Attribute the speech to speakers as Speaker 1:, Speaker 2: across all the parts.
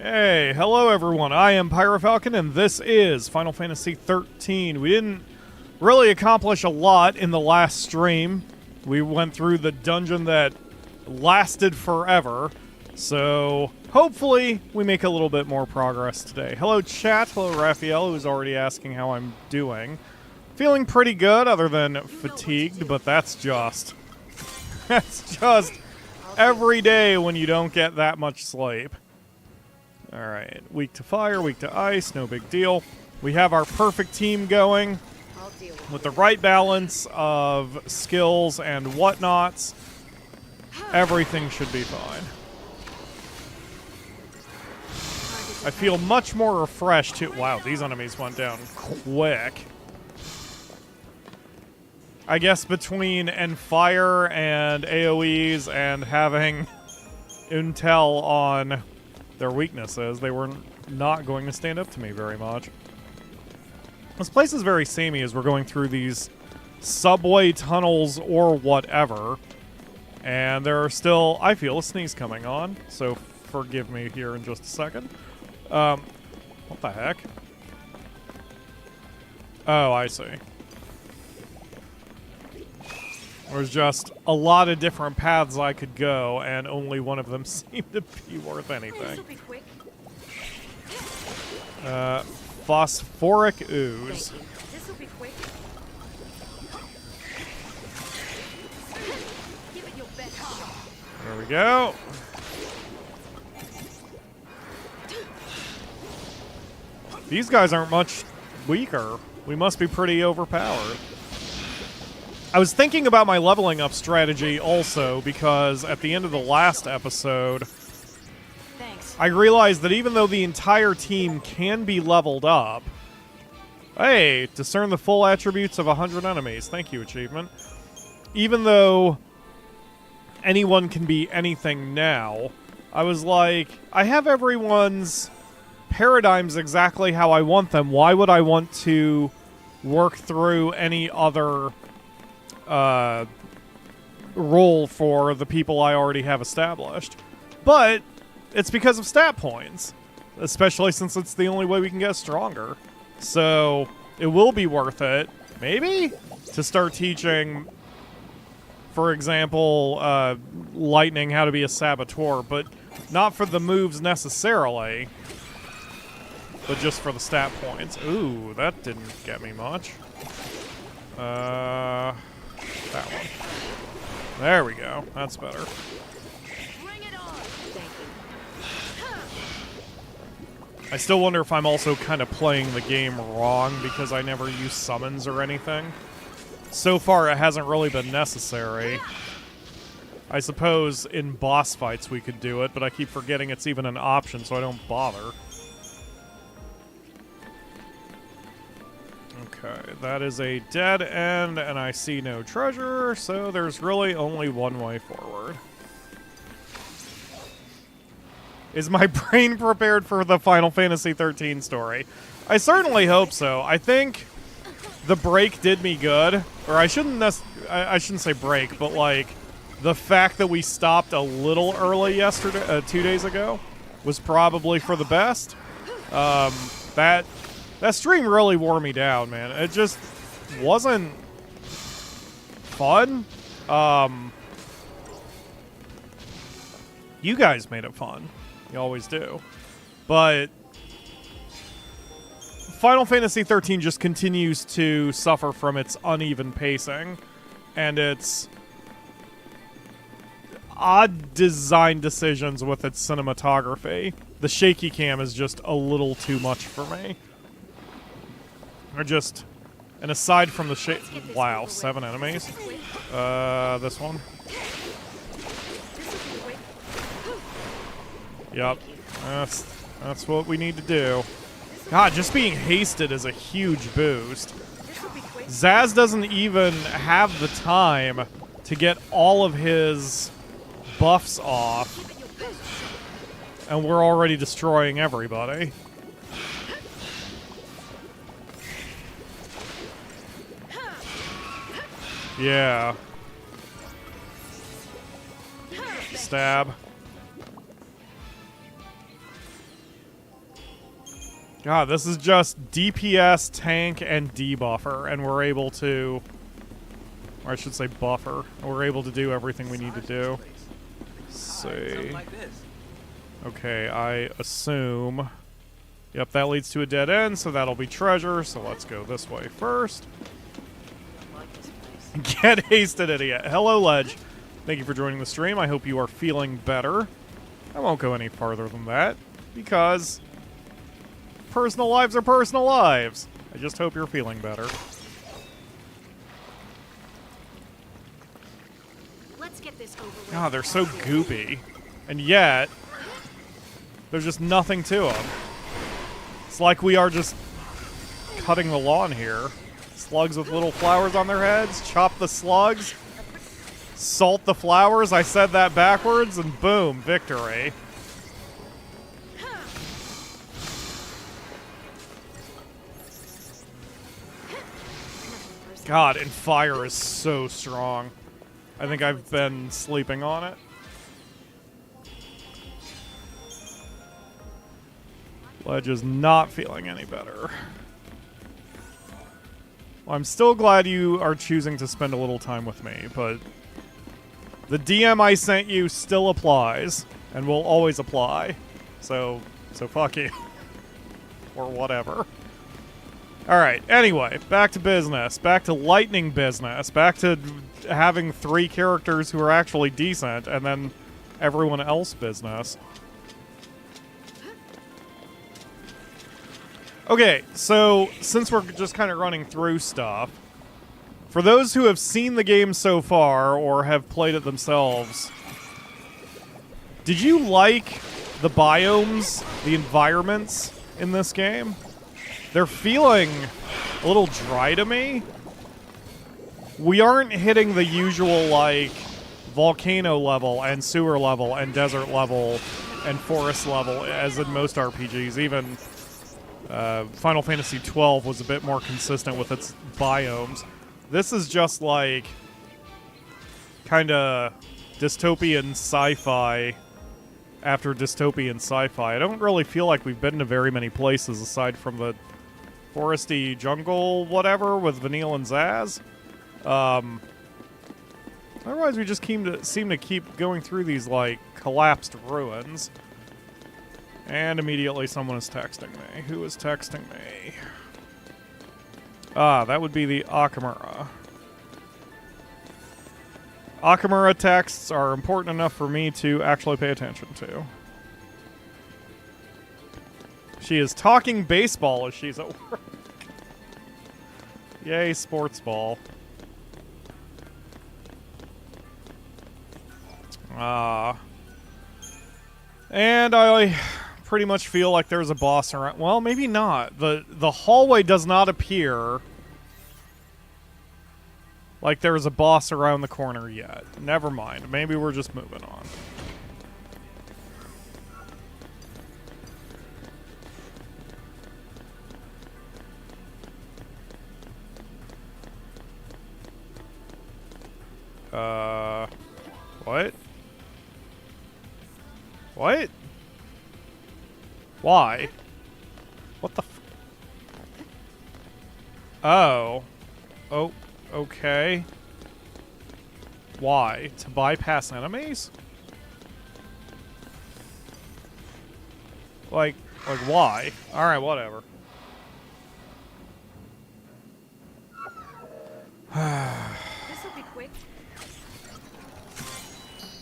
Speaker 1: Hey, hello everyone, I am PyroFalkon and this is Final Fantasy XIII. We didn't really accomplish a lot in the last stream. We went through the dungeon that lasted forever, so hopefully we make a little bit more progress today. Hello chat, hello Raphael, who's already asking how I'm doing. Feeling pretty good other than fatigued, but that's just every day when you don't get that much sleep. Alright, weak to fire, weak to ice, no big deal. We have our perfect team going with the right balance of skills and whatnots. Everything should be fine. I feel much more refreshed too. Wow, these enemies went down quick. I guess between fire and AoEs and having intel on their weaknesses, they were not going to stand up to me very much. This place is very samey as we're going through these subway tunnels or whatever. And there are still, I feel, a sneeze coming on, so forgive me here in just a second. What the heck? Oh, I see. There's just a lot of different paths I could go, and only one of them seemed to be worth anything. Phosphoric ooze. There we go. These guys aren't much weaker. We must be pretty overpowered. I was thinking about my leveling up strategy also because at the end of the last episode, I realized that even though the entire team can be leveled up, hey, discern the full attributes of 100 enemies. Thank you, achievement. Even though anyone can be anything now, I was like, I have everyone's paradigms exactly how I want them. Why would I want to work through any other role for the people I already have established? But it's because of stat points, especially since it's the only way we can get stronger. So it will be worth it, maybe, to start teaching, for example, Lightning how to be a saboteur, but not for the moves necessarily, but just for the stat points. Ooh, that didn't get me much. That one. There we go. That's better. I still wonder if I'm also kind of playing the game wrong because I never use summons or anything. So far, it hasn't really been necessary. I suppose in boss fights we could do it, but I keep forgetting it's even an option, so I don't bother. Okay, that is a dead end, and I see no treasure, so there's really only one way forward. Is my brain prepared for the Final Fantasy XIII story? I certainly hope so. I think the break did me good, or I shouldn't say break, but like the fact that we stopped a little early yesterday, 2 days ago, was probably for the best. That stream really wore me down, man. It just wasn't fun. You guys made it fun. You always do. But Final Fantasy XIII just continues to suffer from its uneven pacing and its odd design decisions with its cinematography. The shaky cam is just a little too much for me. Or just, and aside from the wow, 7 enemies. This one. Yep, that's what we need to do. God, just being hasted is a huge boost. Zaz doesn't even have the time to get all of his buffs off, and we're already destroying everybody. Yeah. Stab. God, this is just DPS, tank, and debuffer, and we're able to... Or I should say buffer. We're able to do everything we need to do. Let's see. Okay, I assume... Yep, that leads to a dead end, so that'll be treasure, so let's go this way first. Get hasted, idiot. Hello, Ledge. Thank you for joining the stream. I hope you are feeling better. I won't go any farther than that, because personal lives are personal lives. I just hope you're feeling better.
Speaker 2: Let's get this over with.
Speaker 1: God, they're so goopy. And yet, there's just nothing to them. It's like we are just cutting the lawn here. Slugs with little flowers on their heads. Chop the slugs. Salt the flowers. I said that backwards, and boom, victory. God, and fire is so strong. I think I've been sleeping on it. Ledge is not feeling any better. Well, I'm still glad you are choosing to spend a little time with me, but the DM I sent you still applies, and will always apply. So fuck you. Or whatever. Alright, anyway, back to business. Back to lightning business. Back to having 3 characters who are actually decent, and then everyone else business. Okay, so since we're just kind of running through stuff, for those who have seen the game so far or have played it themselves, did you like the biomes, the environments in this game? They're feeling a little dry to me. We aren't hitting the usual, like, volcano level and sewer level and desert level and forest level as in most RPGs. Even Final Fantasy XII was a bit more consistent with its biomes. This is just like kind of dystopian sci-fi after dystopian sci-fi. I don't really feel like we've been to very many places aside from the foresty jungle whatever with Vanille and Zaz. Otherwise we just seem to keep going through these like collapsed ruins. And immediately someone is texting me. Who is texting me? Ah, that would be the Akamura. Akamura texts are important enough for me to actually pay attention to. She is talking baseball as she's at work. Yay, sports ball. And I pretty much feel like there's a boss around. Well, maybe not. The hallway does not appear like there is a boss around the corner yet. Never mind. Maybe we're just moving on. What? What? Why? What the f- Oh. Oh, okay. Why? To bypass enemies? Like why? Alright, whatever.
Speaker 2: This'll be quick.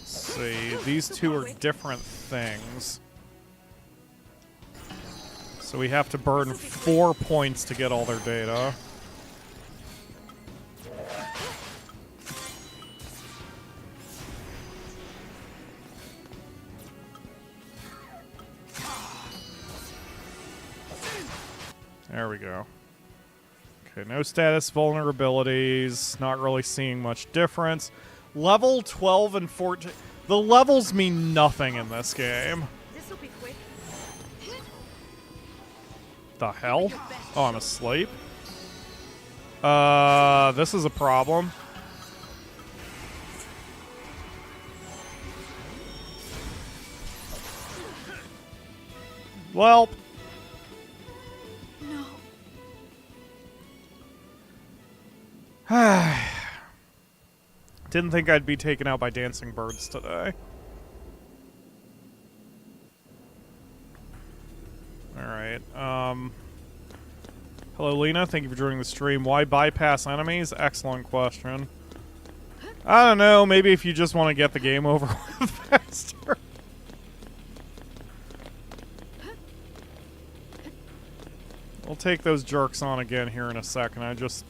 Speaker 1: See, these two are different things. So we have to burn 4 points to get all their data. There we go. Okay, no status vulnerabilities. Not really seeing much difference. Level 12 and 14. The levels mean nothing in this game.
Speaker 2: This'll be quick.
Speaker 1: The hell? Oh, I'm asleep? This is a problem. Well, Didn't think I'd be taken out by dancing birds today. Alright, hello, Lena. Thank you for joining the stream. Why bypass enemies? Excellent question. I don't know. Maybe if you just want to get the game over with faster. We'll take those jerks on again here in a second. I just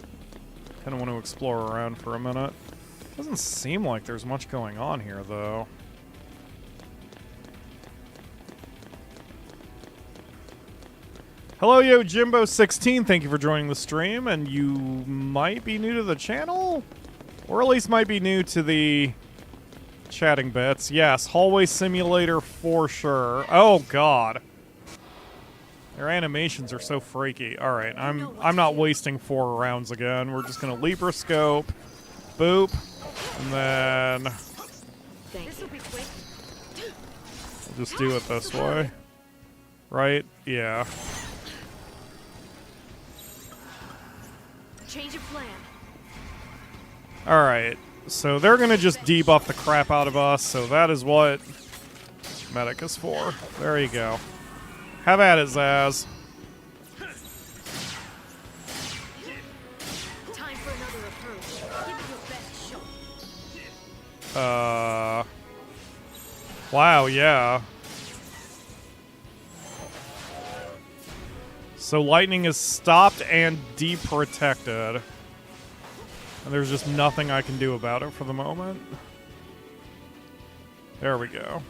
Speaker 1: kind of want to explore around for a minute. Doesn't seem like there's much going on here, though. Hello, yo, Jimbo16. Thank you for joining the stream, and you might be new to the channel? Or at least might be new to the chatting bits. Yes, hallway simulator for sure. Oh, God. Their animations are so freaky. Alright, I'm not wasting 4 rounds again. We're just gonna Libra scope, boop, and then
Speaker 2: This'll be quick.
Speaker 1: we'll just do it this way. Right? Yeah.
Speaker 2: Change of plan.
Speaker 1: Alright, so they're gonna just debuff the crap out of us, so that is what Medic is for. There you go. Have at it, Zaz.
Speaker 2: Time for another approach. Give it your best shot.
Speaker 1: Wow, yeah. So lightning is stopped and deprotected. And there's just nothing I can do about it for the moment. There we go.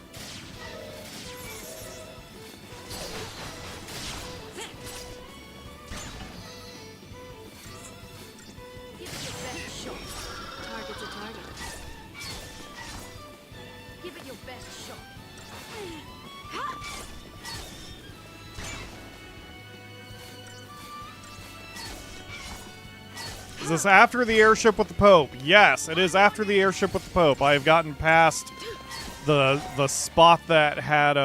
Speaker 2: Give it your best shot. Target's a target. Give it your best shot.
Speaker 1: Is this after the airship with the Pope? Yes, it is after the airship with the Pope. I have gotten past the spot that had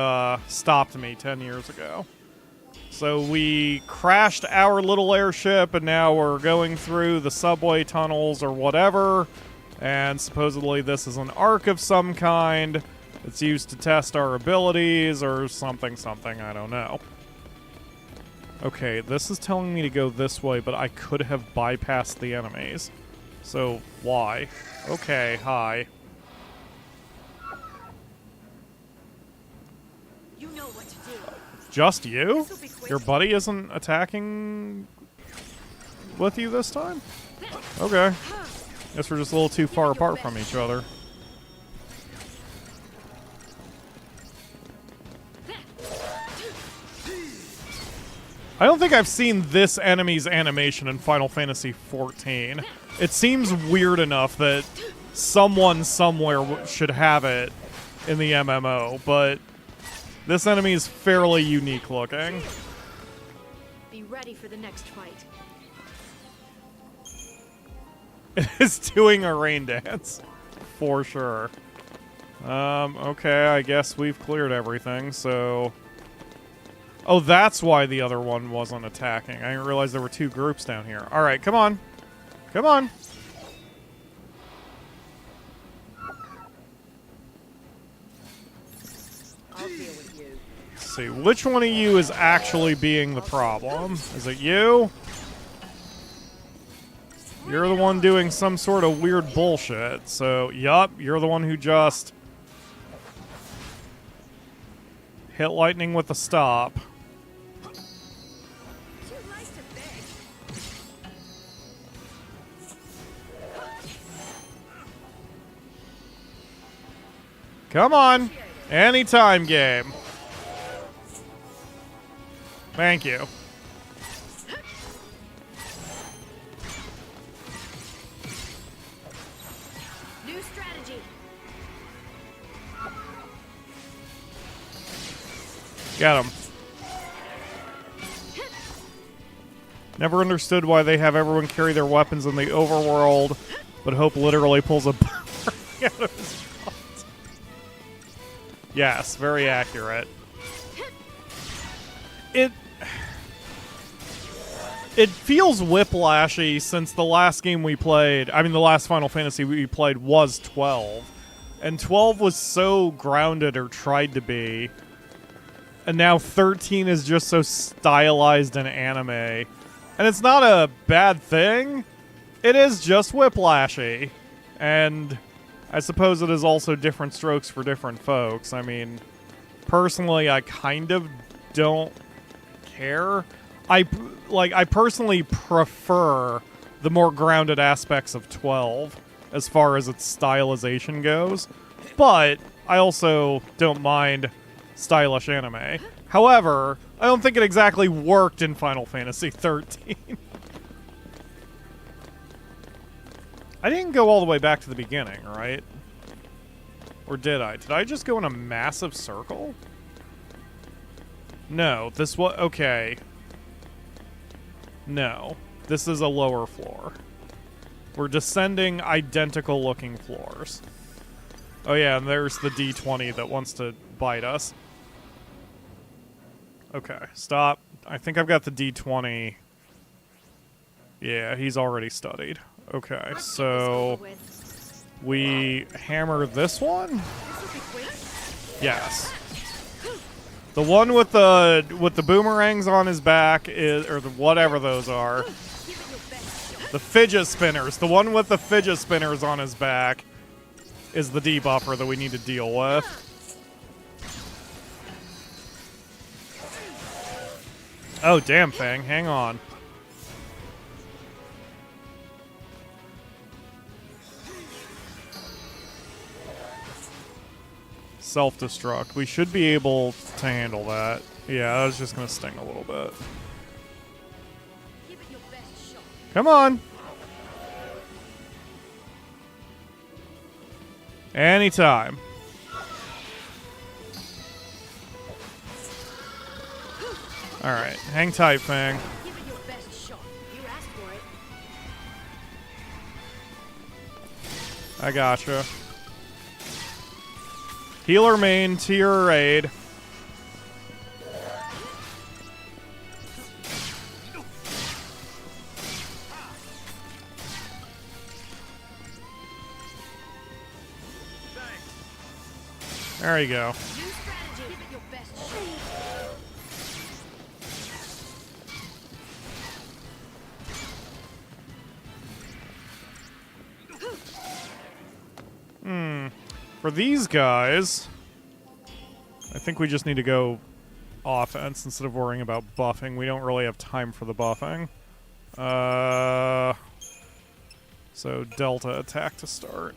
Speaker 1: stopped me 10 years ago. So we crashed our little airship, and now we're going through the subway tunnels or whatever. And supposedly this is an arc of some kind. It's used to test our abilities or something, I don't know. Okay, this is telling me to go this way, but I could have bypassed the enemies. So, why? Okay, hi.
Speaker 2: You know what to do.
Speaker 1: Just you?
Speaker 2: This'll be quick.
Speaker 1: Your buddy isn't attacking with you this time? Okay. Guess we're just a little too far apart from each other. I don't think I've seen this enemy's animation in Final Fantasy XIV. It seems weird enough that someone somewhere should have it in the MMO, but this enemy is fairly unique looking.
Speaker 2: Be ready for the next fight.
Speaker 1: It is doing a rain dance, for sure. Okay, I guess we've cleared everything, so... Oh, that's why the other one wasn't attacking. I didn't realize there were 2 groups down here. Alright, come on. Come on.
Speaker 2: I'll deal with you.
Speaker 1: Let's see, which one of you is actually being the problem? Is it you? You're the one doing some sort of weird bullshit. So, yup, you're the one who just hit lightning with a stop.
Speaker 2: Too nice to beg.
Speaker 1: Come on. Anytime game. Thank you.
Speaker 2: New strategy.
Speaker 1: Got him. Never understood why they have everyone carry their weapons in the overworld, but Hope literally pulls a bar out of his butt. Yes, very accurate. It feels whiplashy since the last game we played, I mean the last Final Fantasy we played was 12. And 12 was so grounded, or tried to be. And now 13 is just so stylized and anime. And it's not a bad thing. It is just whiplashy. And I suppose it is also different strokes for different folks. I mean, personally, I kind of don't care. I personally prefer the more grounded aspects of 12 as far as its stylization goes, but I also don't mind stylish anime. However, I don't think it exactly worked in Final Fantasy XIII. I didn't go all the way back to the beginning, right? Or did I? Did I just go in a massive circle? No, this was... Okay. No. This is a lower floor. We're descending identical-looking floors. Oh yeah, and there's the D20 that wants to bite us. Okay, stop. I think I've got the D20. Yeah, he's already studied. Okay, so... we hammer this one? Yes. The one with the boomerangs on his back is, or the whatever those are. The fidget spinners. The one with the fidget spinners on his back is the debuffer that we need to deal with. Oh, damn, Fang. Hang on. Self-destruct. We should be able to handle that. Yeah, I was just going to sting a little bit. Come on. Anytime. Alright, hang tight, Fang.
Speaker 2: Give it your best shot. You asked for it.
Speaker 1: I gotcha. Healer main to your aid. There you go. For these guys, I think we just need to go offense instead of worrying about buffing. We don't really have time for the buffing. So Delta attack to start.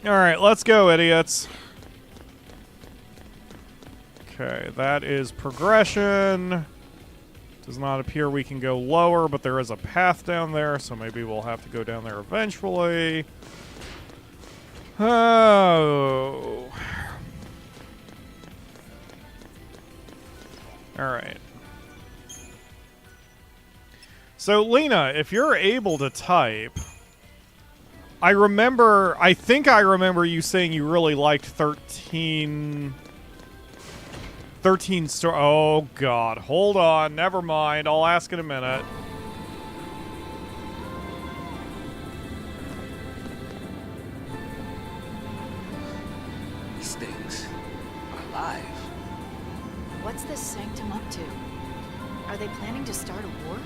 Speaker 1: Alright, let's go, idiots. Okay, that is progression. Does not appear we can go lower, but there is a path down there, so maybe we'll have to go down there eventually. Oh. Alright. So, Lena, if you're able to type... I think I remember you saying you really liked 13... 13 story... Oh, God. Hold on. Never mind. I'll ask in a minute.
Speaker 3: These things are alive.
Speaker 4: What's this sanctum up to? Are they planning to start a war?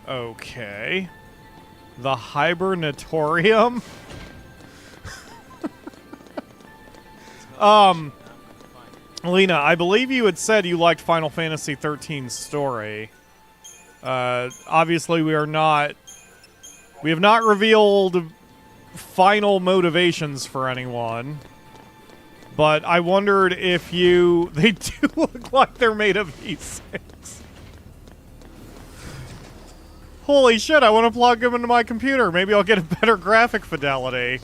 Speaker 1: Okay. The Hibernatorium? Lena, I believe you had said you liked Final Fantasy XIII's story. Obviously we have not revealed final motivations for anyone. But I wondered if they do look like they're made of E6. Holy shit, I want to plug them into my computer. Maybe I'll get a better graphic fidelity.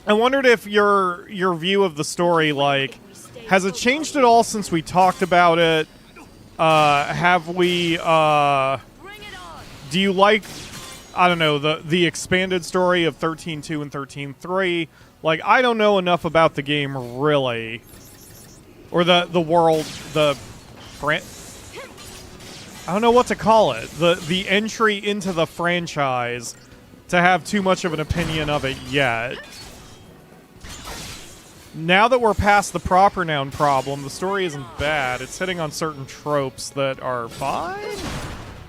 Speaker 1: I wondered if your view of the story, like, has it changed at all since we talked about it? Do you like I don't know, the expanded story of 13.2 and 13.3. Like, I don't know enough about the game, really. Or the world, I don't know what to call it. The entry into the franchise to have too much of an opinion of it yet. Now that we're past the proper noun problem, the story isn't bad. It's hitting on certain tropes that are fine?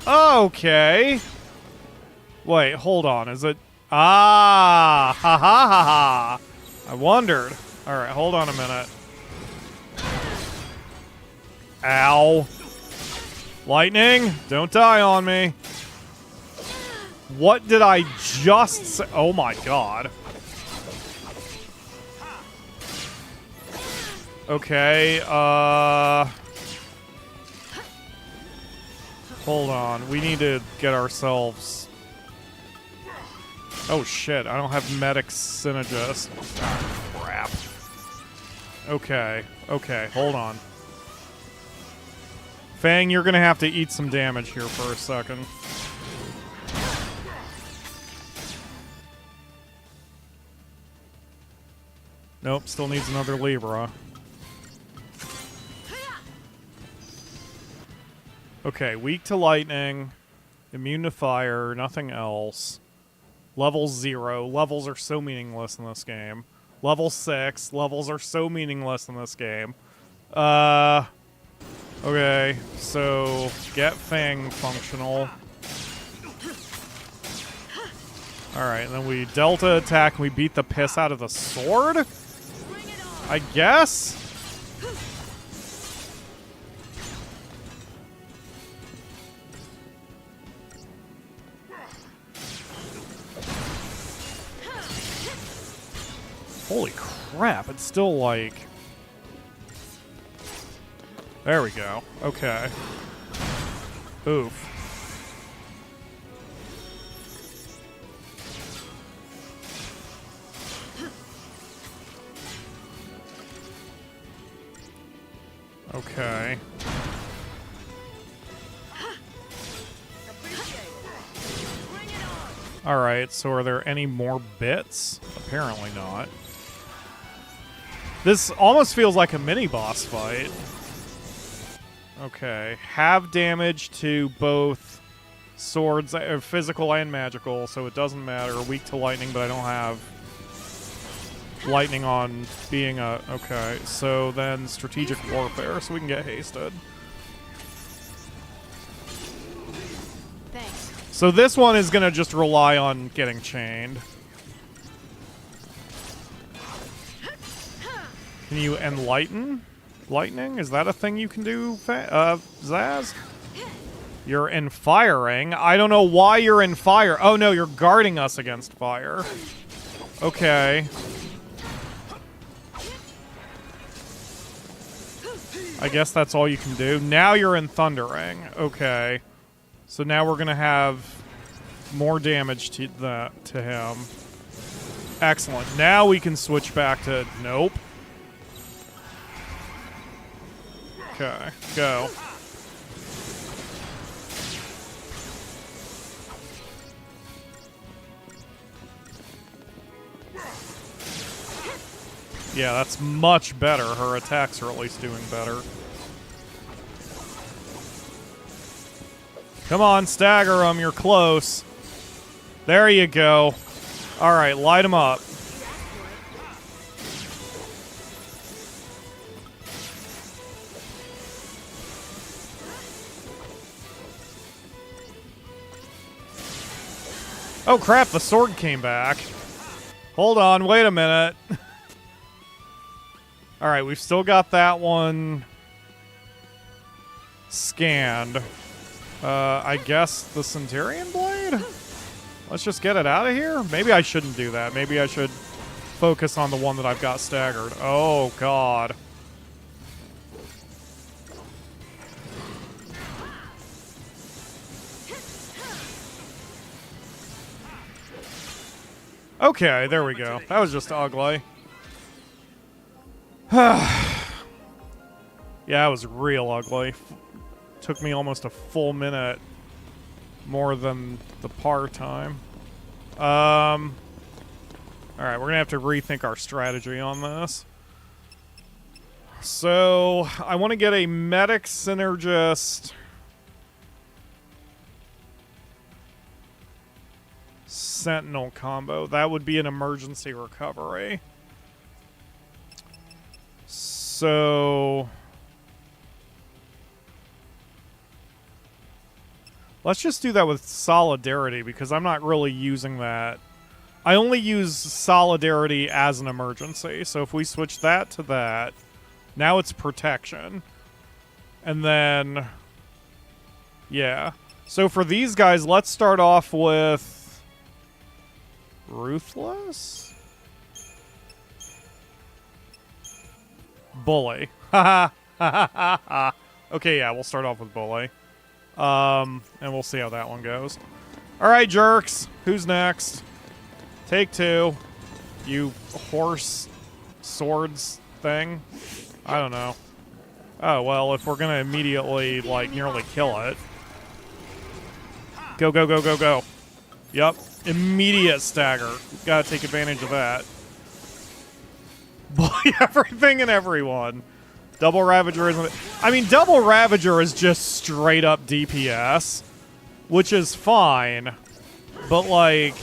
Speaker 1: Okay. Wait, hold on. Is it... Ah! Ha ha ha ha! I wondered. Alright, hold on a minute. Ow. Lightning, don't die on me. What did I just say? Oh my god. Okay, hold on. We need to get ourselves... Oh shit, I don't have medic synergist. Ah, crap. Okay, okay, hold on. Fang, you're gonna have to eat some damage here for a second. Nope, still needs another Libra. Okay, weak to lightning, immune to fire, nothing else. Level 0. Levels are so meaningless in this game. Level 6. Levels are so meaningless in this game. Okay, so get Fang functional. Alright, and then we Delta attack and we beat the piss out of the sword? I guess? Holy crap, it's still like... There we go. Okay. Oof. Okay. Alright, so are there any more bits? Apparently not. This almost feels like a mini-boss fight. Okay. Have damage to both swords, physical and magical, so it doesn't matter. Weak to lightning, but I don't have lightning on being a... Okay, so then strategic warfare, so we can get hasted.
Speaker 4: Thanks.
Speaker 1: So this one is going to just rely on getting chained. Can you enlighten? Lightning? Is that a thing you can do, Zaz? You're in firing. I don't know why you're in fire. Oh no, you're guarding us against fire. Okay. I guess that's all you can do. Now you're in thundering. Okay. So now we're gonna have more damage to him. Excellent. Now we can switch back to... Nope. Okay, go. Yeah, that's much better. Her attacks are at least doing better. Come on, stagger them. You're close. There you go. All right, light them up. Oh crap, the sword came back. Hold on, wait a minute. Alright, we've still got that one scanned. I guess the Centurion Blade? Let's just get it out of here? Maybe I shouldn't do that. Maybe I should focus on the one that I've got staggered. Oh, God. Okay, there we go. That was just ugly. Yeah, it was real ugly. Took me almost a full minute more than the par time. Alright, we're gonna have to rethink our strategy on this. So, I want to get a medic synergist. Sentinel combo. That would be an emergency recovery. So... let's just do that with Solidarity, because I'm not really using that. I only use Solidarity as an emergency, so if we switch that to that, now it's Protection. And then... yeah. So for these guys, let's start off with... Ruthless? Bully. Haha. Okay, yeah, we'll start off with Bully. And we'll see how that one goes. Alright, jerks. Who's next? Take two. You horse swords thing? I don't know. Oh, well, if we're gonna immediately, like, nearly kill it. Go, go, go, go, go. Yep. Immediate stagger. Gotta take advantage of that. Bully everything and everyone. Double Ravager isn't... I mean, Double Ravager is just straight up DPS, which is fine, but, like...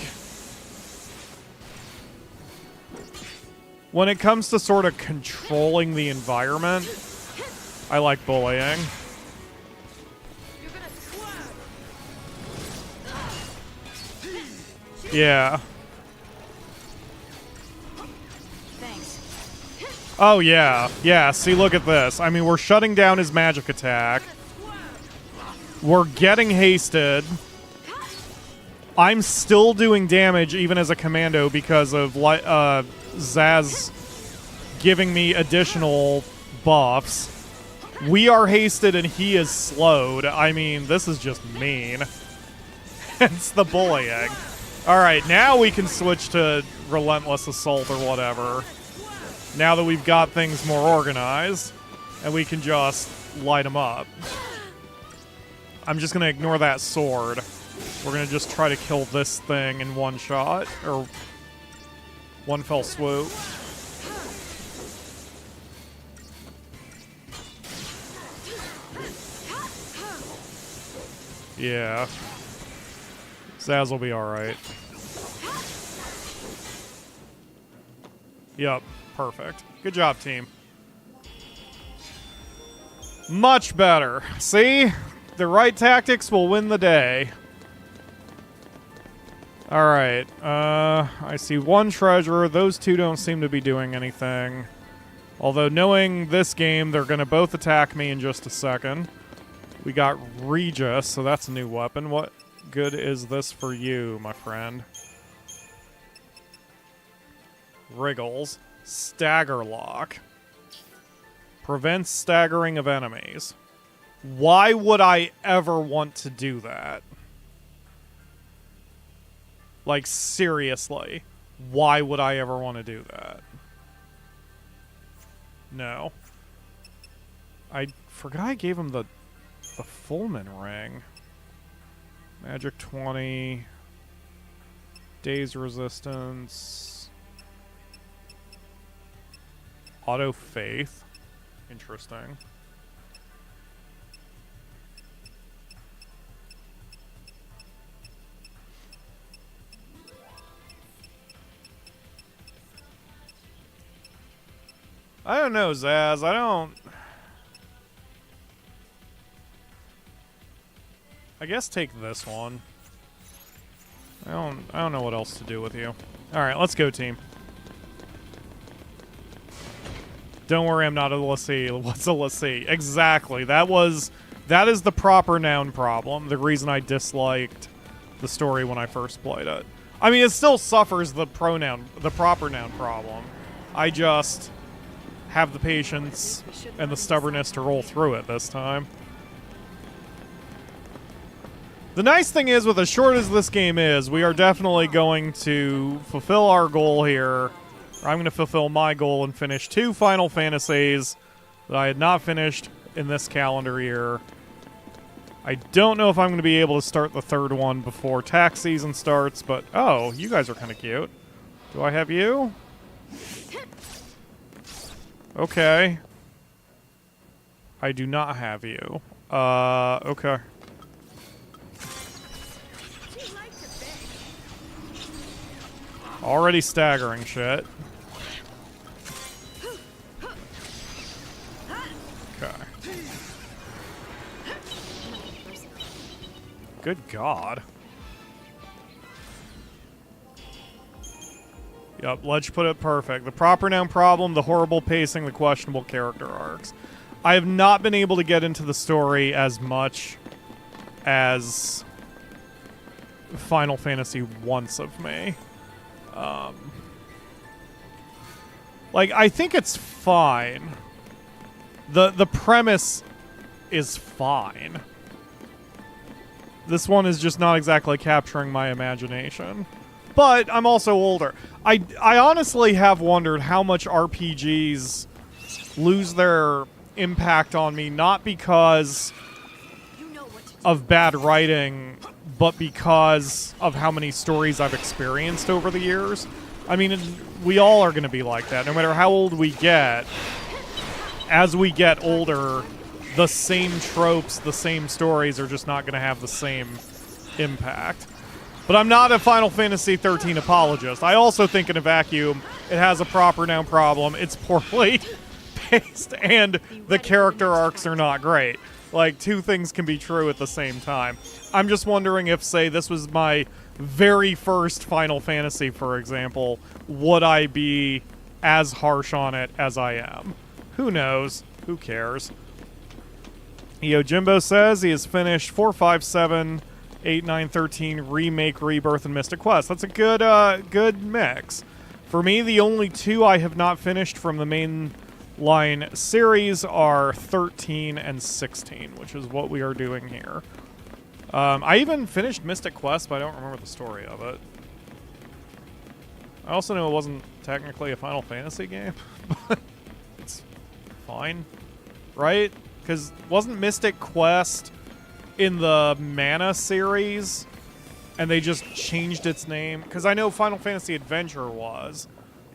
Speaker 1: when it comes to sort of controlling the environment, I like bullying. Yeah. Oh, yeah. Yeah, see, look at this. I mean, we're shutting down his magic attack. We're getting hasted. I'm still doing damage, even as a commando, because of Zaz giving me additional buffs. We are hasted, and he is slowed. I mean, this is just mean. Hence the bullying. Alright, now we can switch to Relentless Assault or whatever. Now that we've got things more organized, and we can just light them up. I'm just going to ignore that sword. We're going to just try to kill this thing in one shot, or one fell swoop. Yeah. Zaz will be alright. Yup. Perfect. Good job, team. Much better. See? The right tactics will win the day. Alright. I see one treasure. Those two don't seem to be doing anything. Although, knowing this game, they're going to both attack me in just a second. We got Regis, so that's a new weapon. What good is this for you, my friend? Wriggles. Stagger Lock. Prevents staggering of enemies. Why would I ever want to do that? Like, seriously. Why would I ever want to do that? No. I forgot I gave him the Fulman ring. Magic 20. Daze resistance. Auto Faith. Interesting. I don't know, Zaz. I guess take this one. I don't know what else to do with you. Alright, let's go, team. Don't worry, I'm not a lassie. What's a lassie? Exactly. That is the proper noun problem. The reason I disliked the story when I first played it. I mean, it still suffers the proper noun problem. I just have the patience and the stubbornness to roll through it this time. The nice thing is, with as short as this game is, we are definitely going to fulfill our goal here. I'm going to fulfill my goal and finish 2 Final Fantasies that I had not finished in this calendar year. I don't know if I'm going to be able to start the third one before tax season starts, but... Oh, you guys are kind of cute. Do I have you? Okay. I do not have you. Okay. Already staggering shit. Okay. Good God. Yep, Ledge put it perfect. The proper noun problem, the horrible pacing, the questionable character arcs. I have not been able to get into the story as much as Final Fantasy wants of me. Like, I think it's fine. The premise is fine. This one is just not exactly capturing my imagination. But I'm also older. I honestly have wondered how much RPGs lose their impact on me, not because of bad writing, but because of how many stories I've experienced over the years. I mean, we all are going to be like that. No matter how old we get, as we get older, the same tropes, the same stories are just not going to have the same impact. But I'm not a Final Fantasy XIII apologist. I also think in a vacuum, it has a proper noun problem, it's poorly paced, and the character arcs are not great. Like, two things can be true at the same time. I'm just wondering if, say, this was my very first Final Fantasy, for example, would I be as harsh on it as I am? Who knows? Who cares? Jimbo says he has finished 4, 5, 7, 8, 9, 13, Remake, Rebirth, and Mystic Quest. That's a good, good mix. For me, the only two I have not finished from the main line series are 13 and 16, which is what we are doing here. I even finished Mystic Quest, but I don't remember the story of it. I also know it wasn't technically a Final Fantasy game, but it's fine, right? Because wasn't Mystic Quest in the Mana series, and they just changed its name? Because I know Final Fantasy Adventure was.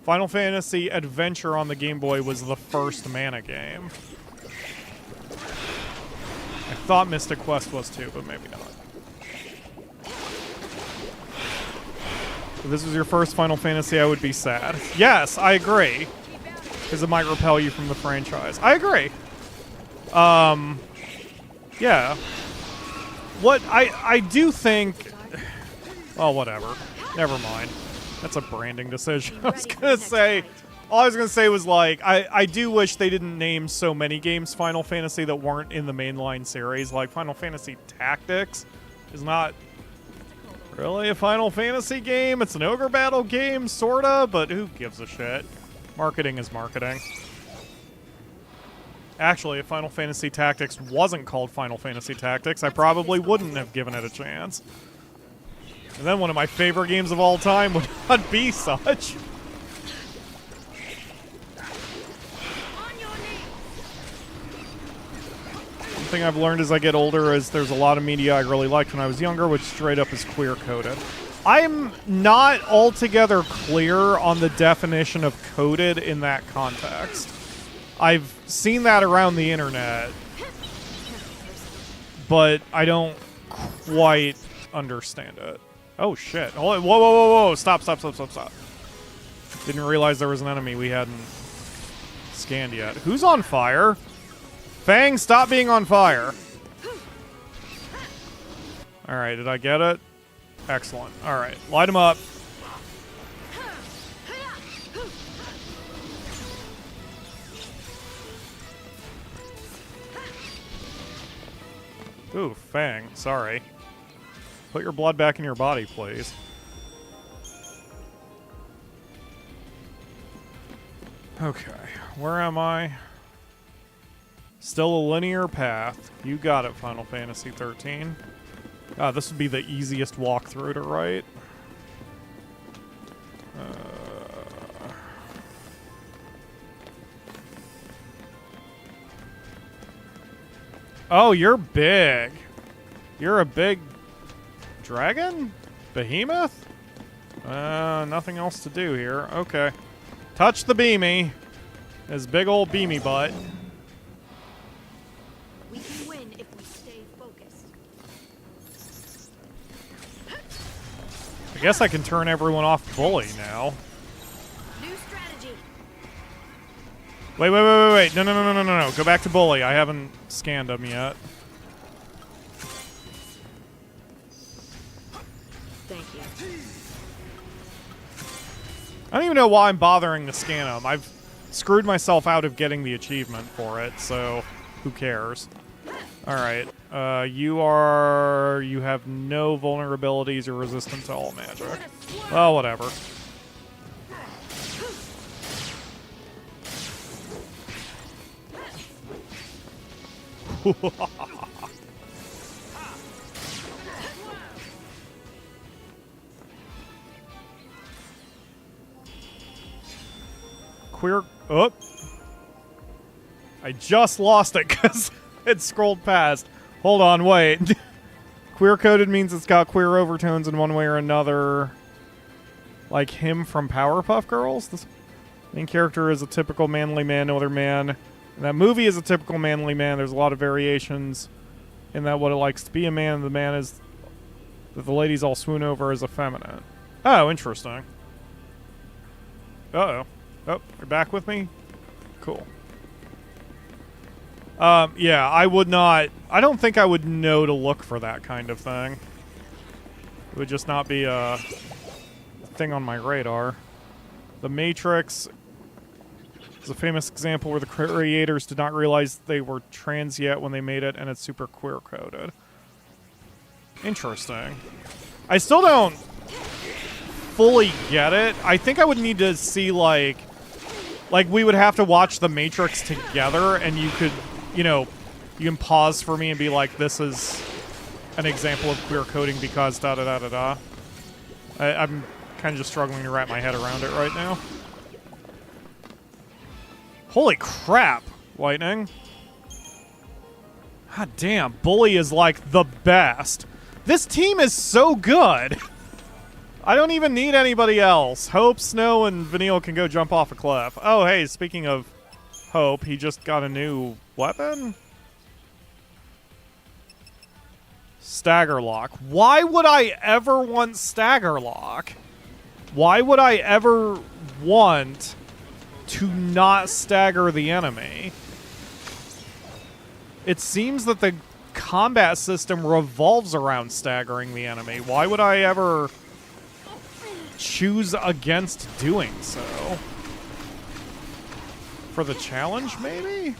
Speaker 1: Final Fantasy Adventure on the Game Boy was the first Mana game. I thought Mystic Quest was too, but maybe not. If this was your first Final Fantasy, I would be sad. Yes, I agree. Because it might repel you from the franchise. I agree. Yeah. What I do think... Well, whatever. Never mind. That's a branding decision. I was gonna say... All I was gonna say was, like, I do wish they didn't name so many games Final Fantasy that weren't in the mainline series. Like, Final Fantasy Tactics is not really a Final Fantasy game. It's an ogre battle game, sorta, but who gives a shit? Marketing is marketing. Actually, if Final Fantasy Tactics wasn't called Final Fantasy Tactics, I probably wouldn't have given it a chance. And then one of my favorite games of all time would not be such. One thing I've learned as I get older is there's a lot of media I really liked when I was younger, which straight up is queer-coded. I'm not altogether clear on the definition of coded in that context. I've seen that around the internet, but I don't quite understand it. Oh, shit. Whoa, whoa, whoa, whoa. Stop, stop, stop, stop, stop. Didn't realize there was an enemy we hadn't scanned yet. Who's on fire? Fang, stop being on fire. Alright, did I get it? Excellent. Alright, light him up. Ooh, Fang, sorry. Put your blood back in your body, please. Okay, where am I? Still a linear path. You got it, Final Fantasy XIII. God, this would be the easiest walkthrough to write. Oh, you're big. You're a big dragon? Behemoth? Nothing else to do here. Okay. Touch the beamy. His big old beamy butt.
Speaker 2: We can win if we stay focused.
Speaker 1: I guess I can turn everyone off bully now.
Speaker 2: New strategy.
Speaker 1: Wait. No. Go back to bully. I haven't scanned him yet.
Speaker 2: Thank you.
Speaker 1: I don't even know why I'm bothering to scan him. I've screwed myself out of getting the achievement for it, so who cares? Alright. You have no vulnerabilities. You're resistant to all magic. Well, whatever. Queer. Oh. I just lost it because it scrolled past. Hold on, wait. Queer coded means it's got queer overtones in one way or another. Like him from Powerpuff Girls? The main character is a typical manly man, no other man. And that movie is a typical manly man. There's a lot of variations in that what it likes to be a man, the man is that the ladies all swoon over is effeminate. Oh, interesting. Uh-oh. Oh, you're back with me? Cool. Yeah, I would not... I don't think I would know to look for that kind of thing. It would just not be a thing on my radar. The Matrix is a famous example where the creators did not realize they were trans yet when they made it, and it's super queer-coded. Interesting. I still don't fully get it. I think I would need to see, like, we would have to watch The Matrix together, and you could, you know, you can pause for me and be like, this is an example of queer coding because da-da-da-da-da. I'm kind of just struggling to wrap my head around it right now. Holy crap, Lightning. God damn, Bully is like the best. This team is so good. I don't even need anybody else. Hope, Snow, and Vanille can go jump off a cliff. Oh, hey, speaking of Hope, he just got a new weapon? Staggerlock. Why would I ever want Staggerlock? Why would I ever want to not stagger the enemy? It seems that the combat system revolves around staggering the enemy. Why would I ever choose against doing so? For the challenge, maybe?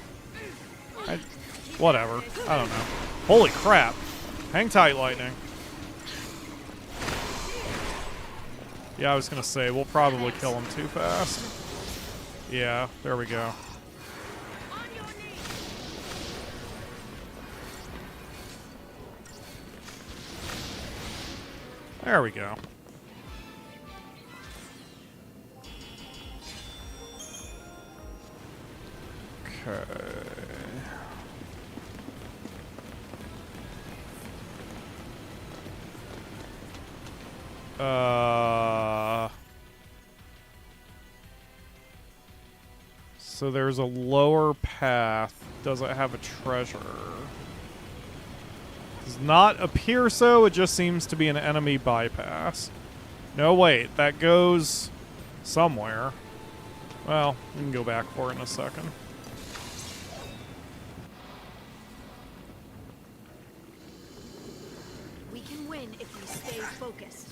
Speaker 1: Whatever. I don't know. Holy crap. Hang tight, Lightning. Yeah, I was gonna say, we'll probably kill him too fast. Yeah, there we go. There we go. Okay. So there's a lower path. Does it have a treasure? Does not appear so. It just seems to be an enemy bypass. No, wait. That goes somewhere. Well, we can go back for it in a second.
Speaker 2: We can win if we stay focused.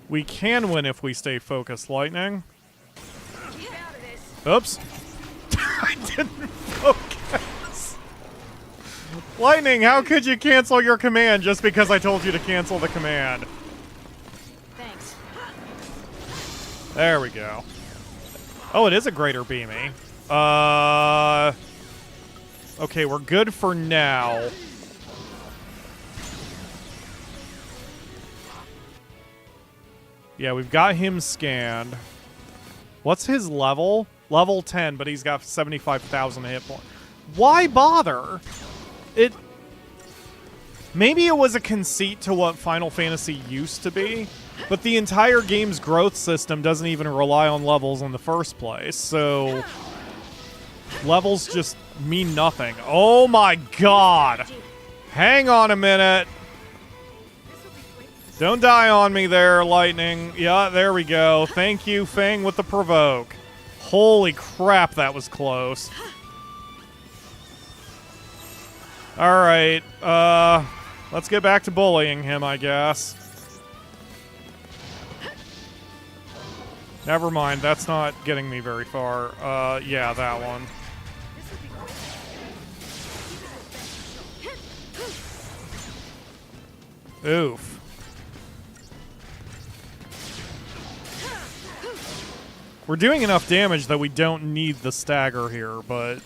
Speaker 1: We can win if we stay focused, Lightning.
Speaker 2: Get out of this.
Speaker 1: Oops. I didn't focus. Lightning, how could you cancel your command just because I told you to cancel the command?
Speaker 4: Thanks.
Speaker 1: There we go. Oh, it is a greater beamy. Okay, we're good for now. Yeah, we've got him scanned. What's his level? Level 10, but he's got 75,000 hit points. Why bother? Maybe it was a conceit to what Final Fantasy used to be, but the entire game's growth system doesn't even rely on levels in the first place, so levels just mean nothing. Oh my god! Hang on a minute! Don't die on me there, Lightning. Yeah, there we go. Thank you, Fang, with the provoke. Holy crap, that was close. Alright, let's get back to bullying him, I guess. Never mind, that's not getting me very far. Yeah, that one. Oof. We're doing enough damage that we don't need the stagger here, but...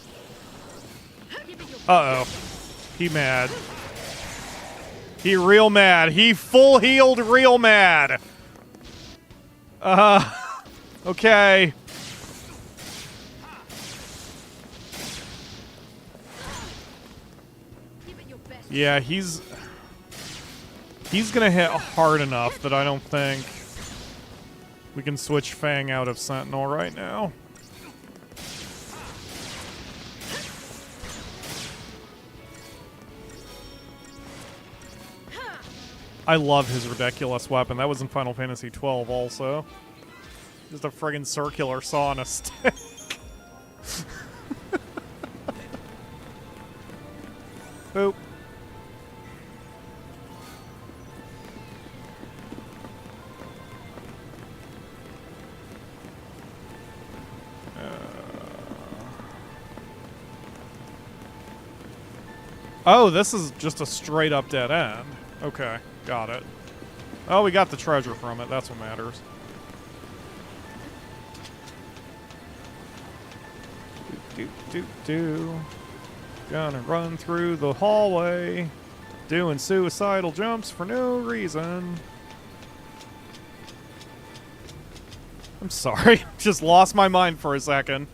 Speaker 1: Uh-oh. He mad. He real mad. He full healed real mad. Okay. Yeah, he's gonna hit hard enough that I don't think we can switch Fang out of Sentinel right now. I love his ridiculous weapon. That was in Final Fantasy XII also. Just a friggin' circular saw on a stick. Boop. Oh, this is just a straight up dead end. Okay, got it. Oh, we got the treasure from it. That's what matters. Gonna run through the hallway, doing suicidal jumps for no reason. I'm sorry, just lost my mind for a second.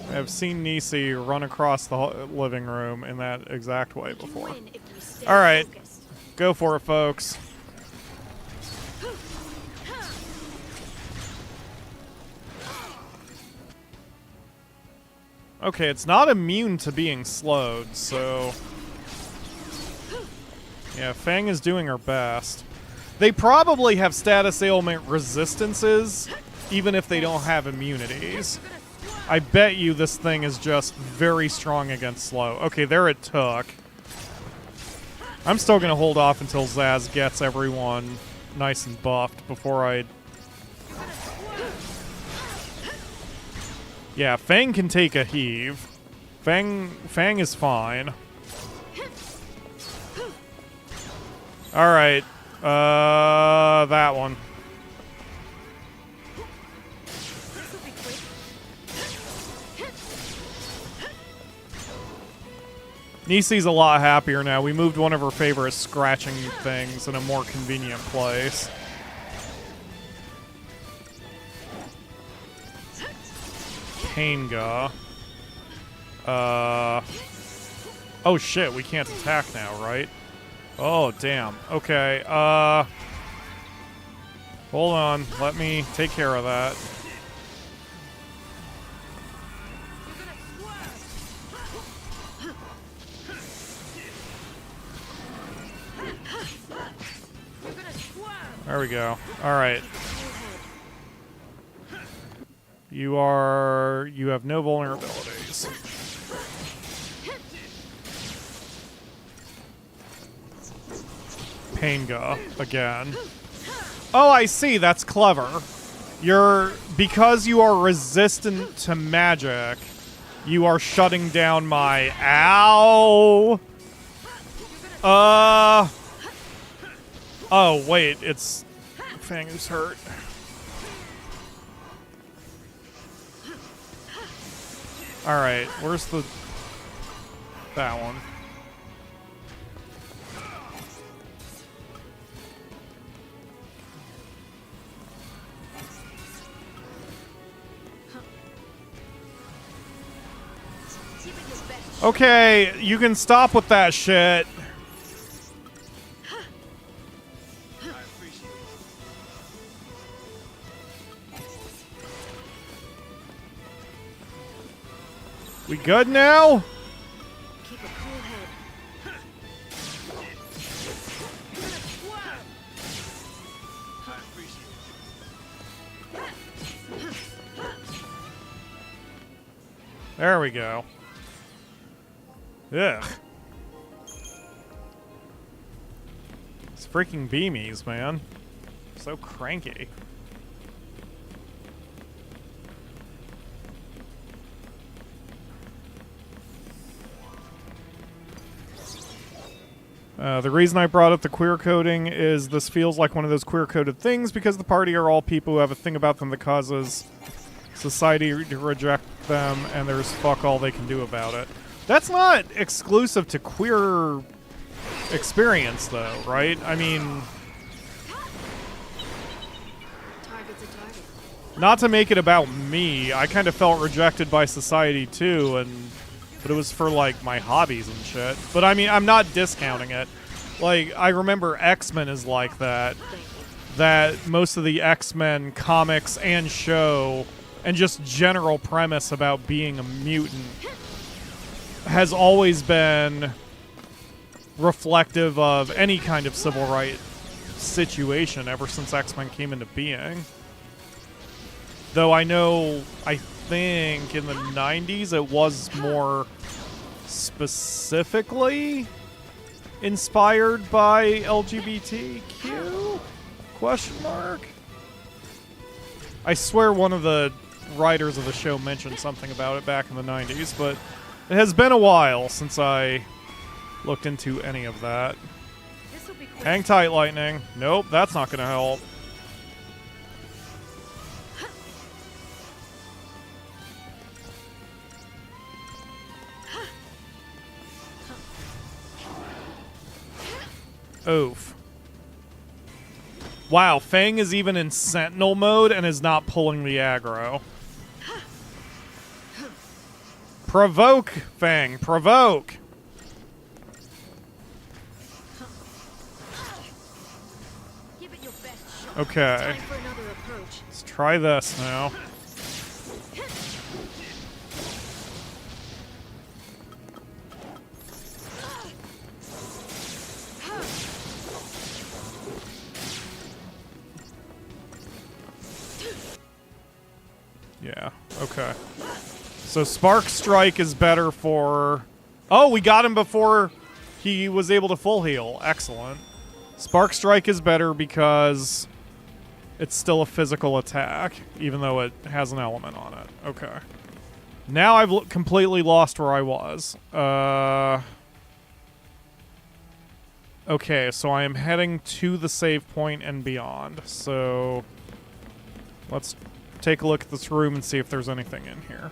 Speaker 1: I've seen Nisi run across the living room in that exact way before. Alright, go for it, folks. Okay, it's not immune to being slowed, so... Yeah, Fang is doing her best. They probably have status ailment resistances, even if they don't have immunities. I bet you this thing is just very strong against slow. Okay, there it took. I'm still going to hold off until Zaz gets everyone nice and buffed before I... Yeah, Fang can take a heave. Fang is fine. Alright. That one. Nisi's a lot happier now. We moved one of her favorite scratching things in a more convenient place. Painga. Oh shit, we can't attack now, right? Oh, damn. Okay, hold on. Let me take care of that. There we go. Alright. You have no vulnerabilities. Painga, again. Oh, I see, that's clever. Because you are resistant to magic, you are shutting down my... Ow! Oh, wait, it's Fang who's hurt. Alright, where's the... That one. Okay, you can stop with that shit. We good now?
Speaker 2: Keep a cool head.
Speaker 1: There we go. Ugh. It's freaking beamies, man. So cranky. The reason I brought up the queer coding is this feels like one of those queer coded things because the party are all people who have a thing about them that causes society to reject them, and there's fuck all they can do about it. That's not exclusive to queer experience, though, right? I mean,
Speaker 2: Target's a target.
Speaker 1: not to make it about me, I kind of felt rejected by society too, but it was for like my hobbies and shit. But I mean, I'm not discounting it. Like, I remember X-Men is like that. That most of the X-Men comics and show and just general premise about being a mutant has always been reflective of any kind of civil rights situation ever since X-Men came into being. Though I think in the 90s it was more specifically inspired by LGBTQ? Question mark? I swear one of the writers of the show mentioned something about it back in the 90s, but it has been a while since I looked into any of that.
Speaker 2: This'll be quick.
Speaker 1: Hang tight, Lightning. Nope, that's not going to help. Oof. Wow, Fang is even in Sentinel mode and is not pulling the aggro. Provoke, Fang, provoke!
Speaker 2: Give it your best shot.
Speaker 1: Okay,
Speaker 2: Time for another approach.
Speaker 1: let's try this now. Yeah, okay. So Spark Strike is better for... Oh, we got him before he was able to full heal. Excellent. Spark Strike is better because it's still a physical attack, even though it has an element on it. Okay. Now I've completely lost where I was. Okay, so I am heading to the save point and beyond. So let's take a look at this room and see if there's anything in here.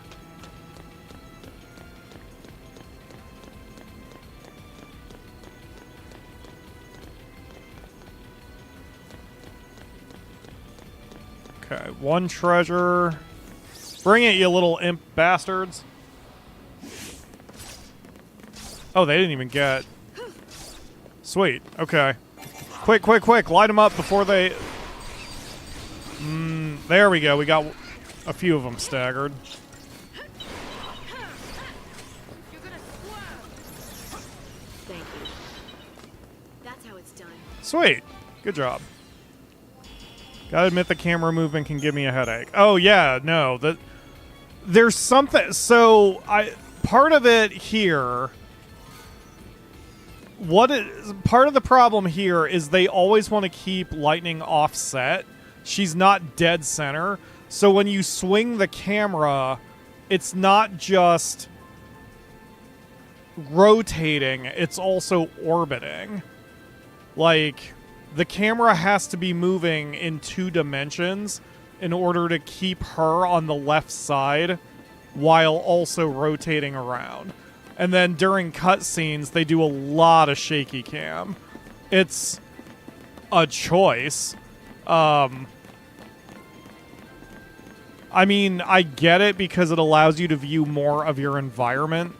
Speaker 1: Okay, one treasure. Bring it, you little imp bastards. Oh, they didn't even get... Sweet, okay. Quick, quick, quick, light them up before they... There we go, we got a few of them staggered.
Speaker 2: You're gonna swerve. Thank you. That's how it's done.
Speaker 1: Sweet, good job. Gotta admit the camera movement can give me a headache. Oh yeah, no, there's something, so part of it here, part of the problem here is they always want to keep Lightning offset. She's not dead center. So when you swing the camera, it's not just rotating, it's also orbiting. Like, the camera has to be moving in 2 dimensions in order to keep her on the left side while also rotating around. And then during cutscenes, they do a lot of shaky cam. It's a choice. I mean, I get it because it allows you to view more of your environment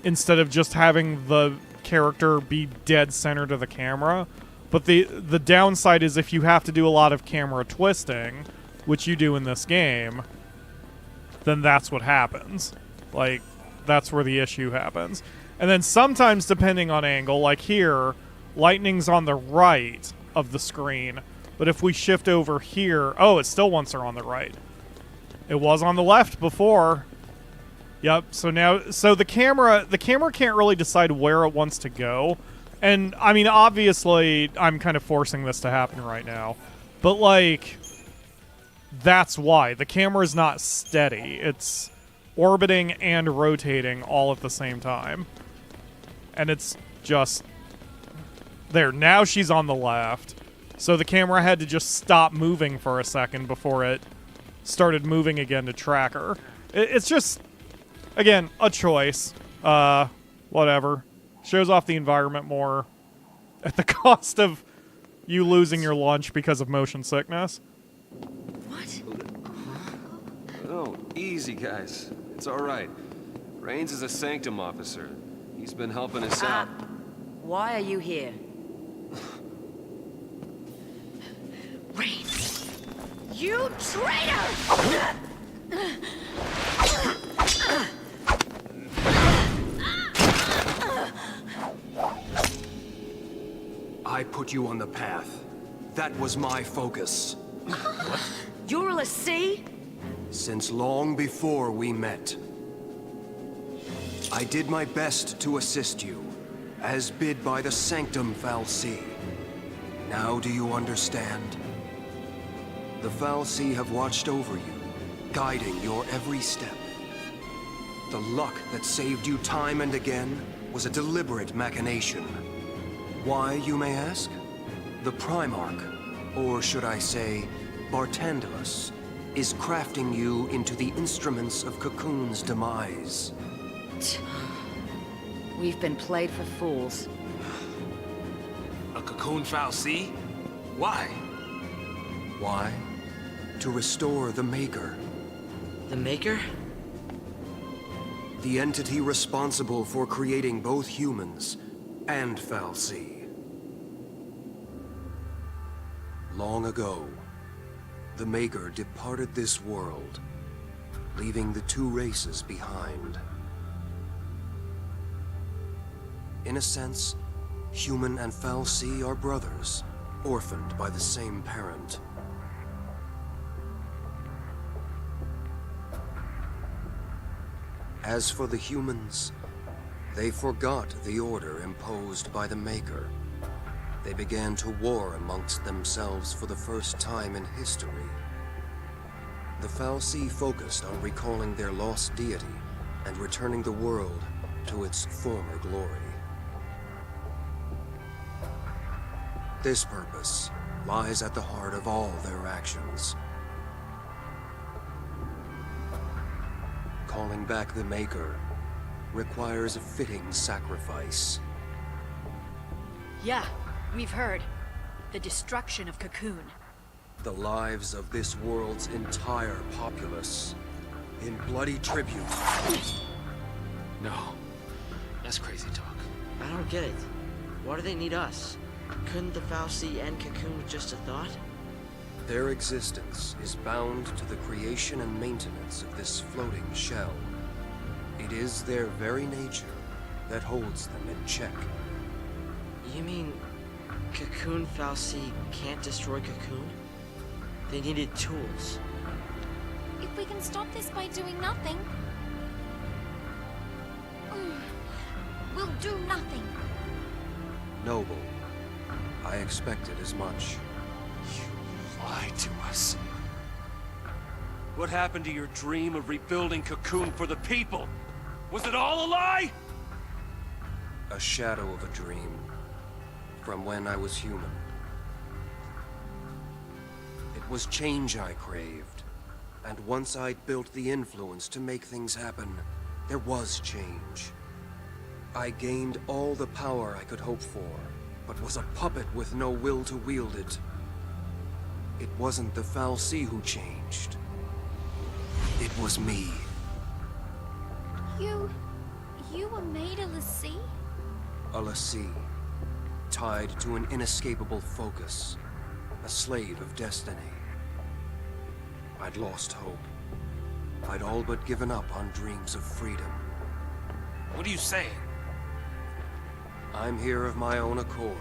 Speaker 1: instead of just having the character be dead center to the camera. But the downside is if you have to do a lot of camera twisting, which you do in this game, then that's what happens. Like, that's where the issue happens. And then sometimes, depending on angle, like here, lightning's on the right of the screen. But if we shift over here... Oh, it still wants her on the right. It was on the left before. Yep, so now... So the camera can't really decide where it wants to go. And, I mean, obviously, I'm kind of forcing this to happen right now. But, like... That's why. The camera's not steady. It's orbiting and rotating all at the same time. And it's just... There, now she's on the left. So the camera had to just stop moving for a second before it started moving again to track her. It's just, again, a choice. Whatever. Shows off the environment more at the cost of you losing your lunch because of motion sickness.
Speaker 2: What?
Speaker 5: Oh, easy, guys. It's all right. Raines is a Sanctum officer. He's been helping us out.
Speaker 6: Why are you here?
Speaker 2: Raines! You traitor!
Speaker 7: I put you on the path. That was my focus.
Speaker 6: You're a Lassie?
Speaker 7: Since long before we met. I did my best to assist you, as bid by the Sanctum Fal'Cie. Now do you understand? The Fal'Cie have watched over you, guiding your every step. The luck that saved you time and again was a deliberate machination. Why, you may ask? The Primarch, or should I say, Bartandalus, is crafting you into the instruments of Cocoon's demise.
Speaker 6: We've been played for fools.
Speaker 3: A Cocoon Fal'Cie? Why?
Speaker 7: Why? To restore the Maker.
Speaker 3: The Maker?
Speaker 7: The entity responsible for creating both humans and Fal'Cie. Long ago, the Maker departed this world, leaving the two races behind. In a sense, human and Fal'Cie are brothers, orphaned by the same parent. As for the humans, they forgot the order imposed by the Maker. They began to war amongst themselves for the first time in history. The Fal'Cie focused on recalling their lost deity and returning the world to its former glory. This purpose lies at the heart of all their actions. Calling back the Maker requires a fitting sacrifice.
Speaker 4: Yeah, we've heard. The destruction of Cocoon.
Speaker 7: The lives of this world's entire populace in bloody tribute.
Speaker 3: No. That's crazy talk. I don't get it. Why do they need us? Couldn't the Fal'Cie end Cocoon with just a thought?
Speaker 7: Their existence is bound to the creation and maintenance of this floating shell. It is their very nature that holds them in check.
Speaker 3: You mean Cocoon Fal'Cie can't destroy Cocoon? They needed tools.
Speaker 2: If we can stop this by doing nothing... we'll do nothing.
Speaker 7: Noble, I expected as much.
Speaker 5: You lied to us. What happened to your dream of rebuilding Cocoon for the people? Was it all a lie?
Speaker 7: A shadow of a dream, from when I was human. It was change I craved, and once I'd built the influence to make things happen, there was change. I gained all the power I could hope for, but was a puppet with no will to wield it. It wasn't the Fal'Cie who changed. It was me.
Speaker 2: You were made a l'Cie?
Speaker 7: A l'Cie, tied to an inescapable focus, a slave of destiny. I'd lost hope. I'd all but given up on dreams of freedom.
Speaker 5: What are you saying?
Speaker 7: I'm here of my own accord,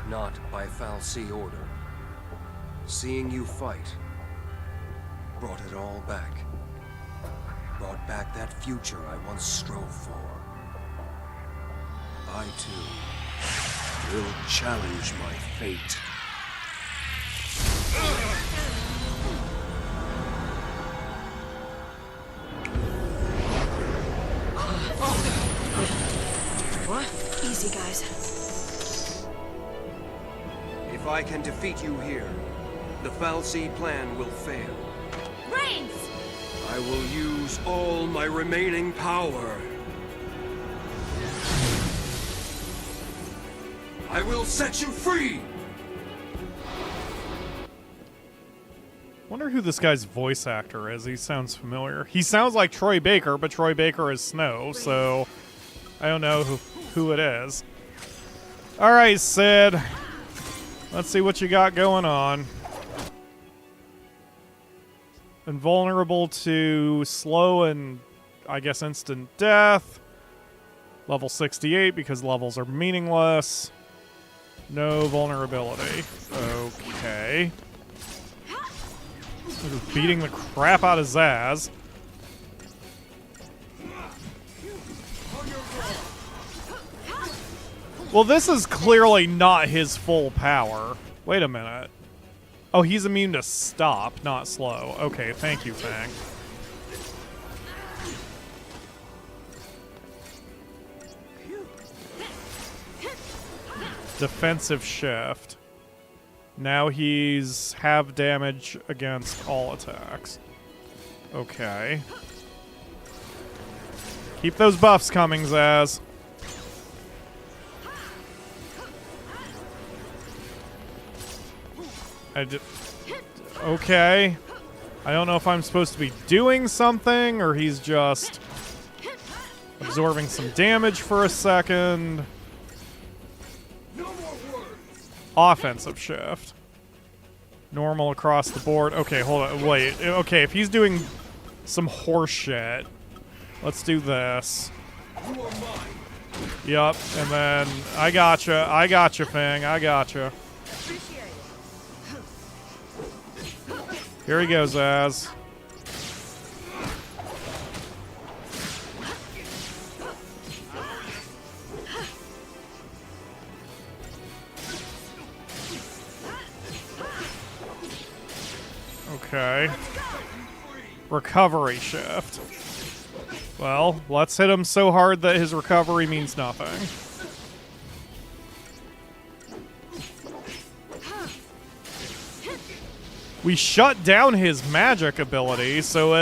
Speaker 7: not by fal'Cie order. Seeing you fight brought it all back. Brought back that future I once strove for. I, too, will challenge my fate.
Speaker 3: What?
Speaker 4: Easy, guys.
Speaker 7: If I can defeat you here, the fal'Cie plan will fail.
Speaker 2: Raines!
Speaker 7: I will use all my remaining power. I will set you free!
Speaker 1: Wonder who this guy's voice actor is. He sounds familiar. He sounds like Troy Baker, but Troy Baker is Snow, so I don't know who it is. All right, Cid. Let's see what you got going on. Invulnerable to slow and, I guess, instant death. Level 68 because levels are meaningless. No vulnerability. Okay. We're just beating the crap out of Zaz. Well, this is clearly not his full power. Wait a minute. Oh, he's immune to stop, not slow. Okay, thank you, Fang. Defensive shift. Now he's half damage against all attacks. Okay. Keep those buffs coming, Zaz. Okay. I don't know if I'm supposed to be doing something or he's just absorbing some damage for a second. Offensive shift. Normal across the board. Okay, hold on. Wait. Okay, if he's doing some horse shit, let's do this. Yup, and then I gotcha, Fang. I gotcha. Here he goes, Az. Okay. Recovery shift. Well, let's hit him so hard that his recovery means nothing. We shut down his magic ability, so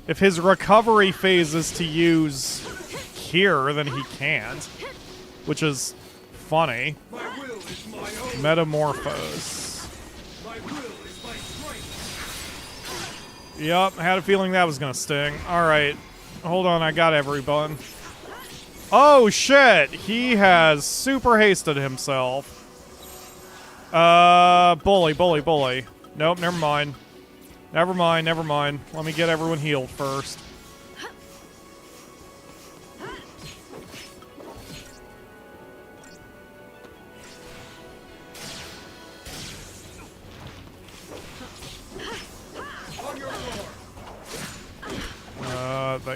Speaker 1: if his recovery phase is to use Cure, then he can't. Which is funny. Metamorphose. Yup, had a feeling that was gonna sting. Alright. Hold on, I got everyone. Oh shit! He has super hasted himself. Bully. Nope, never mind. Never mind. Let me get everyone healed first.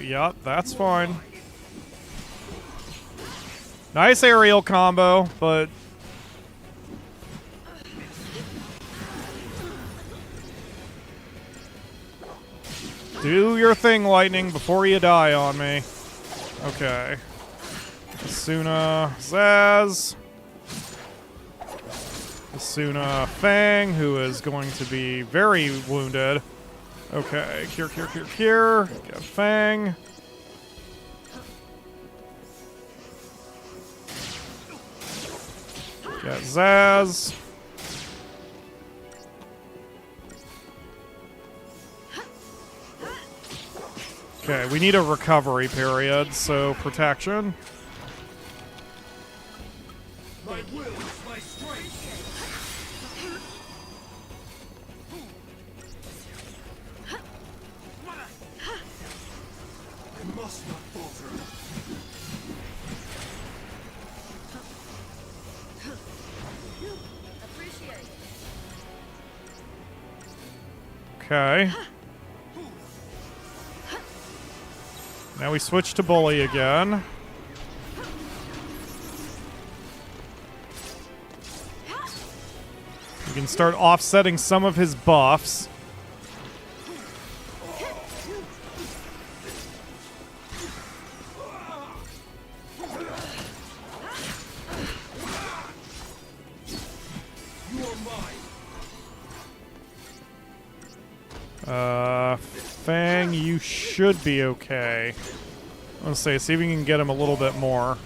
Speaker 1: Yeah, that's fine. Nice aerial combo, but do your thing, Lightning, before you die on me. Okay. Asuna, Zaz. Asuna, Fang, who is going to be very wounded. Okay, Cure. Get Fang. Get Zaz. Okay, we need a recovery period, so protection.
Speaker 5: My will is my strength. I must not falter.
Speaker 1: Okay. Now we switch to bully again. We can start offsetting some of his buffs. Fang, you should be okay. I'm gonna say, see if we can get him a little bit more.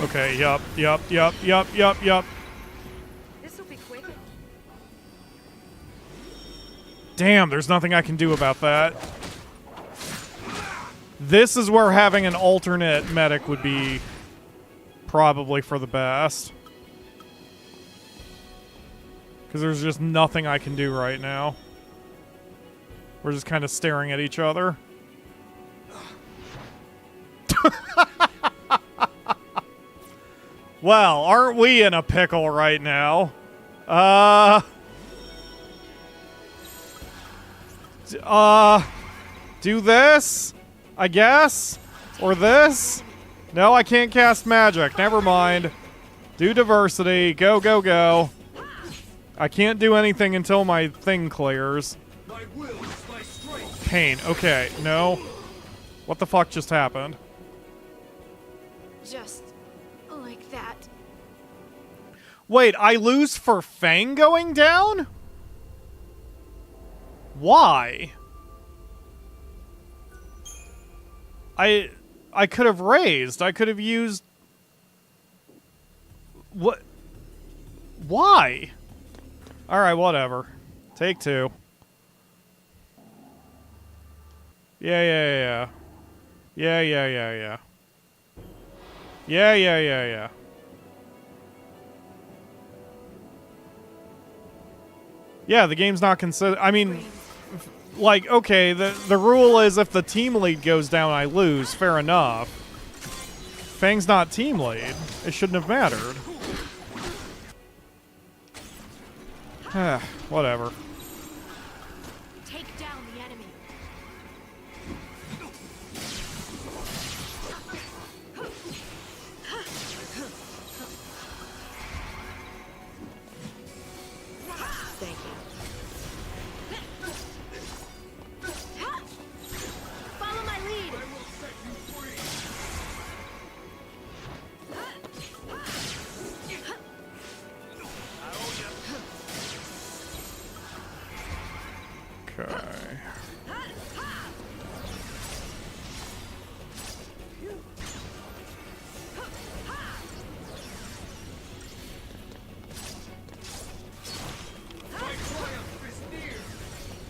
Speaker 1: Okay, yup.
Speaker 6: This'll be quick.
Speaker 1: Damn, there's nothing I can do about that. This is where having an alternate medic would be probably for the best. Because there's just nothing I can do right now. We're just kind of staring at each other. Well, aren't we in a pickle right now? Do this, I guess? Or this? No, I can't cast magic. Never mind. Do diversity. Go, go, go. I can't do anything until my thing clears.
Speaker 5: My will is my strength.
Speaker 1: Pain. Okay, no. What the fuck just happened?
Speaker 2: Just like that.
Speaker 1: Wait, I lose for Fang going down? Why? I could have raised. I could have used... What? Why? Alright, whatever. Take two. Yeah. Yeah. Yeah, the game's not considered... I mean, like, okay, the rule is if the team lead goes down, I lose. Fair enough. Fang's not team lead. It shouldn't have mattered. Whatever.
Speaker 2: Take down the enemy.
Speaker 6: Thank you.
Speaker 2: Follow my lead.
Speaker 1: Okay.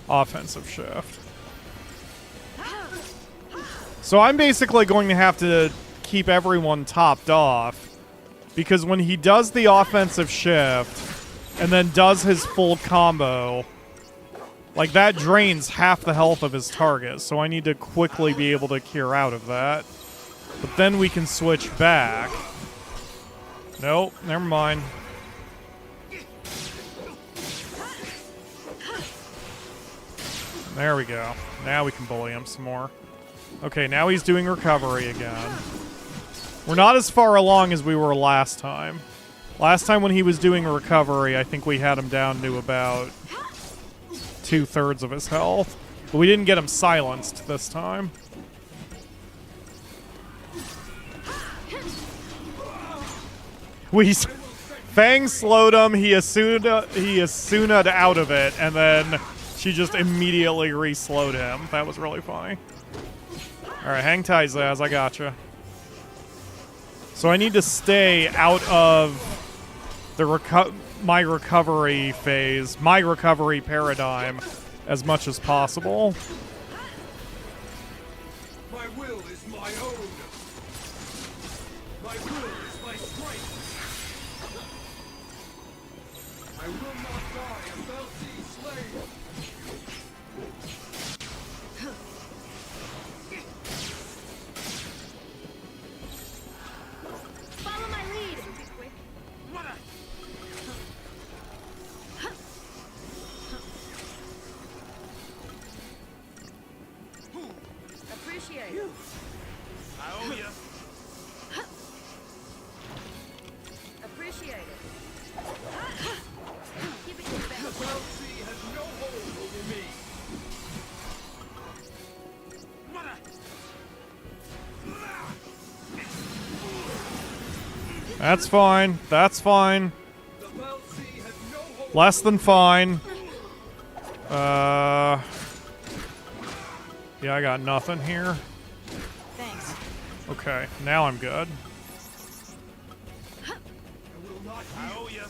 Speaker 1: Offensive shift. So I'm basically going to have to keep everyone topped off, because when he does the offensive shift and then does his full combo, like, that drains half the health of his target, so I need to quickly be able to cure out of that. But then we can switch back. Nope, never mind. There we go. Now we can bully him some more. Okay, now he's doing recovery again. We're not as far along as we were last time. Last time when he was doing recovery, I think we had him down to about 2/3 of his health. But we didn't get him silenced this time. Fang slowed him, he Asuna'd out of it, and then she just immediately re-slowed him. That was really funny. Alright, hang tight, Zaz, I gotcha. So I need to stay out of the my recovery phase, my recovery paradigm, as much as possible.
Speaker 5: My will is my own. My will is my strength. I will not die a Vallis slave.
Speaker 2: Follow my lead.
Speaker 6: Appreciate it.
Speaker 5: I owe you.
Speaker 6: Appreciate it.
Speaker 2: Give it your
Speaker 5: The
Speaker 2: best.
Speaker 5: Vallis has no hold over me.
Speaker 1: That's fine. That's fine.
Speaker 5: The Vallis has no hold.
Speaker 1: Less than fine. Yeah, I got nothing here.
Speaker 4: Thanks.
Speaker 1: Okay, now I'm good.
Speaker 5: I owe you.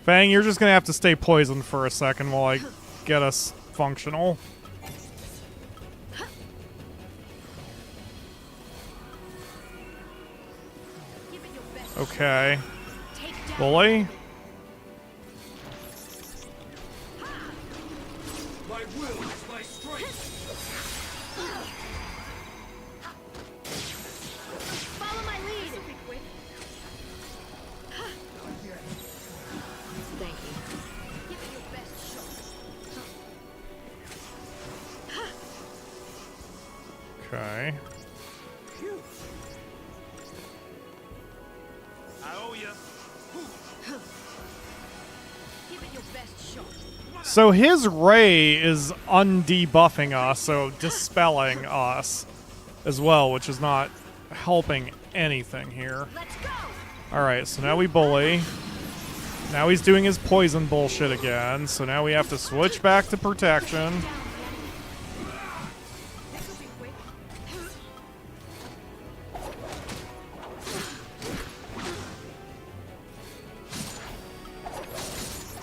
Speaker 1: Fang, you're just gonna have to stay poisoned for a second while I get us functional.
Speaker 2: Give it your best.
Speaker 1: Okay.
Speaker 2: Take down.
Speaker 1: Bully?
Speaker 5: My will is my strength.
Speaker 2: Follow my lead. This will be quick.
Speaker 6: Thank you.
Speaker 2: Give it your best shot.
Speaker 1: Okay.
Speaker 5: I owe you.
Speaker 2: Give it your best shot.
Speaker 1: So his ray is undebuffing us, so dispelling us as well, which is not helping anything here.
Speaker 2: Let's go.
Speaker 1: Alright, so now we bully. Now he's doing his poison bullshit again, so now we have to switch back to protection.
Speaker 2: Down, this will be quick.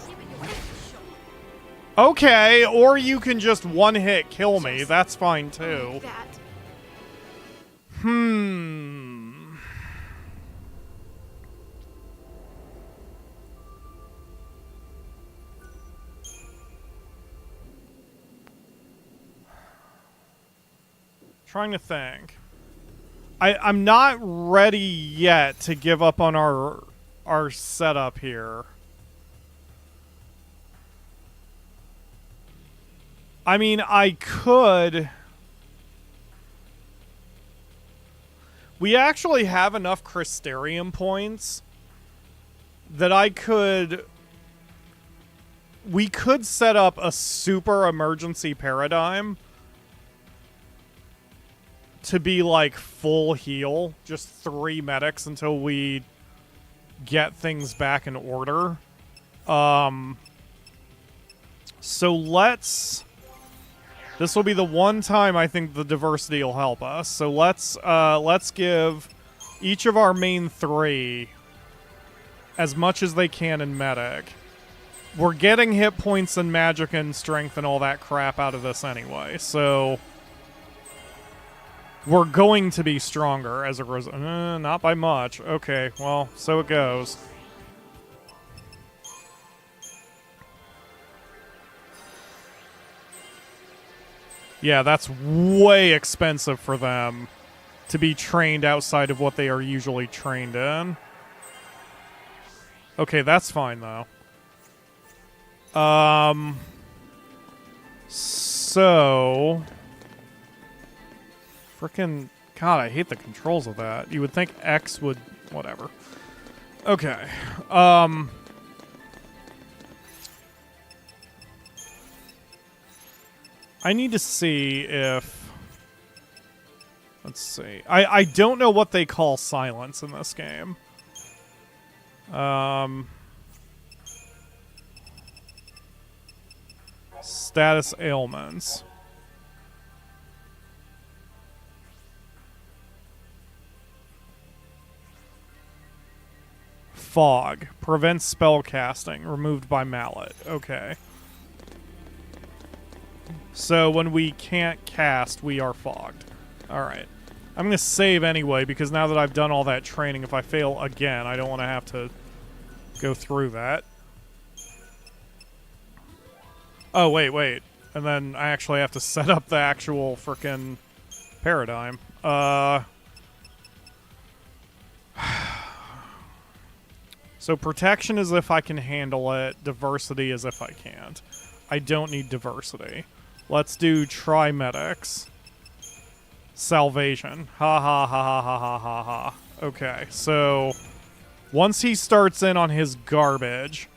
Speaker 2: Give it your best shot.
Speaker 1: Okay, or you can just one-hit kill me. That's fine too.
Speaker 2: That.
Speaker 1: Trying to think. I'm not ready yet to give up on our setup here. I mean, I could. We actually have enough Crystarium points that we could set up a super emergency paradigm to be like full heal, just 3 medics until we get things back in order. So this will be the one time I think the diversity will help us. So let's give each of our main 3 as much as they can in medic. We're getting hit points and magic and strength and all that crap out of this anyway, so we're going to be stronger as a result. Not by much. Okay, well, so it goes. Yeah, that's way expensive for them to be trained outside of what they are usually trained in. Okay, that's fine, though. So... Frickin'... God, I hate the controls of that. You would think X would... Whatever. Okay. I need to see if... Let's see. I don't know what they call silence in this game. Status ailments. Fog. Prevents spell casting. Removed by mallet. Okay. So when we can't cast, we are fogged. Alright. I'm going to save anyway, because now that I've done all that training, if I fail again, I don't want to have to go through that. Oh, wait. And then I actually have to set up the actual frickin' paradigm. So protection is if I can handle it. Diversity is if I can't. I don't need diversity. Let's do trimedics. Salvation. Ha ha ha ha ha ha ha ha. Okay, so once he starts in on his garbage,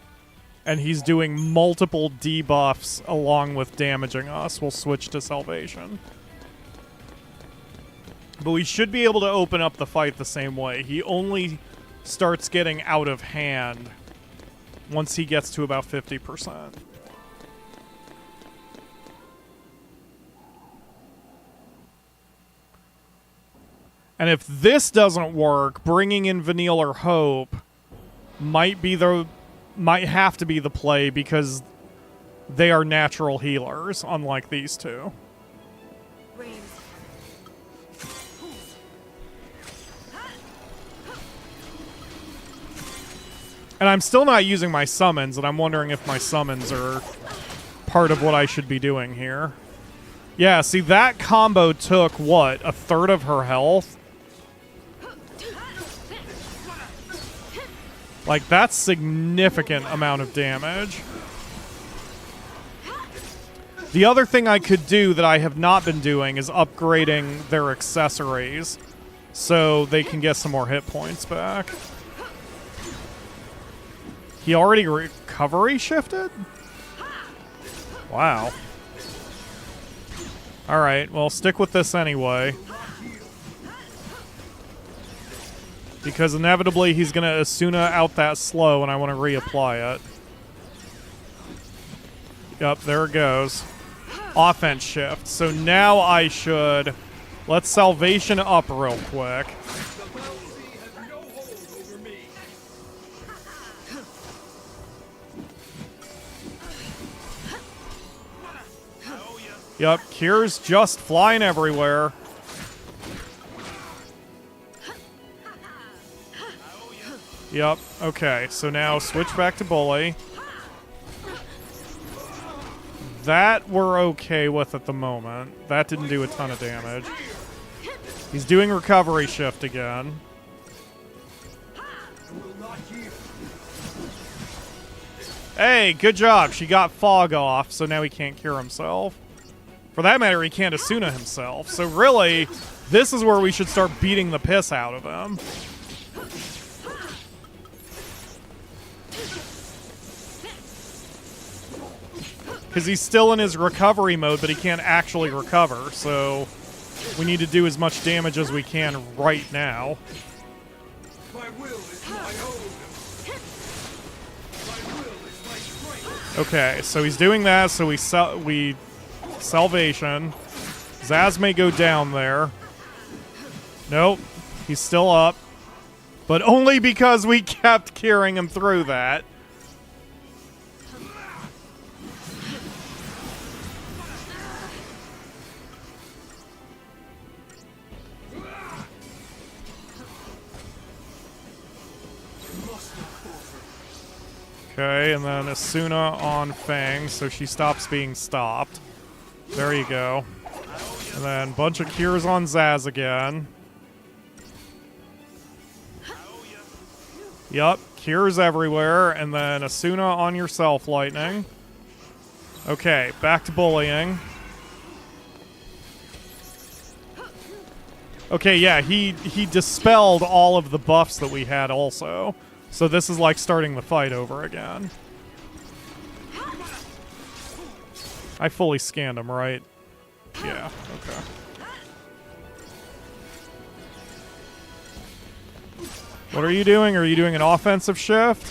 Speaker 1: and he's doing multiple debuffs along with damaging us, we'll switch to salvation. But we should be able to open up the fight the same way. He only starts getting out of hand once he gets to about 50%. And if this doesn't work, bringing in Vanilla Hope might have to be the play, because they are natural healers, unlike these two.
Speaker 2: Raines.
Speaker 1: And I'm still not using my summons, and I'm wondering if my summons are part of what I should be doing here. Yeah, see, that combo took, what, a third of her health? Like, that's significant amount of damage. The other thing I could do that I have not been doing is upgrading their accessories so they can get some more hit points back. He already recovery shifted? Wow. Alright, well, stick with this anyway. Because inevitably he's going to Asuna out that slow, and I want to reapply it. Yep, there it goes. Offense shift. So now I should... Let's salvation up real quick. Yep, Cure's just flying everywhere. Yep, okay, so now switch back to Bully. That we're okay with at the moment. That didn't do a ton of damage. He's doing recovery shift again. Hey, good job. She got Fog off, so now he can't cure himself. For that matter, he can't Asuna himself. So really, this is where we should start beating the piss out of him. Because he's still in his recovery mode, but he can't actually recover, so we need to do as much damage as we can right now.
Speaker 5: My will is my own. My will is my strength.
Speaker 1: Okay, so he's doing that, so we salvation. Zaz may go down there. Nope, he's still up. But only because we kept carrying him through that. Okay, and then Asuna on Fang, so she stops being stopped. There you go. And then bunch of cures on Zaz again. Yup, cures everywhere, and then Asuna on yourself, Lightning. Okay, back to bullying. Okay, yeah, he dispelled all of the buffs that we had also. So this is like starting the fight over again. I fully scanned him, right? Yeah, okay. What are you doing? Are you doing an offensive shift?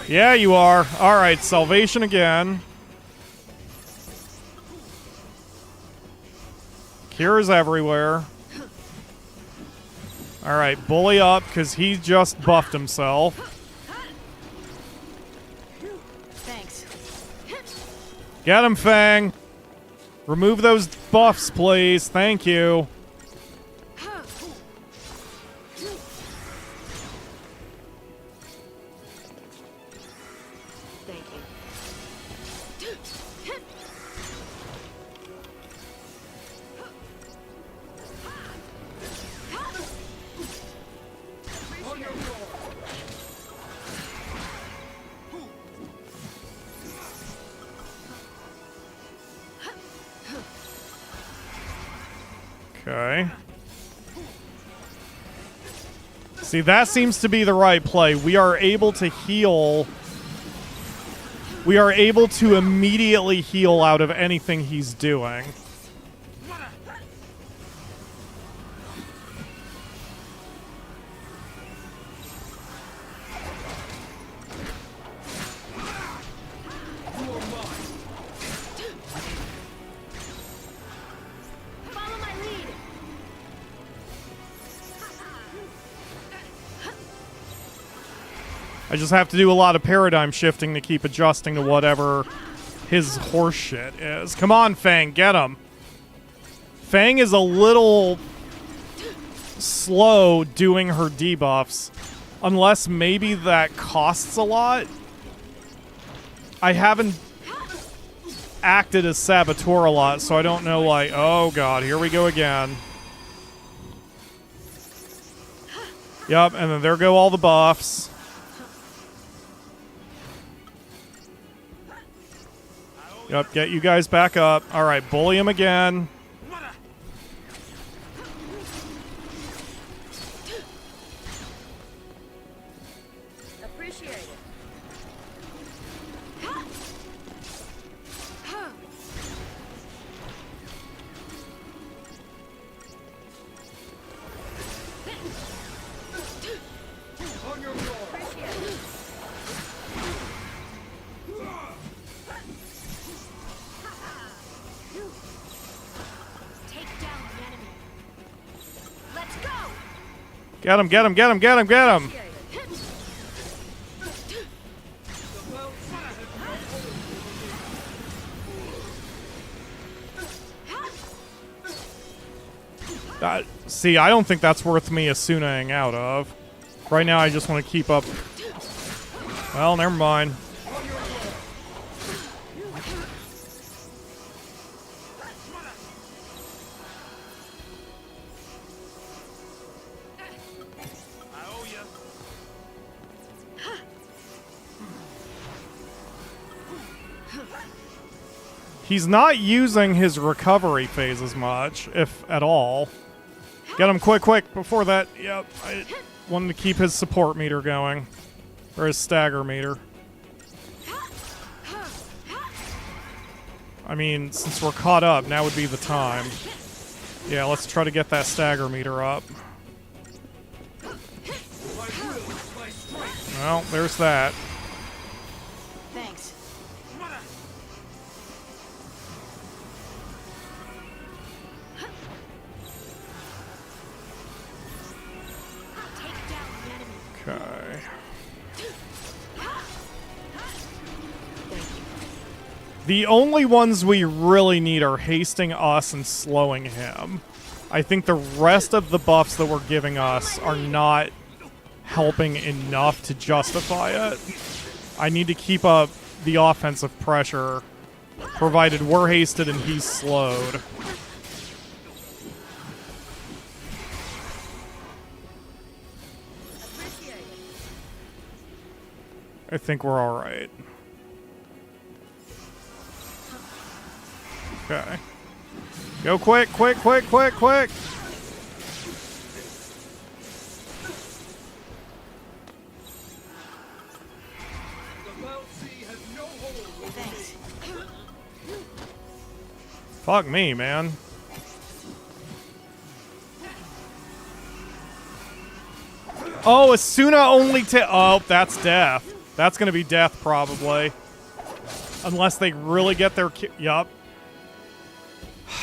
Speaker 1: Yeah, you are. Alright, salvation again. Cures everywhere. Alright, bully up, because he just buffed himself.
Speaker 4: Thanks.
Speaker 1: Get him, Fang! Remove those buffs, please. Thank you.
Speaker 6: Thank you.
Speaker 1: Okay. See, that seems to be the right play. We are able to heal. We are able to immediately heal out of anything he's doing.
Speaker 2: Follow my lead.
Speaker 1: I just have to do a lot of paradigm shifting to keep adjusting to whatever his horse shit is. Come on, Fang, get him. Fang is a little slow doing her debuffs. Unless maybe that costs a lot. I haven't acted as Saboteur a lot, so I don't know, like, oh god, here we go again. Yup, and then there go all the buffs. Yup, get you guys back up. Alright, bully him again.
Speaker 2: Appreciate it. Take down the enemy. Let's go.
Speaker 1: Get him, get him, get him, get him, get him! See, I don't think that's worth me Asunaing out of. Right now, I just want to keep up. Well, never mind. He's not using his recovery phase as much, if at all. Get him quick, quick, before that. Yep, I wanted to keep his support meter going. Or his stagger meter. I mean, since we're caught up, now would be the time. Yeah, let's try to get that stagger meter up. Well, there's that.
Speaker 4: Thanks.
Speaker 2: Take down the enemy.
Speaker 1: Okay. The only ones we really need are hasting us and slowing him. I think the rest of the buffs that we're giving us are not helping enough to justify it. I need to keep up the offensive pressure, provided we're hasted and he's slowed. I think we're alright. Okay. Go quick, quick, quick, quick, quick!
Speaker 4: Thanks.
Speaker 1: Fuck me, man. Oh, Asuna only oh, that's death. That's gonna be death, probably. Unless they really get their yup.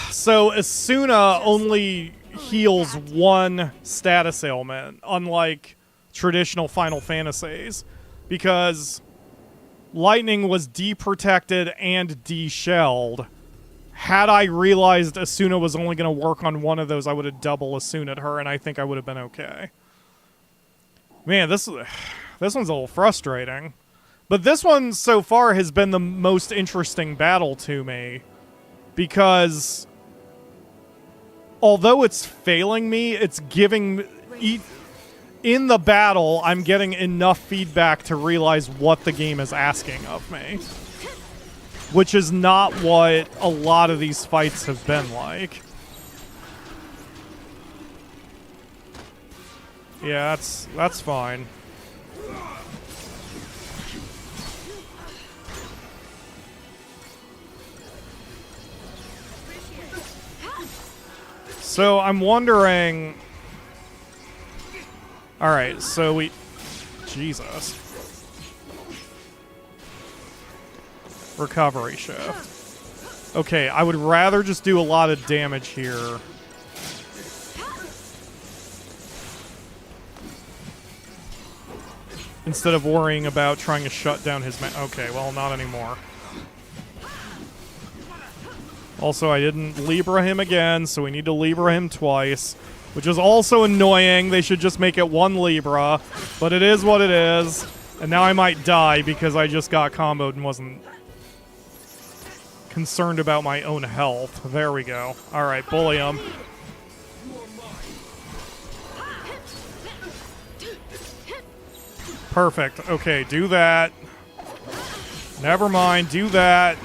Speaker 1: So Asuna only heals one status ailment, unlike traditional Final Fantasies, because lightning was deprotected and de-shelled. Had I realized Asuna was only going to work on one of those, I would have double Asuna'd her, and I think I would have been okay. Man, this one's a little frustrating. But this one, so far, has been the most interesting battle to me. Because, although it's failing me, it's giving... In the battle, I'm getting enough feedback to realize what the game is asking of me. Which is not what a lot of these fights have been like. Yeah, that's fine. So I'm wondering... Alright, so we... Jesus. Recovery shift. Okay, I would rather just do a lot of damage here. Instead of worrying about trying to shut down his okay, well, not anymore. Also, I didn't Libra him again, so we need to Libra him twice. Which is also annoying. They should just make it one Libra. But it is what it is. And now I might die because I just got comboed and wasn't concerned about my own health. There we go. Alright, bully him. Perfect. Okay, do that. Never mind, do that.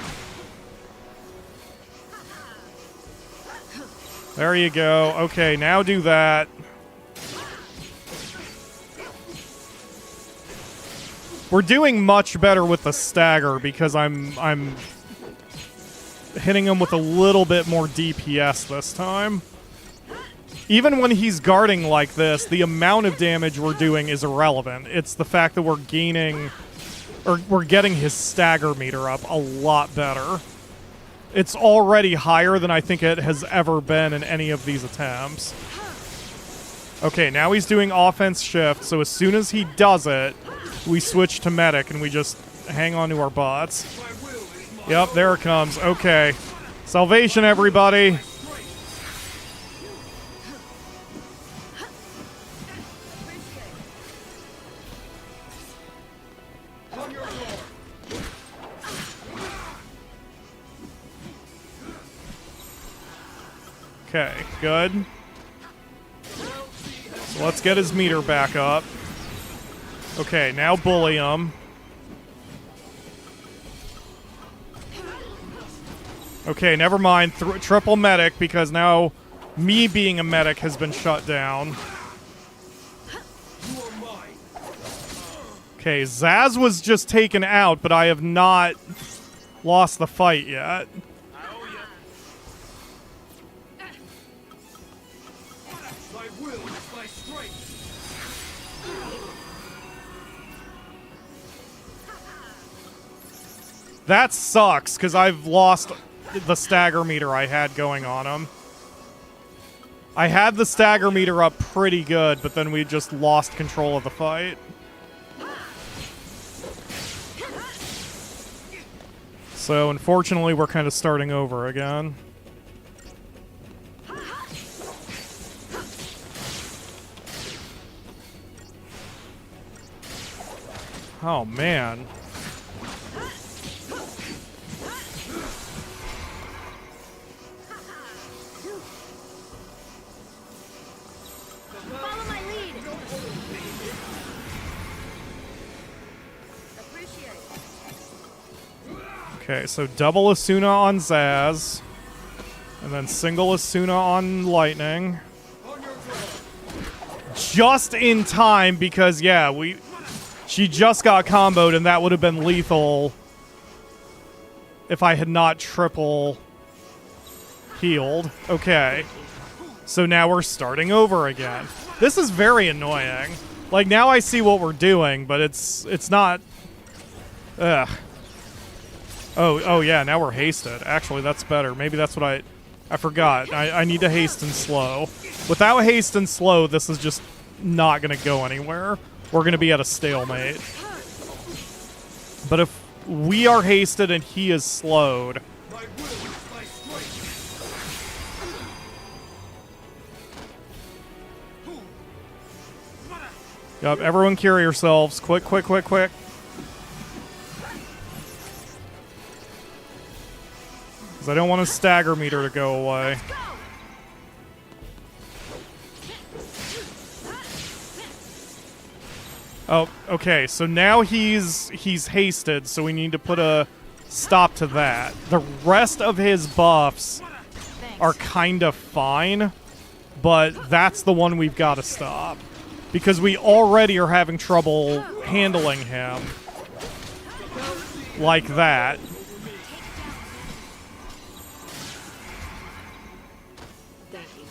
Speaker 1: There you go. Okay, now do that. We're doing much better with the stagger because I'm hitting him with a little bit more DPS this time. Even when he's guarding like this, the amount of damage we're doing is irrelevant. It's the fact that we're gaining, or we're getting his stagger meter up a lot better. It's already higher than I think it has ever been in any of these attempts. Okay, now he's doing offense shift, so as soon as he does it, we switch to medic and we just hang on to our butts. Yep, there it comes. Okay. Salvation, everybody. Okay, good. So let's get his meter back up. Okay, now bully him. Okay, never mind. Triple medic, because now me being a medic has been shut down. Okay, Zaz was just taken out, but I have not lost the fight yet. That sucks, because I've lost the stagger meter I had going on him. I had the stagger meter up pretty good, but then we just lost control of the fight. So, unfortunately, we're kind of starting over again. Oh, man. Okay, so double Asuna on Zaz, and then single Asuna on Lightning. Just in time, because, yeah, she just got comboed, and that would have been lethal if I had not triple healed. Okay, so now we're starting over again. This is very annoying. Like, now I see what we're doing, but it's not... Ugh. Oh, yeah, now we're hasted. Actually, that's better. Maybe that's what I forgot. I need to haste and slow. Without haste and slow, this is just not going to go anywhere. We're going to be at a stalemate. But if we are hasted and he is slowed... Yup, everyone cure yourselves. Quick, quick, quick, quick. Because I don't want a stagger meter to go away. Oh, okay, so now he's hasted, so we need to put a stop to that. The rest of his buffs are kind of fine, but that's the one we've got to stop. Because we already are having trouble handling him like that.
Speaker 6: Thank you.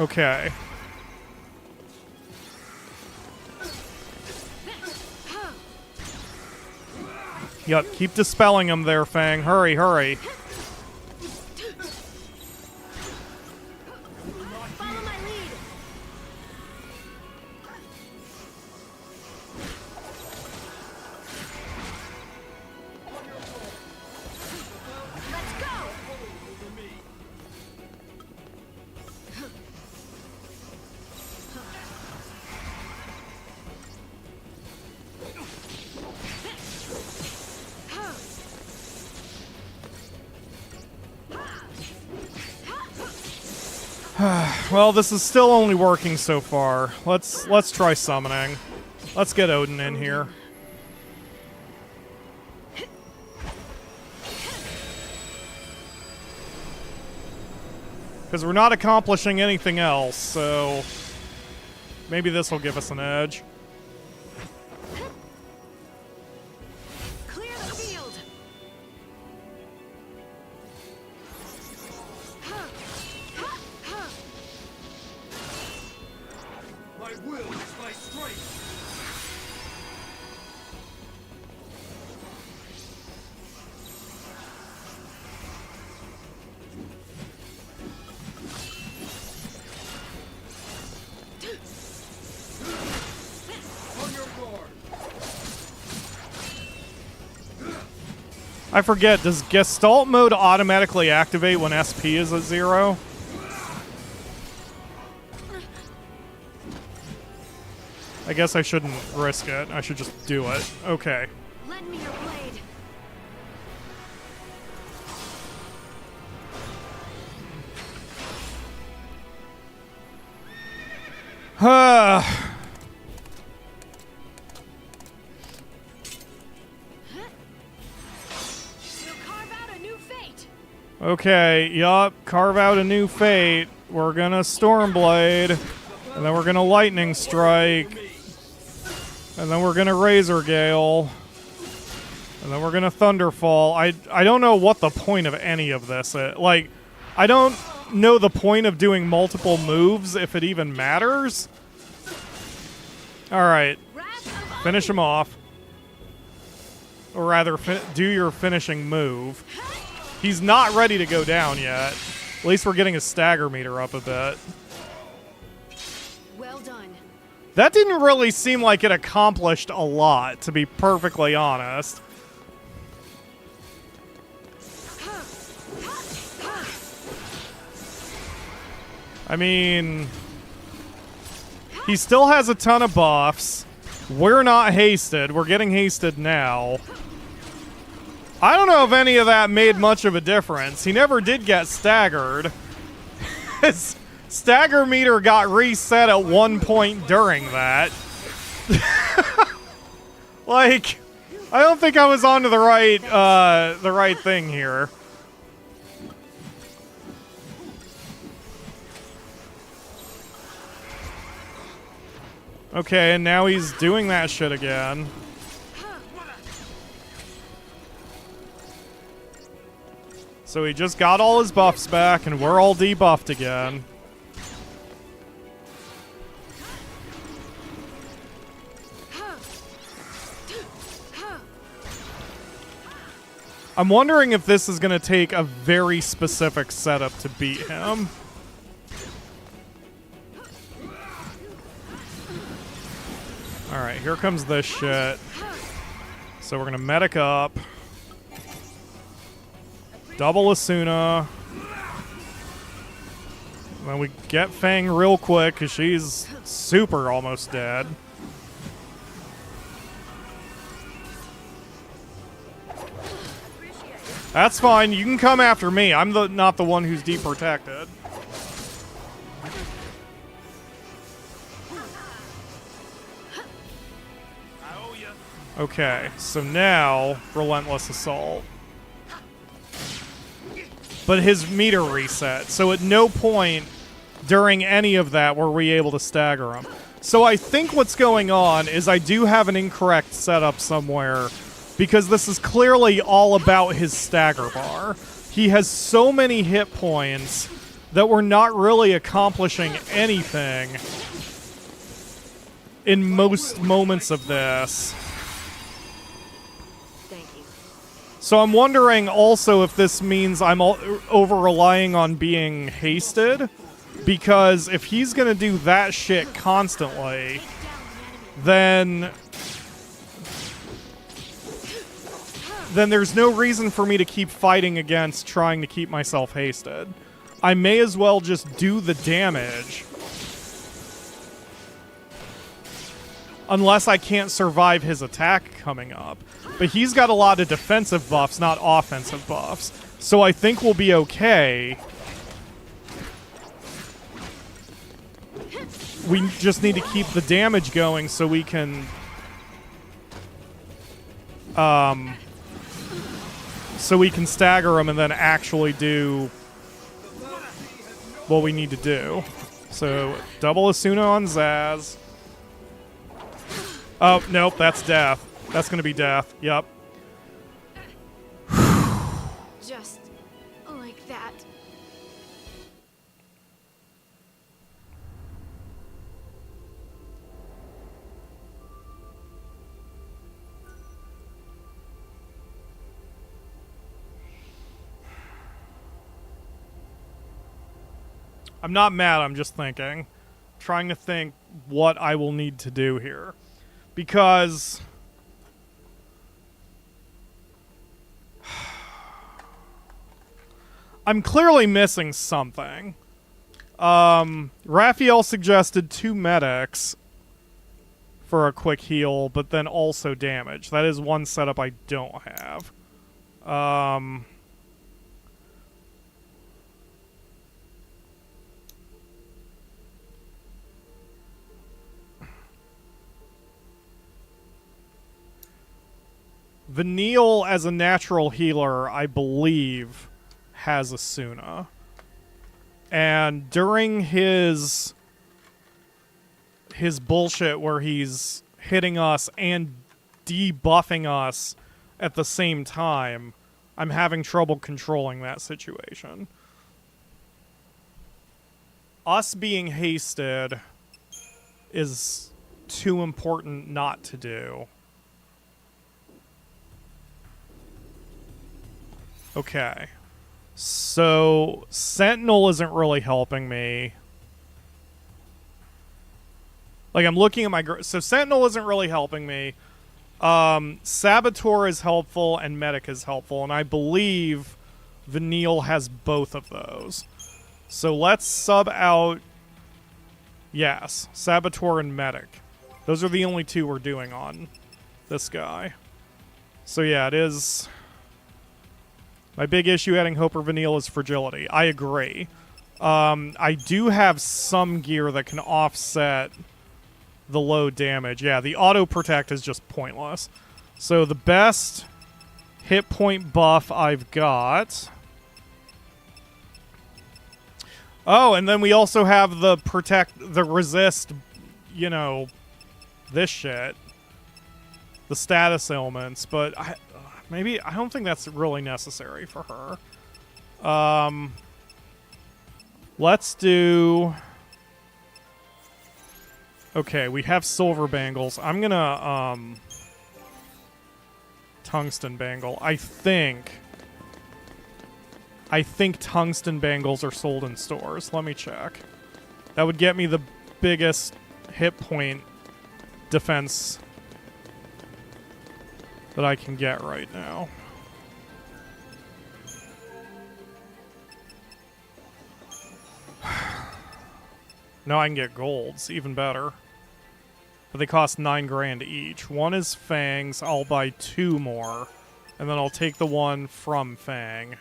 Speaker 1: Okay. Yup, keep dispelling him there, Fang. Hurry, hurry.
Speaker 2: Follow my lead. Let's go.
Speaker 1: Well, this is still only working so far. Let's try summoning. Let's get Odin in here. Because we're not accomplishing anything else, so maybe this will give us an edge.
Speaker 2: Clear the field.
Speaker 5: My will is my strength. On your guard.
Speaker 1: I forget, does Gestalt mode automatically activate when SP is at 0? I guess I shouldn't risk it. I should just do it. Okay.
Speaker 2: Lend me your blade. We'll carve out a new fate.
Speaker 1: Okay, yup. Carve out a new fate. We're gonna Stormblade. And then we're gonna Lightning Strike. And then we're gonna Razor Gale. And then we're gonna Thunderfall. I don't know what the point of any of this is. Like, I don't know the point of doing multiple moves, if it even matters. Alright. Finish him off. Or rather, do your finishing move. He's not ready to go down yet. At least we're getting his stagger meter up a bit.
Speaker 2: Well done.
Speaker 1: That didn't really seem like it accomplished a lot, to be perfectly honest. I mean, he still has a ton of buffs. We're not hasted. We're getting hasted now. I don't know if any of that made much of a difference. He never did get staggered. His stagger meter got reset at one point during that. Like, I don't think I was onto the right thing here. Okay, and now he's doing that shit again. So he just got all his buffs back, and we're all debuffed again. I'm wondering if this is going to take a very specific setup to beat him. Alright, here comes this shit. So we're going to medic up. Double Asuna. Then we get Fang real quick because she's super almost dead. That's fine. You can come after me. I'm not the one who's deep protected. Okay, so now Relentless Assault. But his meter reset, so at no point during any of that were we able to stagger him. So I think what's going on is I do have an incorrect setup somewhere, because this is clearly all about his stagger bar. He has so many hit points that we're not really accomplishing anything in most moments of this. So I'm wondering also if this means I'm over-relying on being hasted, because if he's going to do that shit constantly, then there's no reason for me to keep fighting against trying to keep myself hasted. I may as well just do the damage. Unless I can't survive his attack coming up. But he's got a lot of defensive buffs, not offensive buffs. So I think we'll be okay. We just need to keep the damage going so we can... so we can stagger him and then actually do what we need to do. So, double Asuna on Zaz. Oh, nope, that's death. That's gonna be death. Yep.
Speaker 2: Just like that.
Speaker 1: I'm not mad, I'm just thinking. Trying to think what I will need to do here. Because... I'm clearly missing something. Raphael suggested 2 medics for a quick heal, but then also damage. That is one setup I don't have. Vanille as a natural healer, I believe, has Asuna. And during his bullshit where he's hitting us and debuffing us at the same time, I'm having trouble controlling that situation. Us being hasted is too important not to do. Okay. So, Sentinel isn't really helping me. Like, I'm looking at my... So, Sentinel isn't really helping me. Saboteur is helpful, and Medic is helpful. And I believe Vanille has both of those. So, let's sub out... Yes, Saboteur and Medic. Those are the only 2 we're doing on this guy. So, yeah, it is... My big issue adding Hope or Vanille is fragility. I agree. I do have some gear that can offset the low damage. Yeah, the auto protect is just pointless. So the best hit point buff I've got... Oh, and then we also have the resist, you know, this shit. The status ailments, but... Maybe, I don't think that's really necessary for her. Let's do... Okay, we have silver bangles. I'm gonna, tungsten bangle. I think I think tungsten bangles are sold in stores. Let me check. That would get me the biggest hit point defense that I can get right now. No, I can get golds. Even better. But they cost 9 grand each. One is Fang's. I'll buy 2 more. And then I'll take the one from Fang.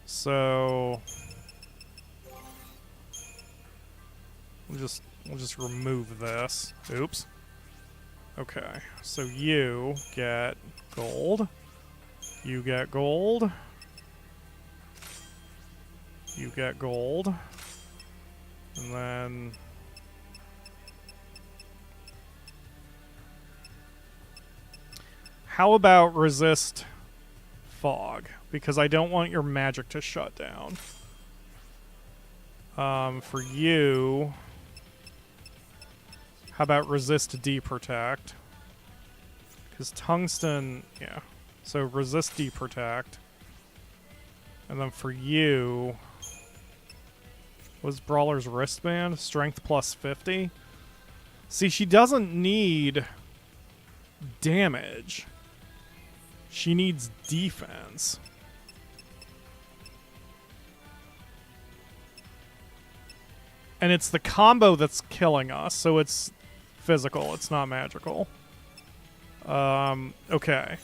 Speaker 1: So we'll just remove this. Oops. Okay. So you get gold. You get gold. You get gold. And then how about resist fog? Because I don't want your magic to shut down. For you, how about resist deprotect? Because tungsten, yeah. So resist deprotect. And then for you, was Brawler's wristband? Strength plus 50? See, she doesn't need damage. She needs defense. And it's the combo that's killing us, so it's physical, it's not magical. Okay.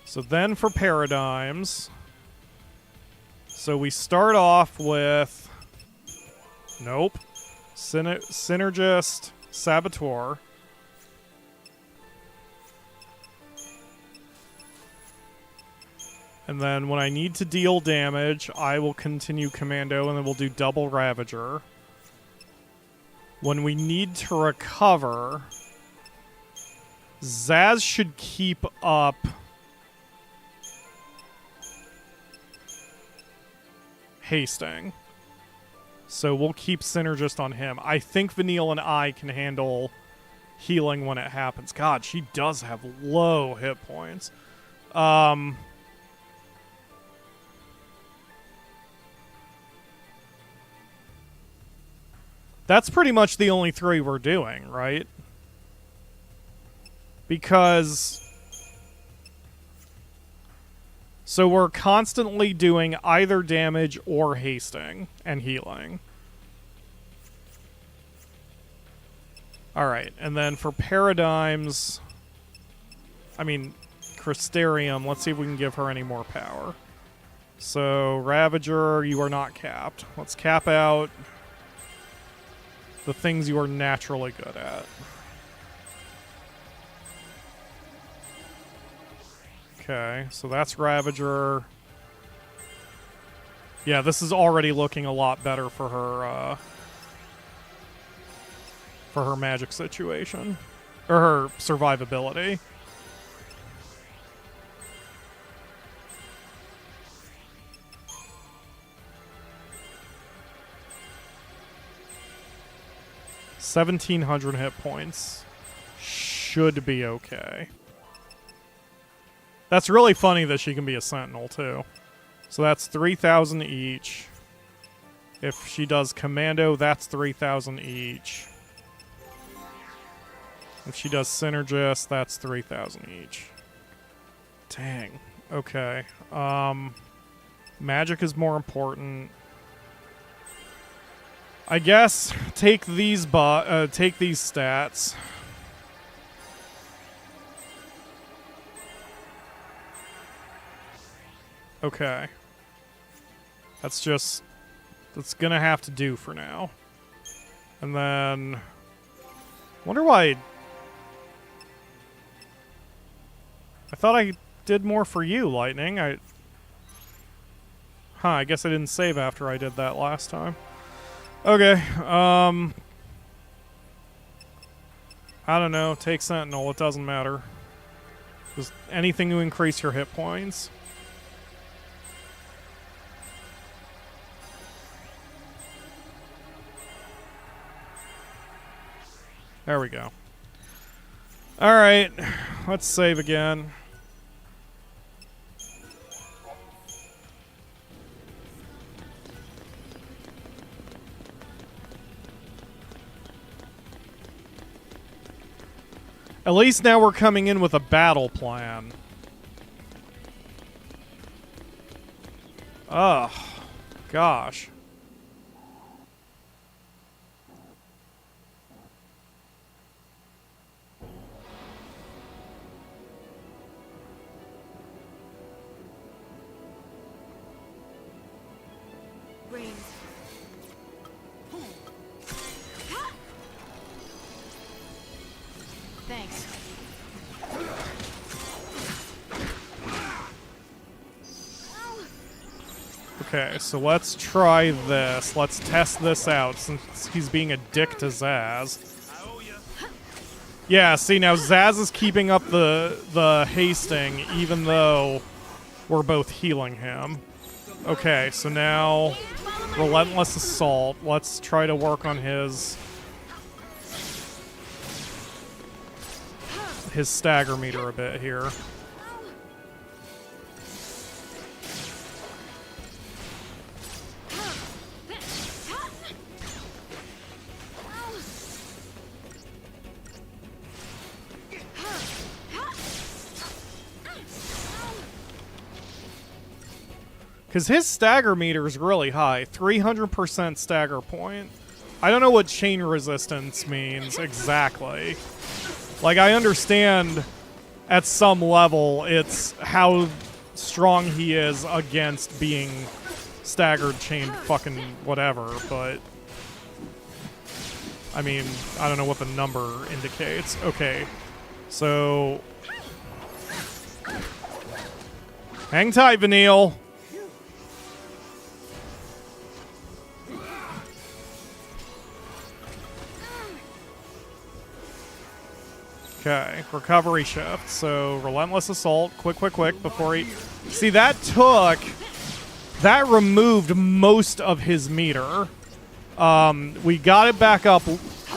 Speaker 1: So then for paradigms. So we start off with... Nope. Synergist, Saboteur. And then when I need to deal damage, I will continue Commando, and then we'll do double Ravager. When we need to recover, Zaz should keep up hasting. So we'll keep Synergist on him. I think Vanille and I can handle healing when it happens. God, she does have low hit points. That's pretty much the only 3 we're doing, right? Because... So we're constantly doing either damage or hasting and healing. Alright, and then for paradigms... I mean, Crystarium, let's see if we can give her any more power. So, Ravager, you are not capped. Let's cap out the things you are naturally good at. Okay, so that's Ravager. Yeah, this is already looking a lot better for her magic situation. Or her survivability. $1,700 hit points. Should be okay. That's really funny that she can be a Sentinel, too. So that's 3,000 each. If she does Commando, that's 3,000 each. If she does Synergist, that's 3,000 each. Dang. Okay. Magic is more important. I guess take these stats. Okay. That's gonna have to do for now. And then... Wonder why... I thought I did more for you, Lightning. I guess I didn't save after I did that last time. Okay, I don't know. Take Sentinel. It doesn't matter. Just anything to increase your hit points. There we go. Alright, let's save again. At least now we're coming in with a battle plan. Ugh. Gosh.
Speaker 2: Raines.
Speaker 4: Thanks.
Speaker 1: Okay, so let's try this. Let's test this out since he's being a dick to Zaz. Yeah, see, now Zaz is keeping up the hasting even though we're both healing him. Okay, so now Relentless Assault. Let's try to work on his stagger meter a bit here. Because his stagger meter is really high. 300% stagger point. I don't know what chain resistance means exactly. Like, I understand at some level it's how strong he is against being staggered, chained, fucking whatever, but... I mean, I don't know what the number indicates. Okay, so... Hang tight, Vanille. Okay, recovery shift. So, Relentless Assault. Quick, before he... See, that removed most of his meter. We got it back up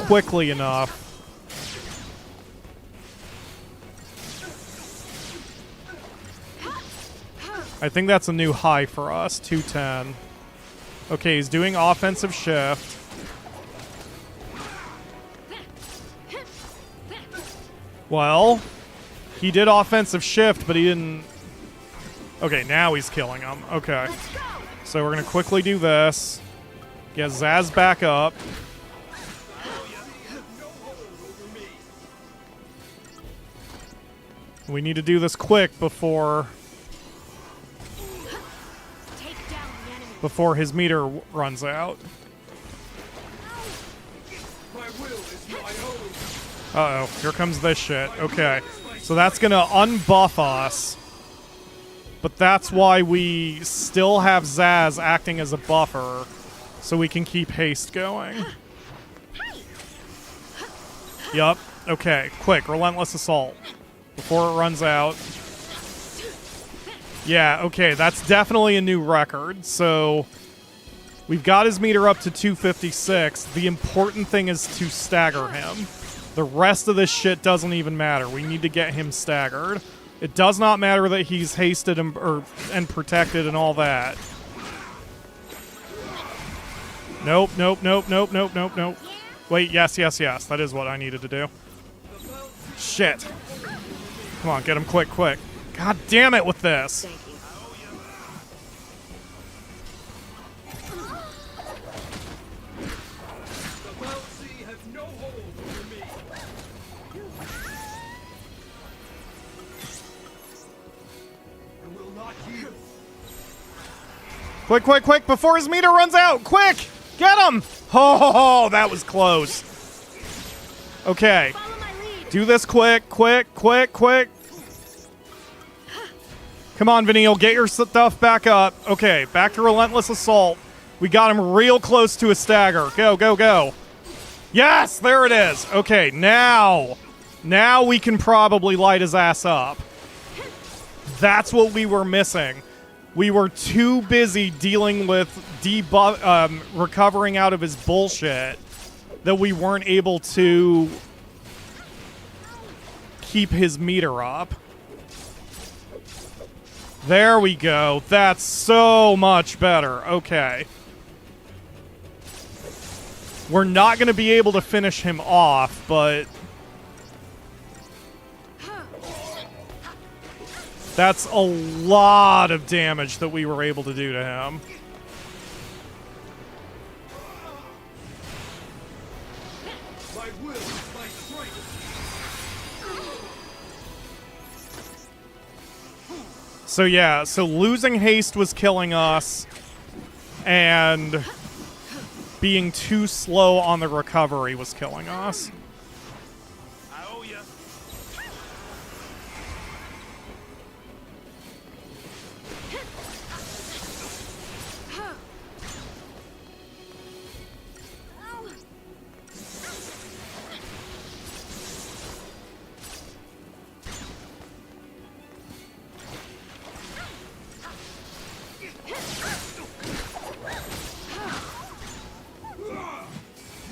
Speaker 1: quickly enough. I think that's a new high for us, 210. Okay, he's doing offensive shift. Well, he did offensive shift, but he didn't... Okay, now he's killing him. Okay. So we're going to quickly do this. Get Zaz back up. We need to do this quick before his meter runs out. Uh-oh, here comes this shit. Okay, so that's gonna unbuff us. But that's why we still have Zaz acting as a buffer, so we can keep haste going. Yup, okay, quick, Relentless Assault. Before it runs out. Yeah, okay, that's definitely a new record, so... We've got his meter up to 256. The important thing is to stagger him. The rest of this shit doesn't even matter. We need to get him staggered. It does not matter that he's hasted and protected and all that. Nope. Wait, yes. That is what I needed to do. Shit. Come on, get him quick. God damn it with this. Quick, before his meter runs out! Quick! Get him! Oh, that was close. Okay. Do this quick. Come on, Vanille, get your stuff back up. Okay, back to Relentless Assault. We got him real close to a stagger. Go. Yes, there it is. Okay, now we can probably light his ass up. That's what we were missing. We were too busy dealing with recovering out of his bullshit that we weren't able to keep his meter up. There we go. That's so much better. Okay. We're not going to be able to finish him off, but That's a lot of damage that we were able to do to him.
Speaker 5: My will, my strength.
Speaker 1: So yeah, so losing haste was killing us, and being too slow on the recovery was killing us.
Speaker 5: I owe ya.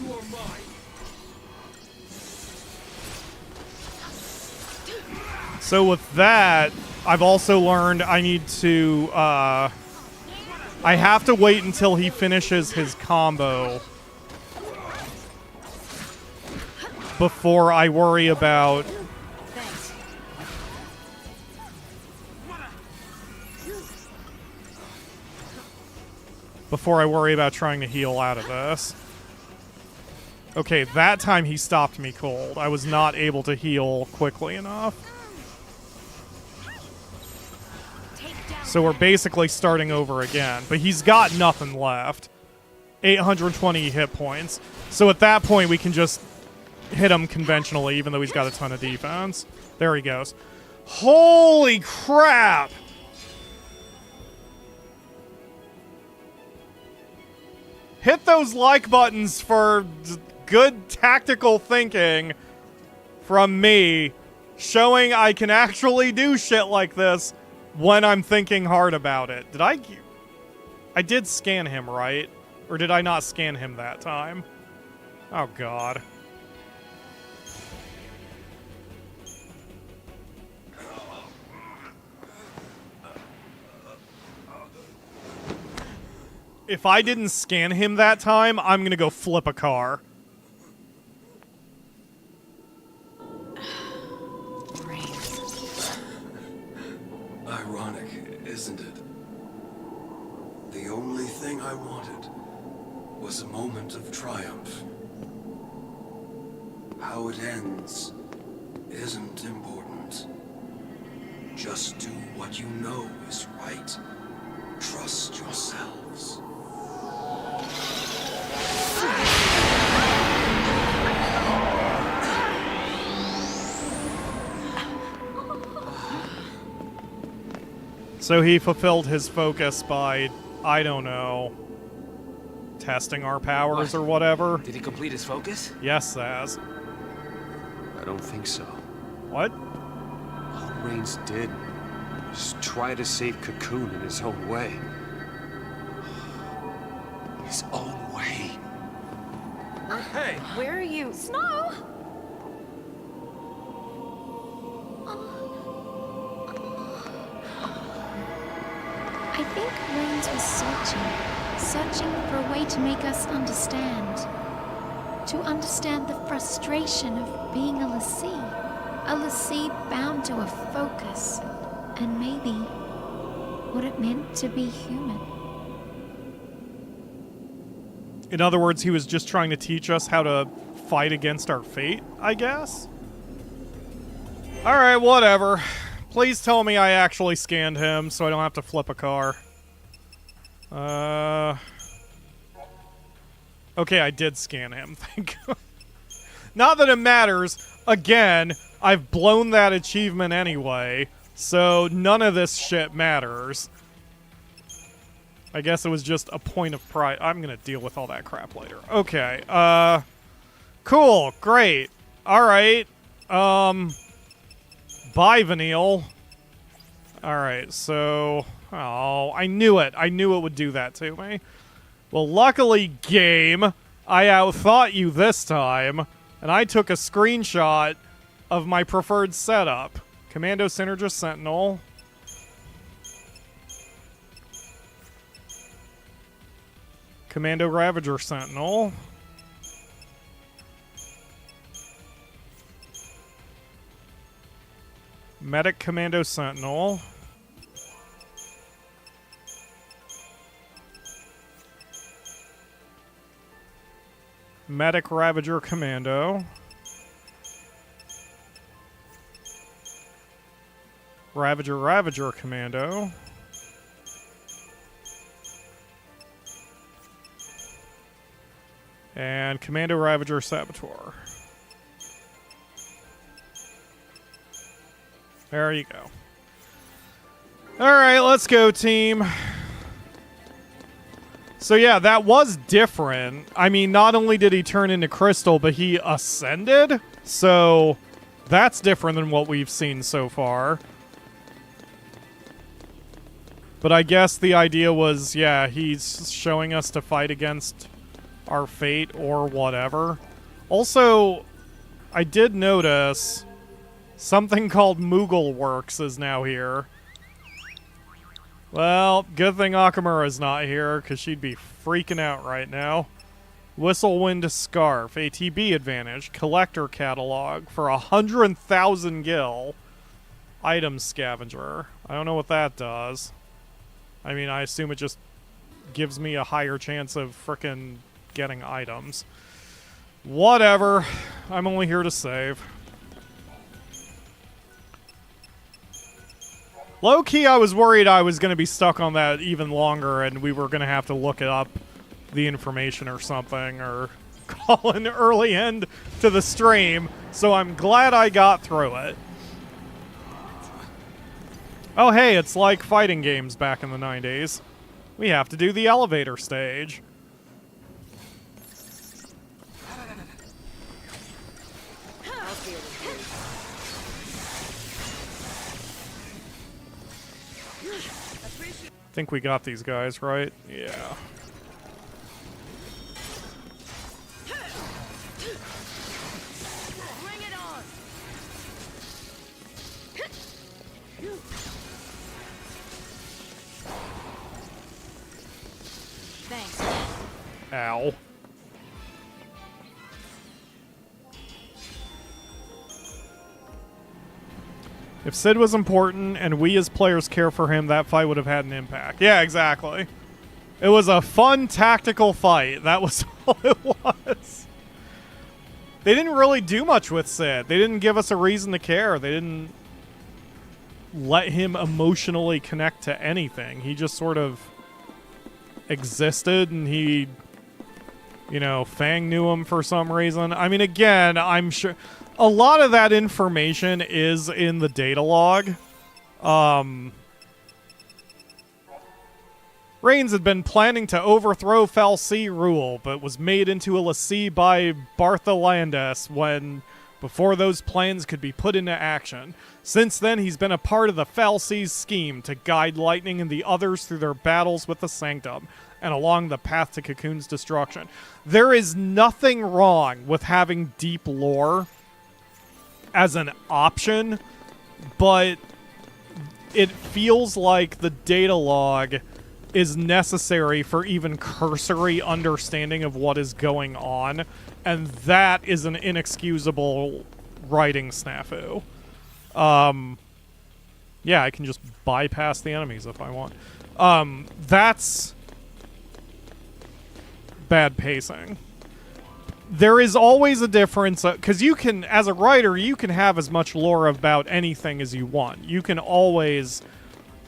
Speaker 5: You are mine.
Speaker 1: So with that, I've also learned I need to, I have to wait until he finishes his combo before I worry about...
Speaker 4: Thanks.
Speaker 1: Before I worry about trying to heal out of this. Okay, that time he stopped me cold. I was not able to heal quickly enough. So we're basically starting over again. But he's got nothing left. 820 hit points. So at that point, we can just hit him conventionally, even though he's got a ton of defense. There he goes. Holy crap! Hit those like buttons for good tactical thinking from me, showing I can actually do shit like this when I'm thinking hard about it. Did I did scan him, right? Or did I not scan him that time? Oh, God. If I didn't scan him that time, I'm gonna go flip a car.
Speaker 7: Ironic, isn't it? The only thing I wanted was a moment of triumph. How it ends isn't important. Just do what you know is right. Trust yourselves.
Speaker 1: So he fulfilled his focus by, I don't know, testing our powers or whatever.
Speaker 8: Did he complete his focus?
Speaker 1: Yes, Saz.
Speaker 9: I don't think so.
Speaker 1: What?
Speaker 9: All Raines did was try to save Cocoon in his own way. His own way.
Speaker 5: Hey!
Speaker 4: Where are you?
Speaker 6: Snow! I think Raines was searching for a way to make us understand. To understand the frustration of being a Lassie bound to a focus, and maybe what it meant to be human.
Speaker 1: In other words, he was just trying to teach us how to fight against our fate, I guess? Alright, whatever. Please tell me I actually scanned him so I don't have to flip a car. Okay, I did scan him, thank God. Not that it matters. Again, I've blown that achievement anyway, so none of this shit matters. I guess it was just a point of pride. I'm gonna deal with all that crap later. Okay, cool, great. Alright, bye, Vanille. Alright, so... Oh, I knew it. I knew it would do that to me. Well, luckily, game, I outthought you this time, and I took a screenshot of my preferred setup. Commando Synergist Sentinel. Commando Ravager Sentinel. Medic Commando Sentinel. Medic Ravager Commando. Ravager Commando. And Commando Ravager Saboteur. There you go. Alright, let's go, team. So yeah, that was different. I mean, not only did he turn into crystal, but he ascended. So that's different than what we've seen so far. But I guess the idea was, yeah, he's showing us to fight against our fate or whatever. Also, I did notice something called Moogle Works is now here. Well, good thing Akamura's not here, because she'd be freaking out right now. Whistlewind Scarf, ATB advantage, collector catalog for 100,000 gil. Item scavenger. I don't know what that does. I mean, I assume it just gives me a higher chance of frickin' getting items. Whatever. I'm only here to save. Low-key, I was worried I was going to be stuck on that even longer and we were going to have to look up the information or something or call an early end to the stream, so I'm glad I got through it. Oh, hey, it's like fighting games back in the 90s. We have to do the elevator stage. I think we got these guys, right? Yeah.
Speaker 2: Bring it on.
Speaker 4: Thanks.
Speaker 1: Ow. If Cid was important and we as players care for him, that fight would have had an impact. Yeah, exactly. It was a fun tactical fight. That was all it was. They didn't really do much with Cid. They didn't give us a reason to care. They didn't let him emotionally connect to anything. He just sort of existed and he, you know, Fang knew him for some reason. I mean, again, I'm sure a lot of that information is in the data log. Raines had been planning to overthrow Fal'Cie rule, but was made into a lessee by Bartholandus before those plans could be put into action. Since then, he's been a part of the Fal'Cie's scheme to guide Lightning and the others through their battles with the Sanctum and along the path to Cocoon's destruction. There is nothing wrong with having deep lore as an option, but it feels like the data log is necessary for even cursory understanding of what is going on, and that is an inexcusable writing snafu. Yeah, I can just bypass the enemies if I want. That's bad pacing. There is always a difference, because you can, as a writer, you can have as much lore about anything as you want. You can always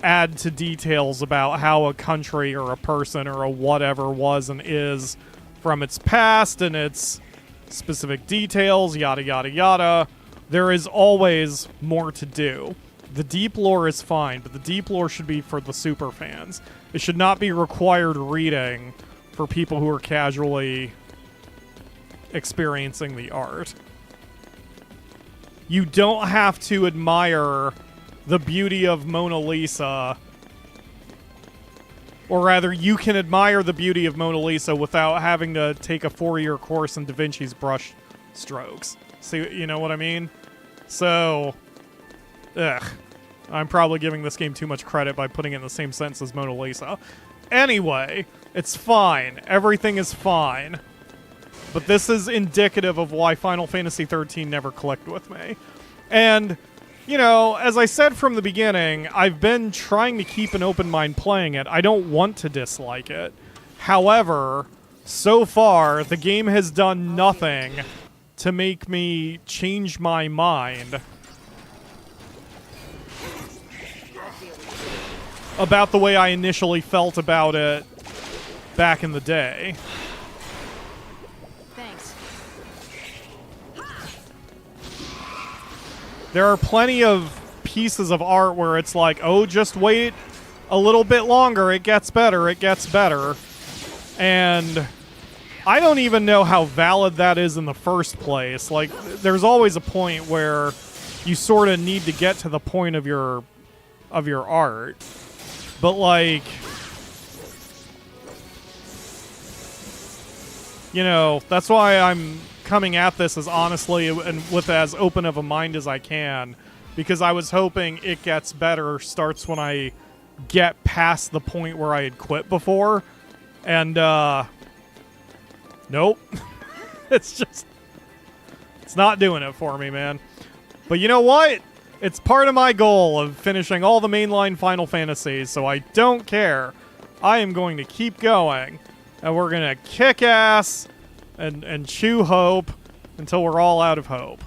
Speaker 1: add to details about how a country or a person or a whatever was and is from its past and its specific details, yada, yada, yada. There is always more to do. The deep lore is fine, but the deep lore should be for the super fans. It should not be required reading for people who are casually experiencing the art. You don't have to admire the beauty of Mona Lisa, or rather, you can admire the beauty of Mona Lisa without having to take a 4-year course in Da Vinci's brush strokes. See, you know what I mean? So, I'm probably giving this game too much credit by putting it in the same sentence as Mona Lisa. Anyway, it's fine. Everything is fine. But this is indicative of why Final Fantasy XIII never clicked with me. And, you know, as I said from the beginning, I've been trying to keep an open mind playing it. I don't want to dislike it. However, so far, the game has done nothing to make me change my mind about the way I initially felt about it back in the day.
Speaker 4: Thanks.
Speaker 1: There are plenty of pieces of art where it's like, oh, just wait a little bit longer, it gets better, it gets better. And I don't even know how valid that is in the first place. Like, there's always a point where you sort of need to get to the point of your art. But, like, you know, that's why I'm coming at this as honestly and with as open of a mind as I can. Because I was hoping it gets better starts when I get past the point where I had quit before. And, nope. It's not doing it for me, man. But you know what? It's part of my goal of finishing all the mainline Final Fantasies, so I don't care. I am going to keep going. And we're going to kick ass and chew hope until we're all out of hope.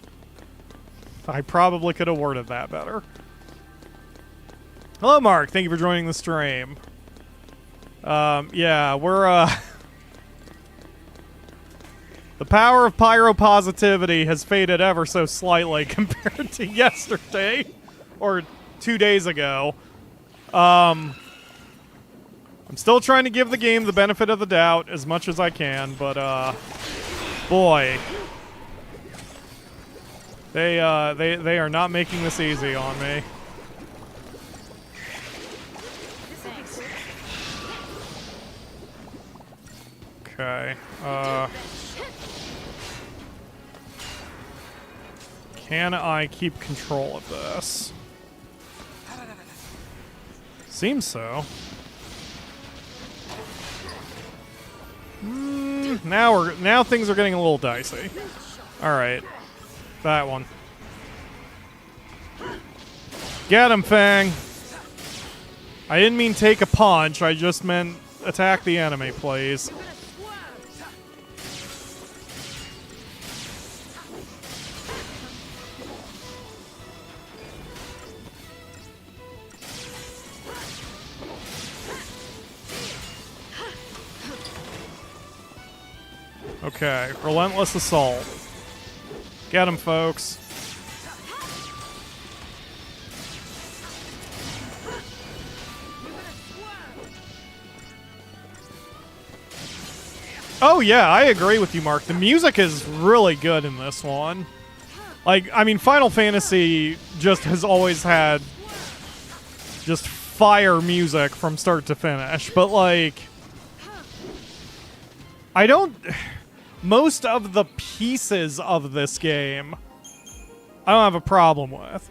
Speaker 1: I probably could have worded that better. Hello, Mark. Thank you for joining the stream. Yeah, we're, the power of pyropositivity has faded ever so slightly compared to yesterday, or 2 days ago. I'm still trying to give the game the benefit of the doubt as much as I can, but, boy. They are not making this easy on me. Okay, can I keep control of this? Seems so. Now things are getting a little dicey. All right, that one. Get him, Fang. I didn't mean take a punch. I just meant attack the enemy, please. Okay, relentless assault. Get him, folks. Oh yeah, I agree with you, Mark. The music is really good in this one. Like, I mean, Final Fantasy just has always had just fire music from start to finish, but like, I don't... Most of the pieces of this game, I don't have a problem with.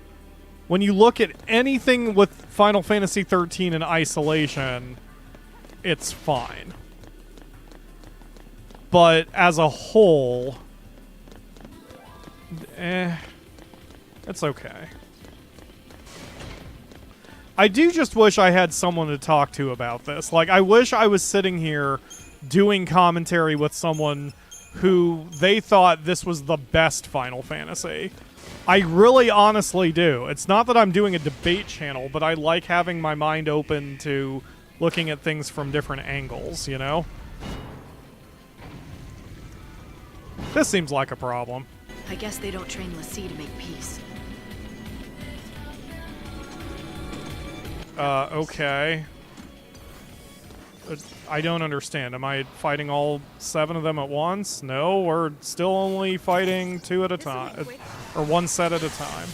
Speaker 1: When you look at anything with Final Fantasy XIII in isolation, it's fine. But as a whole, it's okay. I do just wish I had someone to talk to about this. Like, I wish I was sitting here doing commentary with someone who they thought this was the best Final Fantasy. I really honestly do. It's not that I'm doing a debate channel, but I like having my mind open to looking at things from different angles, you know? This seems like a problem.
Speaker 4: I guess they don't train l'Cie to make peace.
Speaker 1: Okay. I don't understand. Am I fighting all 7 of them at once? No, we're still only fighting 2 at a time. Or 1 set at a time.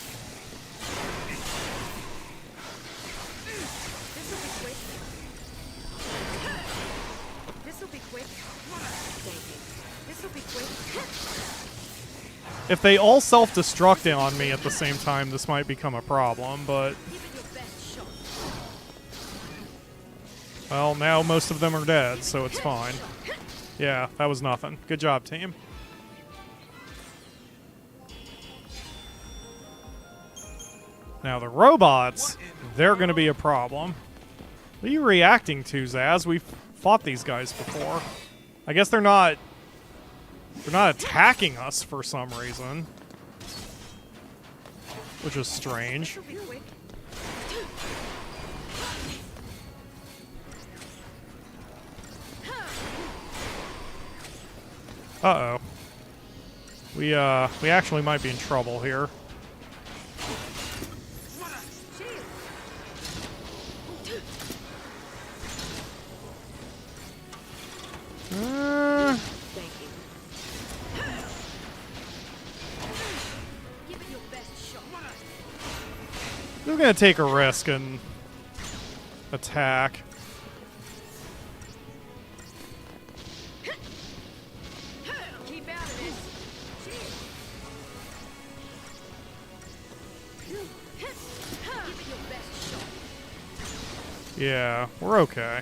Speaker 2: This'll be quick. Thank you. This'll be quick.
Speaker 1: If they all self-destruct on me at the same time, this might become a problem, but... Well, now most of them are dead, so it's fine. Yeah, that was nothing. Good job, team. Now, the robots, they're going to be a problem. What are you reacting to, Zaz? We've fought these guys before. I guess they're not attacking us for some reason. Which is strange. Uh-oh. We actually might be in trouble here.
Speaker 2: Thank you. Give it your best shot.
Speaker 1: We're gonna take a risk and attack.
Speaker 2: Keep out of this. Give it your best shot.
Speaker 1: Yeah, we're okay.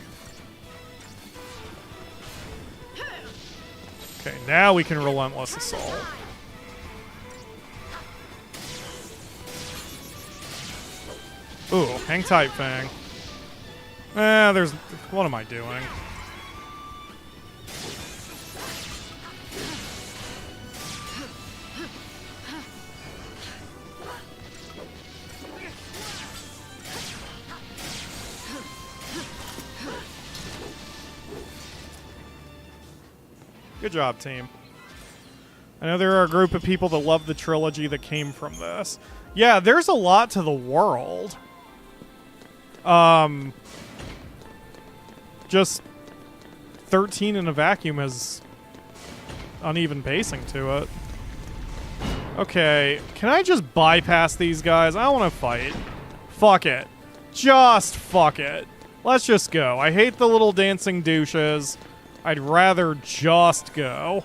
Speaker 1: Okay, now we can relentless assault. Ooh, hang tight, Fang. There's... What am I doing? Good job, team. I know there are a group of people that love the trilogy that came from this. Yeah, there's a lot to the world. Just 13 in a vacuum has uneven pacing to it. Okay, can I just bypass these guys? I don't want to fight. Fuck it. Just fuck it. Let's just go. I hate the little dancing douches. I'd rather just go.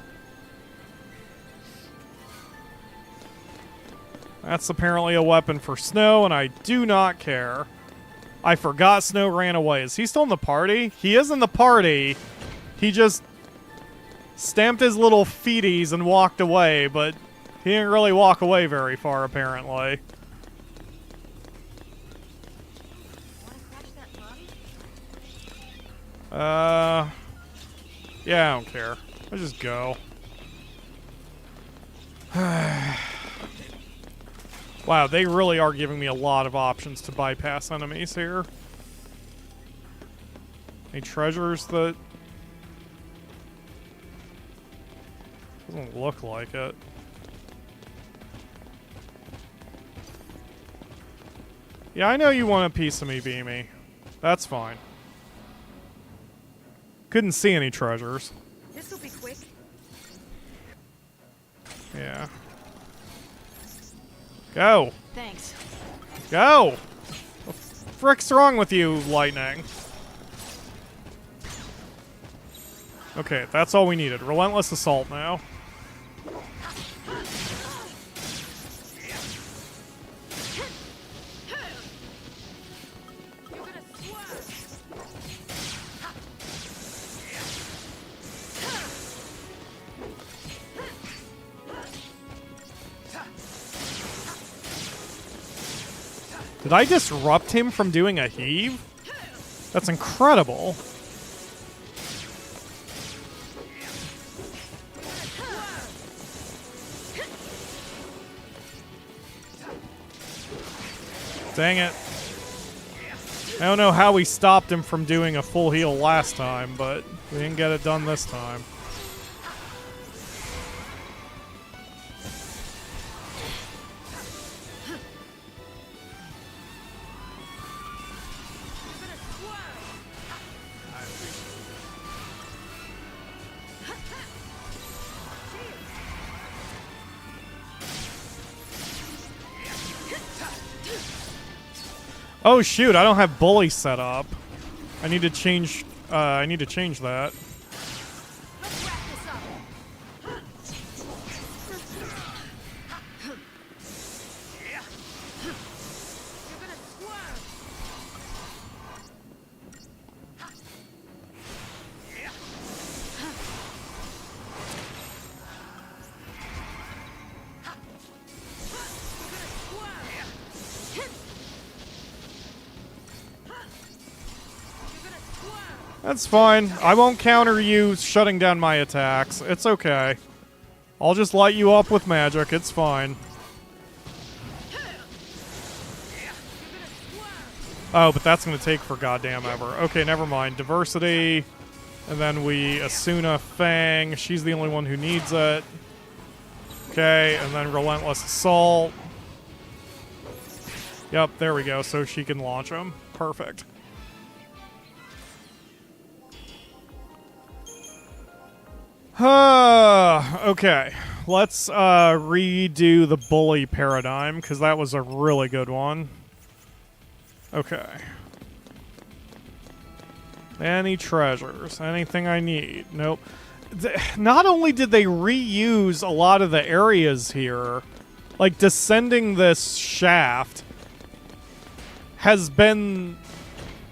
Speaker 1: That's apparently a weapon for Snow, and I do not care. I forgot Snow ran away. Is he still in the party? He is in the party. He just stamped his little feeties and walked away, but he didn't really walk away very far, apparently.
Speaker 2: Want to crash that party?
Speaker 1: Yeah, I don't care. I just go. Wow, they really are giving me a lot of options to bypass enemies here. Any treasures that... Doesn't look like it. Yeah, I know you want a piece of me, Beamy. That's fine. Couldn't see any treasures.
Speaker 2: This'll be quick.
Speaker 1: Yeah. Go.
Speaker 4: Thanks.
Speaker 1: Go! What the frick's wrong with you, Lightning? Okay, that's all we needed. Relentless assault now. Did I disrupt him from doing a heave? That's incredible. Dang it. I don't know how we stopped him from doing a full heal last time, but we didn't get it done this time. Oh shoot, I don't have bully set up. I need to change that.
Speaker 2: Let's wrap this up. You're gonna swerve.
Speaker 1: That's fine. I won't counter you shutting down my attacks. It's okay. I'll just light you up with magic. It's fine. Oh, but that's going to take for goddamn ever. Okay, never mind. Diversity. And then we Asuna Fang. She's the only one who needs it. Okay, and then Relentless Assault. Yep, there we go. So she can launch them. Perfect. Okay, let's redo the bully paradigm, because that was a really good one. Okay. Any treasures? Anything I need? Nope. Not only did they reuse a lot of the areas here, like descending this shaft has been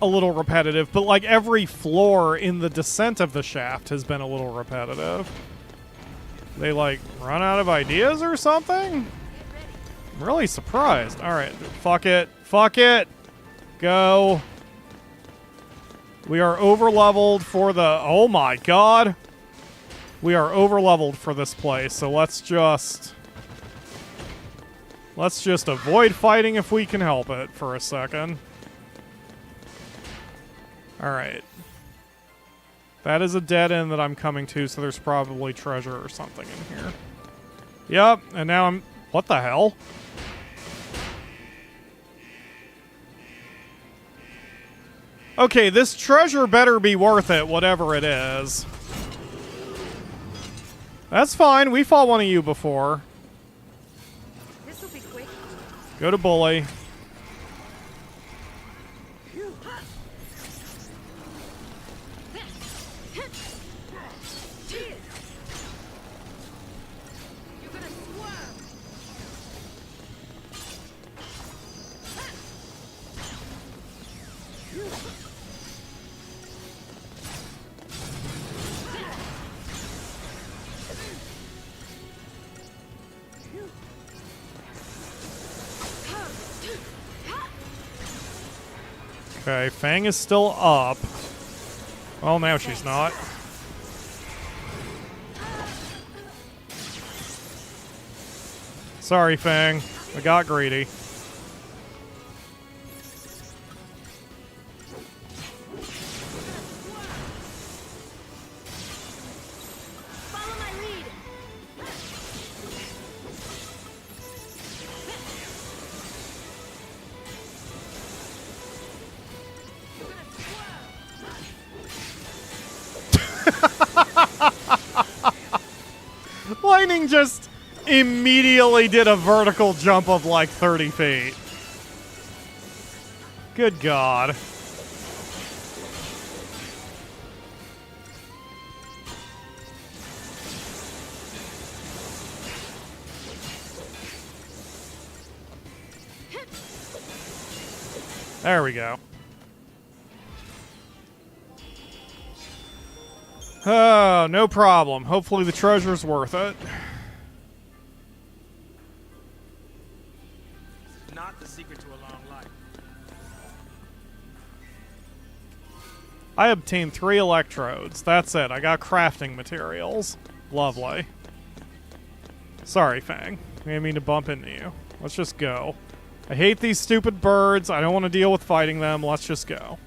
Speaker 1: a little repetitive, but like every floor in the descent of the shaft has been a little repetitive. They like run out of ideas or something? I'm really surprised. Alright, fuck it. Fuck it! Go. We are over-leveled for the... Oh my god! We are over-leveled for this place, so let's just avoid fighting if we can help it for a second. Alright. That is a dead end that I'm coming to, so there's probably treasure or something in here. Yep, and now I'm... What the hell? Okay, this treasure better be worth it, whatever it is. That's fine, we fought one of you before.
Speaker 2: This'll be quick.
Speaker 1: Go to bully. Okay, Fang is still up. Well, now she's not. Sorry, Fang. I got greedy.
Speaker 2: Follow my lead.
Speaker 1: Lightning just immediately did a vertical jump of like 30 feet. Good God. There we go. Oh, no problem. Hopefully the treasure's worth it.
Speaker 8: Not the secret to a long life.
Speaker 1: I obtained 3 electrodes. That's it. I got crafting materials. Lovely. Sorry, Fang. I didn't mean to bump into you. Let's just go. I hate these stupid birds. I don't want to deal with fighting them. Let's just go.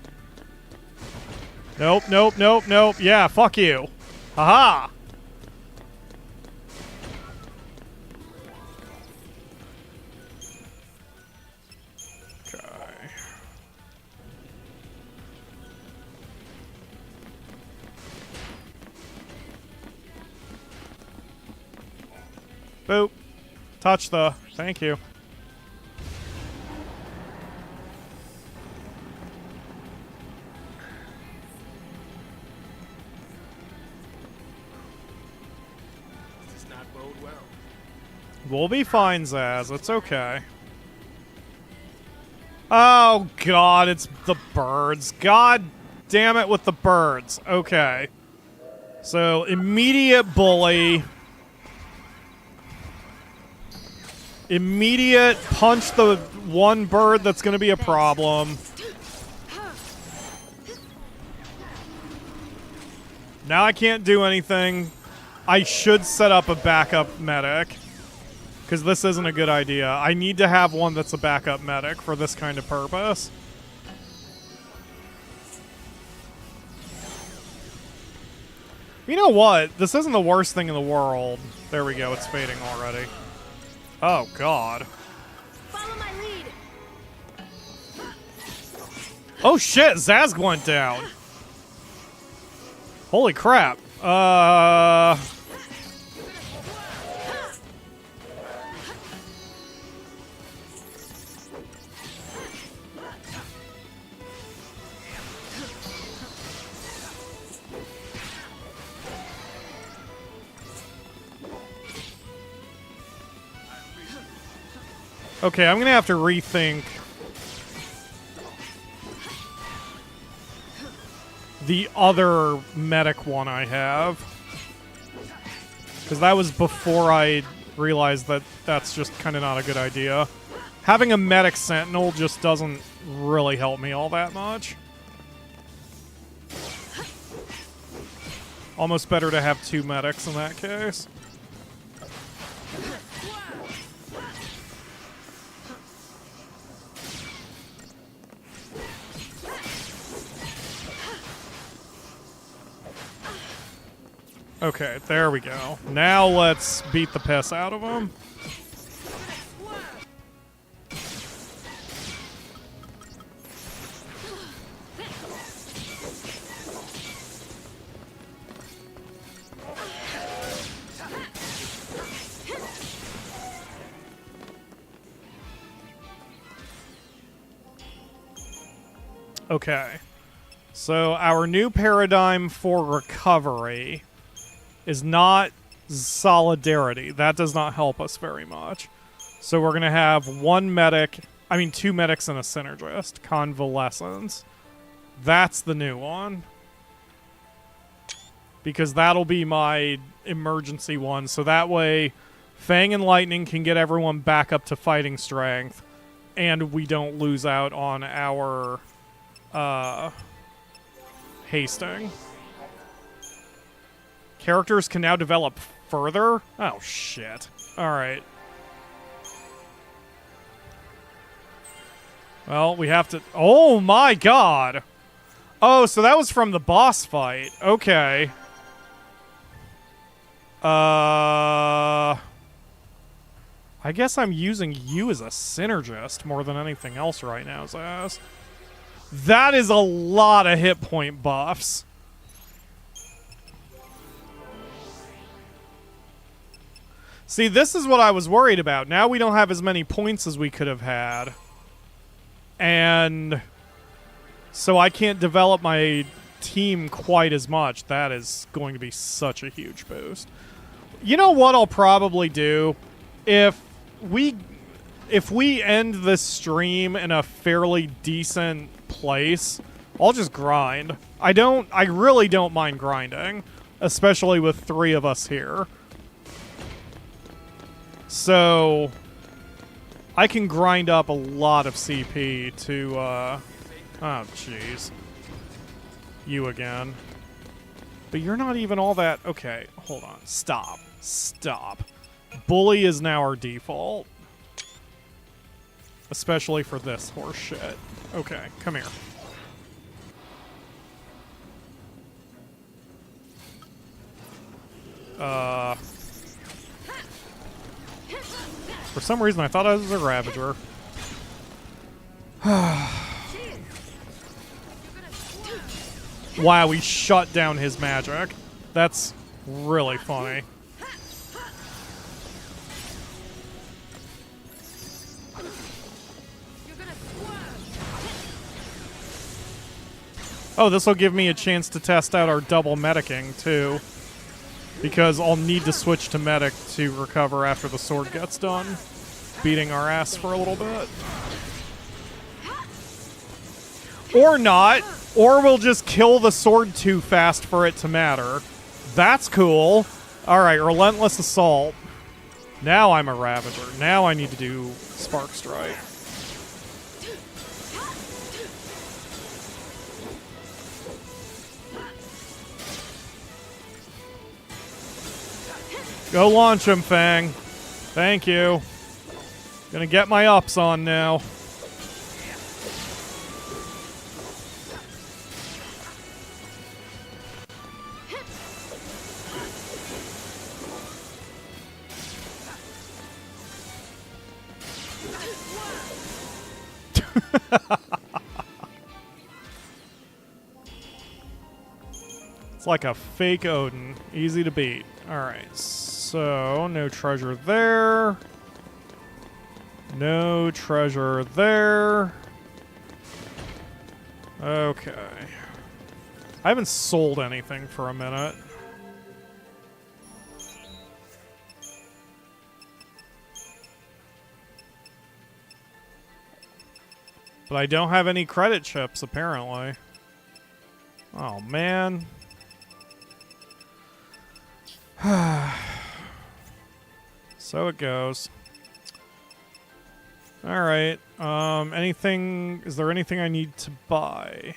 Speaker 1: Nope, nope, nope, nope. Yeah, fuck you. Haha! Okay. Boop. Touch the... Thank you. We'll be fine, Zaz. It's okay. Oh, God, it's the birds. God damn it with the birds. Okay. So, immediate bully. Immediate punch the one bird that's going to be a problem. Now I can't do anything. I should set up a backup medic, because this isn't a good idea. I need to have one that's a backup medic for this kind of purpose. You know what? This isn't the worst thing in the world. There we go. It's fading already. Oh, God.
Speaker 2: Follow my lead.
Speaker 1: Oh, shit. Zazg went down. Holy crap. Okay, I'm gonna have to rethink the other medic one I have, because that was before I realized that that's just kind of not a good idea. Having a medic sentinel just doesn't really help me all that much. Almost better to have two medics in that case. Okay, there we go. Now let's beat the piss out of them. Okay. So our new paradigm for recovery is not solidarity. That does not help us very much. So we're going to have two medics and a synergist. Convalescence. That's the new one. Because that'll be my emergency one. So that way, Fang and Lightning can get everyone back up to fighting strength. And we don't lose out on our hasting. Characters can now develop further? Oh, shit. Alright. Well, we have to... Oh, my God! Oh, so that was from the boss fight. Okay. I guess I'm using you as a synergist more than anything else right now, Zaz. That is a lot of hit point buffs. See, this is what I was worried about. Now we don't have as many points as we could have had. And so I can't develop my team quite as much. That is going to be such a huge boost. You know what I'll probably do? If we end this stream in a fairly decent place, I'll just grind. I really don't mind grinding, especially with 3 of us here. So I can grind up a lot of CP to, oh, jeez. You again. But you're not even all that... Okay, hold on. Stop. Stop. Bully is now our default. Especially for this horse shit. Okay, come here. For some reason, I thought I was a Ravager. Wow, we shut down his magic. That's really funny. Oh, this will give me a chance to test out our double medicing, too. Because I'll need to switch to medic to recover after the sword gets done. Beating our ass for a little bit. Or not. Or we'll just kill the sword too fast for it to matter. That's cool. Alright, Relentless Assault. Now I'm a Ravager. Now I need to do Spark Strike. Go launch him, Fang. Thank you. Gonna get my ups on now. It's like a fake Odin. Easy to beat. Alright, so no treasure there. No treasure there. Okay. I haven't sold anything for a minute. But I don't have any credit chips, apparently. Oh, man. So it goes. Alright. Is there anything I need to buy?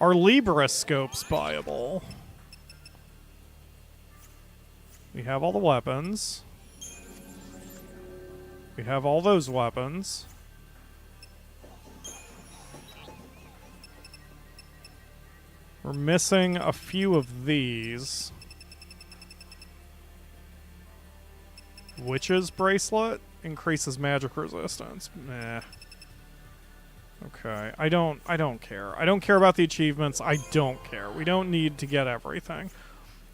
Speaker 1: Are Libra scopes buyable? We have all the weapons. We have all those weapons. We're missing a few of these. Witch's bracelet increases magic resistance. Nah. Okay. I don't care. I don't care about the achievements. I don't care. We don't need to get everything.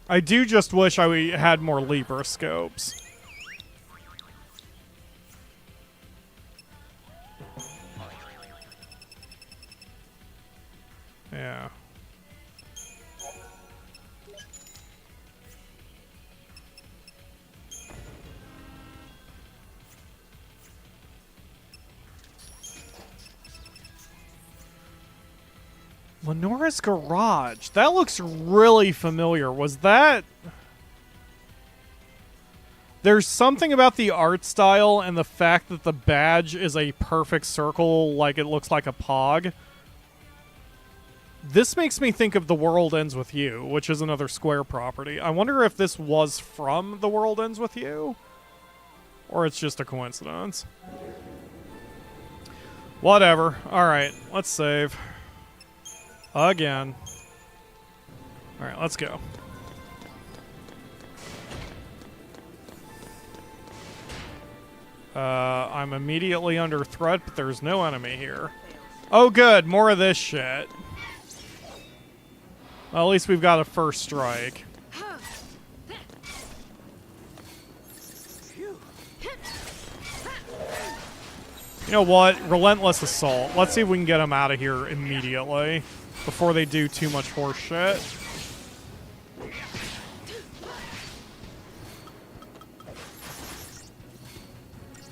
Speaker 1: I do just wish I had more Libra scopes. Yeah. Lenora's Garage. That looks really familiar. Was that... There's something about the art style and the fact that the badge is a perfect circle, like it looks like a pog. This makes me think of The World Ends With You, which is another Square property. I wonder if this was from The World Ends With You? Or it's just a coincidence. Whatever. Alright, let's save. Again. Alright, let's go. I'm immediately under threat, but there's no enemy here. Oh good, more of this shit. Well, at least we've got a first strike. You know what? Relentless Assault. Let's see if we can get them out of here immediately before they do too much horse shit.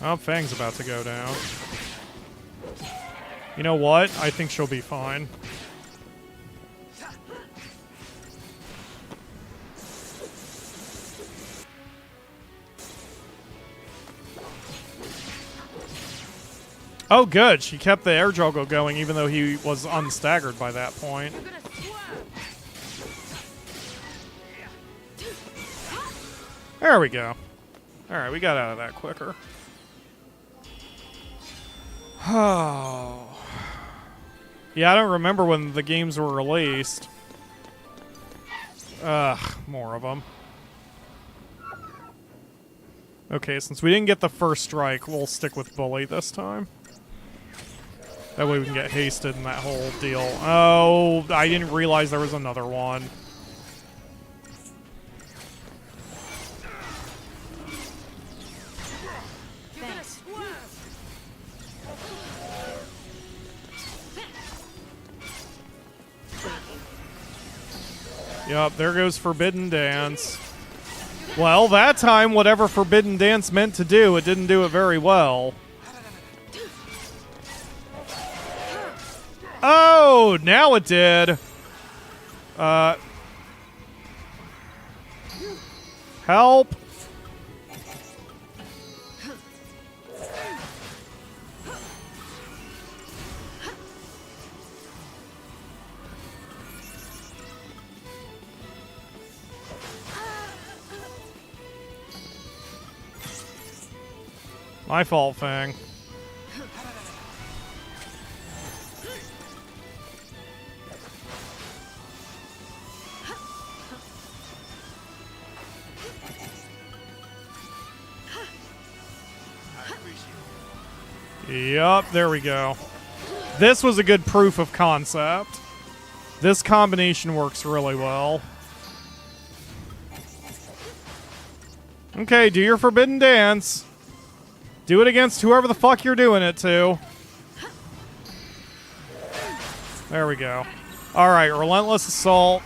Speaker 1: Oh, Fang's about to go down. You know what? I think she'll be fine. Oh, good. She kept the air juggle going even though he was unstaggered by that point. There we go. Alright, we got out of that quicker. Oh. Yeah, I don't remember when the games were released. Ugh, more of them. Okay, since we didn't get the first strike, we'll stick with Bully this time. That way we can get hasted in that whole deal. Oh, I didn't realize there was another one.
Speaker 4: Thanks.
Speaker 1: Yep, there goes Forbidden Dance. Well, that time, whatever Forbidden Dance meant to do, it didn't do it very well. Oh, now it did. Help. My fault, Fang. Yup, there we go. This was a good proof of concept. This combination works really well. Okay, do your forbidden dance. Do it against whoever the fuck you're doing it to. There we go. Alright, relentless assault.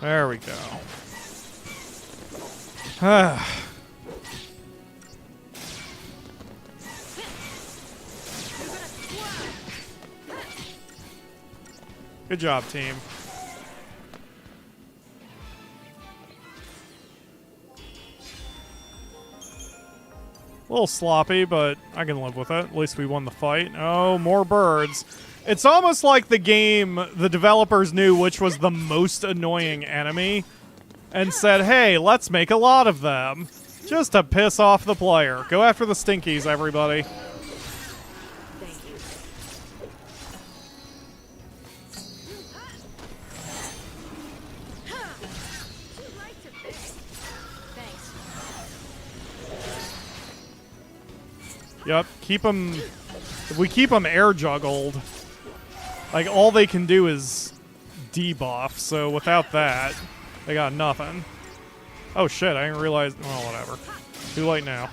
Speaker 1: There we go. Good job, team. A little sloppy, but I can live with it. At least we won the fight. Oh, more birds. It's almost like the game, the developers knew which was the most annoying enemy and said, hey, let's make a lot of them. Just to piss off the player. Go after the stinkies, everybody.
Speaker 2: Thank you. Too light to fix. Thanks.
Speaker 1: Yep, keep them... If we keep them air juggled, like, all they can do is debuff, so without that, they got nothing. Oh shit, I didn't realize... Well, whatever. Too late now.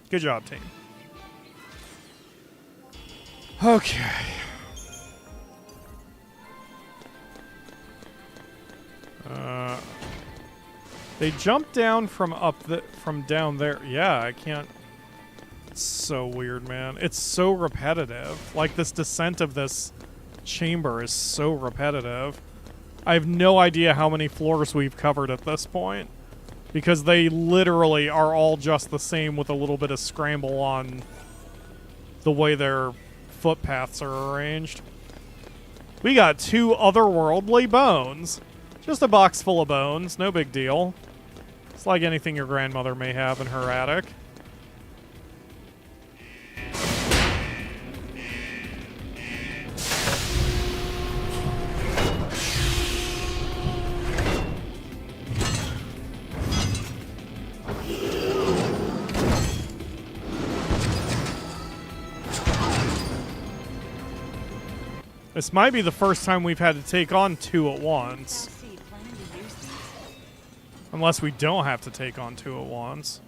Speaker 1: Good job, team. Okay. They jump down from from down there. Yeah, I can't. It's so weird, man. It's so repetitive. Like, this descent of this chamber is so repetitive. I have no idea how many floors we've covered at this point, because they literally are all just the same with a little bit of scramble on the way their footpaths are arranged. We got 2 otherworldly bones. Just a box full of bones, no big deal. It's like anything your grandmother may have in her attic. This might be the first time we've had to take on 2 at once. Unless we don't have to take on 2 at once.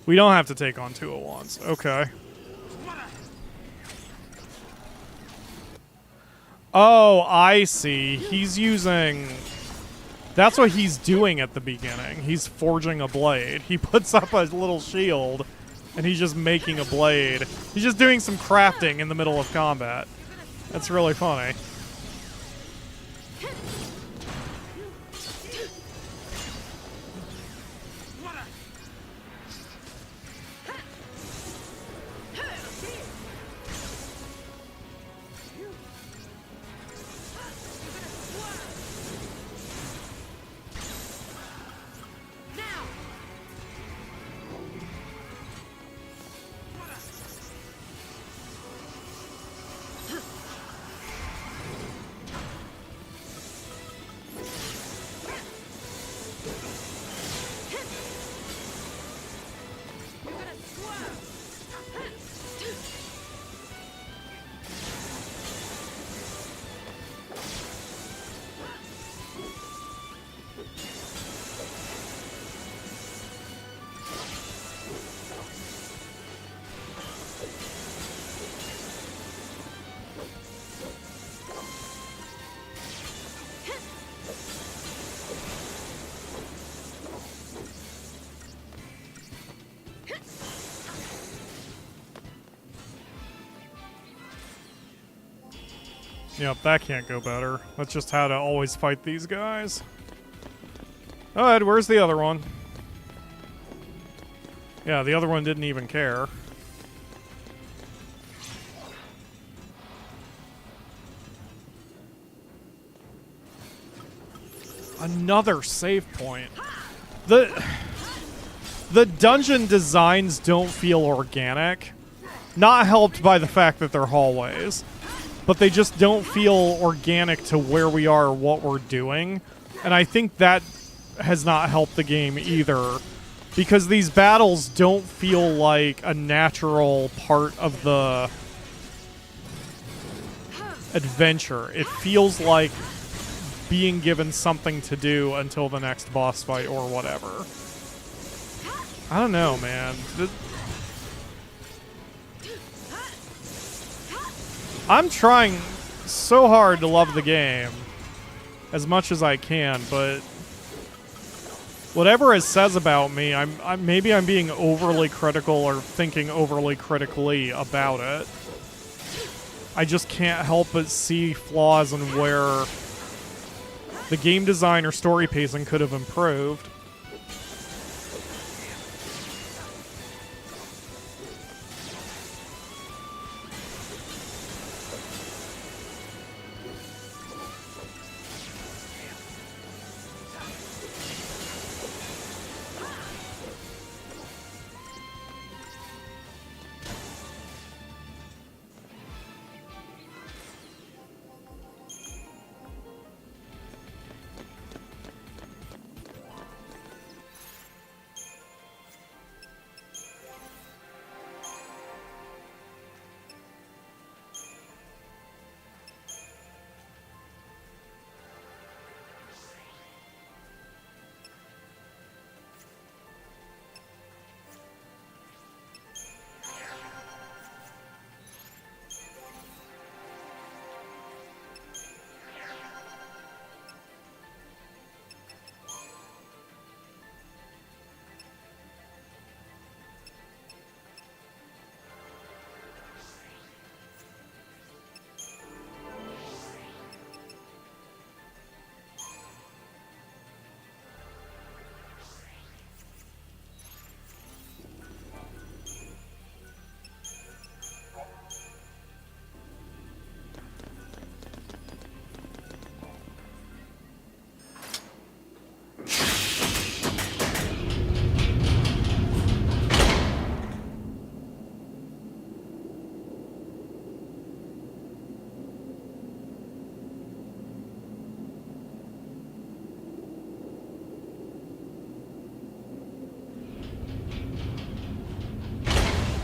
Speaker 1: We don't have to take on 2 at once. Okay. Oh, I see. He's using... That's what he's doing at the beginning. He's forging a blade. He puts up a little shield, and he's just making a blade. He's just doing some crafting in the middle of combat. That's really funny. Yep, that can't go better. That's just how to always fight these guys. Alright, where's the other one? Yeah, the other one didn't even care. Another save point. The dungeon designs don't feel organic. Not helped by the fact that they're hallways. But they just don't feel organic to where we are or what we're doing. And I think that has not helped the game either. Because these battles don't feel like a natural part of the adventure. It feels like being given something to do until the next boss fight or whatever. I don't know, man. I'm trying so hard to love the game as much as I can, but whatever it says about me, maybe I'm being overly critical or thinking overly critically about it. I just can't help but see flaws in where the game design or story pacing could have improved.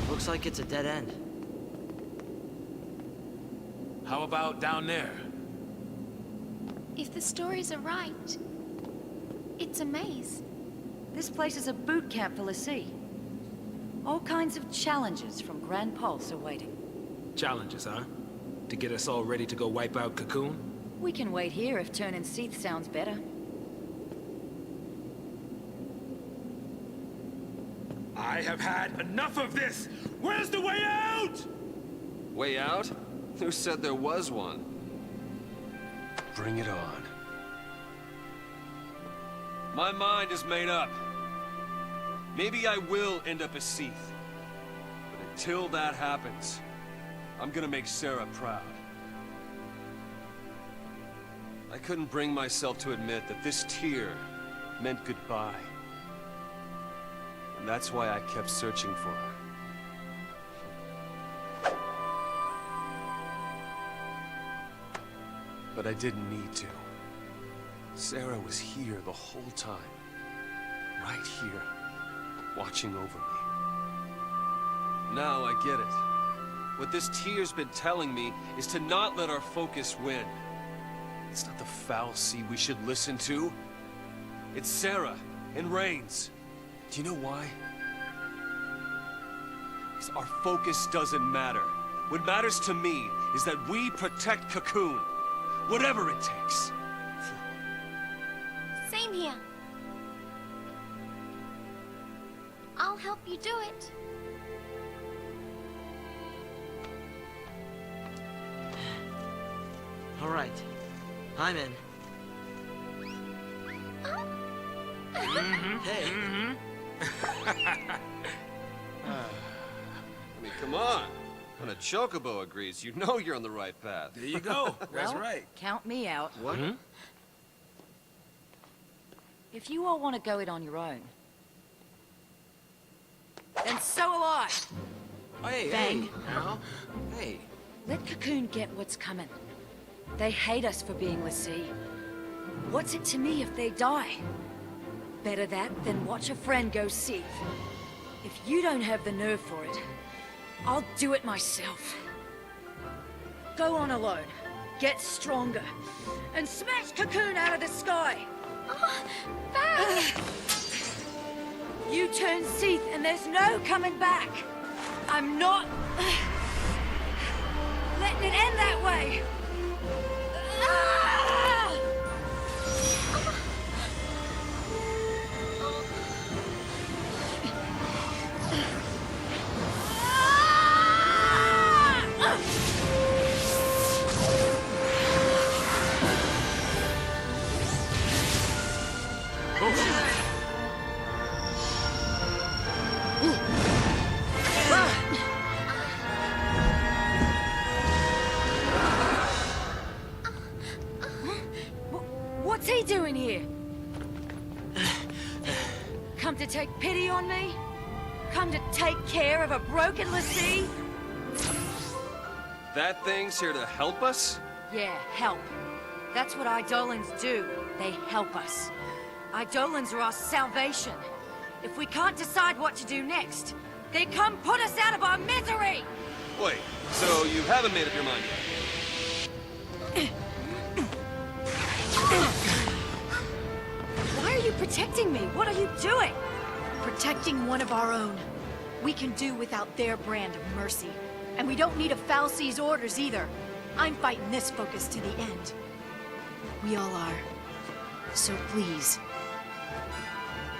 Speaker 3: Looks like it's a dead end.
Speaker 5: How about down there?
Speaker 6: If the stories are right, it's a maze.
Speaker 10: This place is a boot camp for Lassie. All kinds of challenges from Gran Pulse are waiting.
Speaker 8: Challenges, huh? To get us all ready to go wipe out Cocoon?
Speaker 10: We can wait here if turning Seath sounds better.
Speaker 5: I have had enough of this! Where's the way out?
Speaker 9: Way out? Who said there was one? Bring it on. My mind is made up. Maybe I will end up as Seath. But until that happens, I'm gonna make Sarah proud. I couldn't bring myself to admit that this tear meant goodbye. And that's why I kept searching for her. But I didn't need to. Sarah was here the whole time. Right here. Watching over me. Now I get it. What this tear's been telling me is to not let our focus win. It's not the Fal'Cie we should listen to. It's Sarah and Raines. Do you know why? Because our focus doesn't matter. What matters to me is that we protect Cocoon. Whatever it takes.
Speaker 6: Same here. I'll help you do it.
Speaker 3: All right. I'm in. Hey.
Speaker 9: I mean, come on. When a chocobo agrees, you know you're on the right path.
Speaker 8: There you go. That's
Speaker 10: Well,
Speaker 8: right.
Speaker 10: Count me out.
Speaker 3: What?
Speaker 10: If you all want to go it on your own, then so will I.
Speaker 8: Hey,
Speaker 10: Fang.
Speaker 8: hey, now. Hey.
Speaker 10: Let Cocoon get what's coming. They hate us for being l'Cie. What's it to me if they die? Better that than watch a friend go seethe. If you don't have the nerve for it, I'll do it myself. Go on alone, get stronger, and smash Cocoon out of the sky! You turn seethe and there's no coming back! I'm not... letting it end that way! What's he doing here? Come to take pity on me? Come to take care of a broken l'Cie?
Speaker 9: That thing's here to help us?
Speaker 10: Yeah, help. That's what Eidolons do. They help us. Eidolons are our salvation. If we can't decide what to do next, they come put us out of our misery!
Speaker 9: Wait, so you haven't made up your mind yet?
Speaker 10: Why are you protecting me? What are you doing?
Speaker 4: Protecting one of our own. We can do without their brand of mercy. And we don't need a fal'Cie's orders either. I'm fighting this focus to the end. We all are. So please,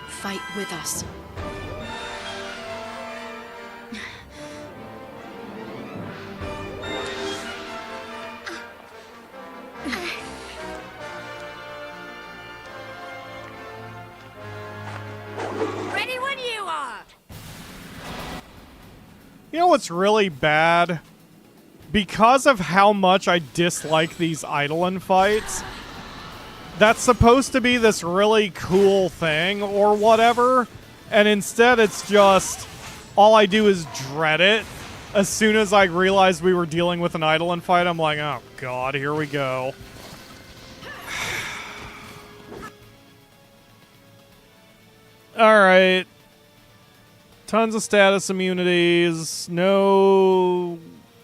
Speaker 4: fight with us.
Speaker 10: Ready when you are!
Speaker 1: You know what's really bad? Because of how much I dislike these Eidolon fights, that's supposed to be this really cool thing or whatever, and instead it's just, all I do is dread it. As soon as I realized we were dealing with an Eidolon fight, I'm like, oh god, here we go. Alright. Tons of status immunities, no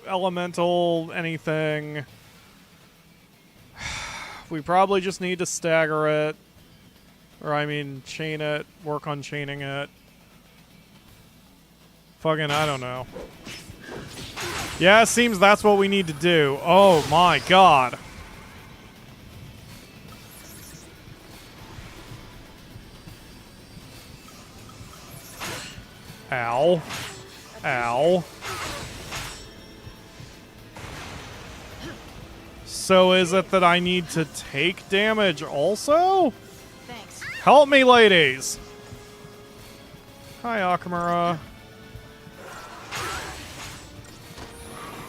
Speaker 1: elemental anything. We probably just need to stagger it. Or, I mean, chain it, work on chaining it. Fucking, I don't know. Yeah, it seems that's what we need to do. Oh my god. Ow. Ow. So is it that I need to take damage also?
Speaker 4: Thanks.
Speaker 1: Help me, ladies! Hi, Akamura.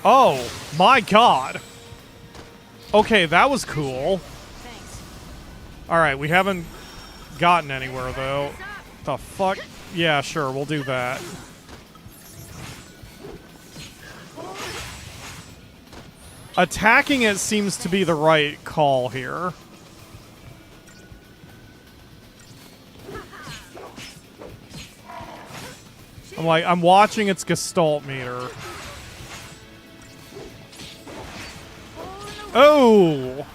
Speaker 1: Oh, my god. Okay, that was cool.
Speaker 4: Thanks.
Speaker 1: Alright, we haven't gotten anywhere, though. The fuck? Yeah, sure, we'll do that. Attacking it seems to be the right call here. I'm watching its Gestalt meter. Oh!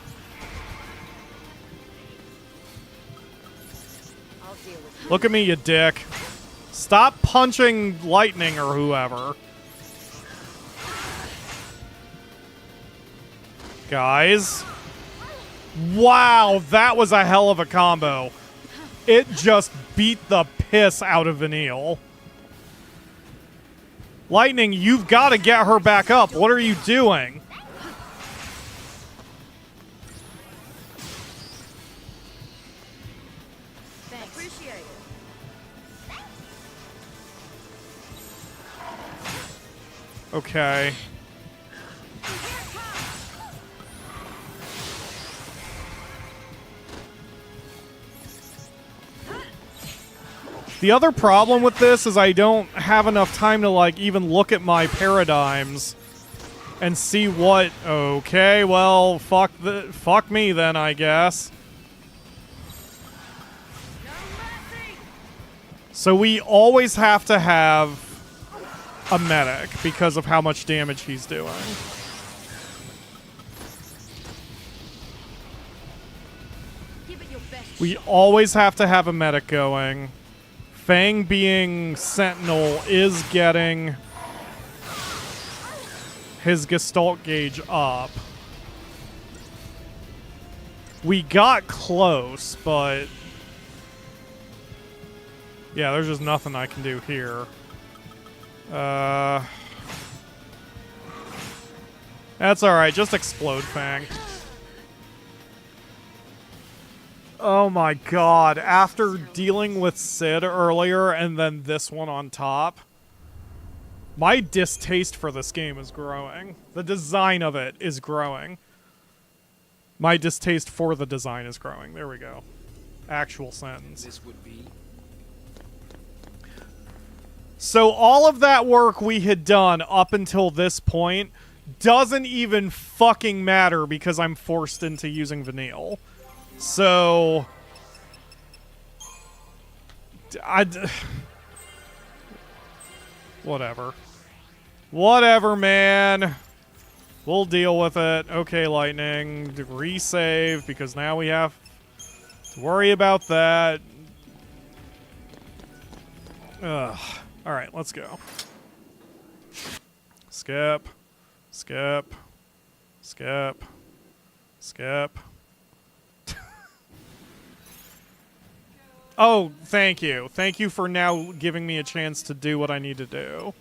Speaker 1: Look at me, you dick. Stop punching lightning or whoever. Guys. Wow, that was a hell of a combo. It just beat the piss out of Vanille. Lightning, you've got to get her back up. What are you doing? Okay. The other problem with this is I don't have enough time to, like, even look at my paradigms and see what... Okay, well, fuck me then, I guess. So we always have to have a medic because of how much damage he's doing. We always have to have a medic going. Fang being Sentinel is getting his Gestalt gauge up. We got close, but... yeah, there's just nothing I can do here. That's alright, just explode, Fang. Oh my god, after dealing with Cid earlier and then this one on top, my distaste for this game is growing. The design of it is growing. My distaste for the design is growing. There we go. Actual sentence.
Speaker 8: This would be...
Speaker 1: So all of that work we had done up until this point doesn't even fucking matter because I'm forced into using Vanille. So... whatever. Whatever, man. We'll deal with it. Okay, Lightning. Resave, because now we have to worry about that. Ugh. Alright, let's go. Skip. Skip. Skip. Skip. Oh, thank you. Thank you for now giving me a chance to do what I need to do.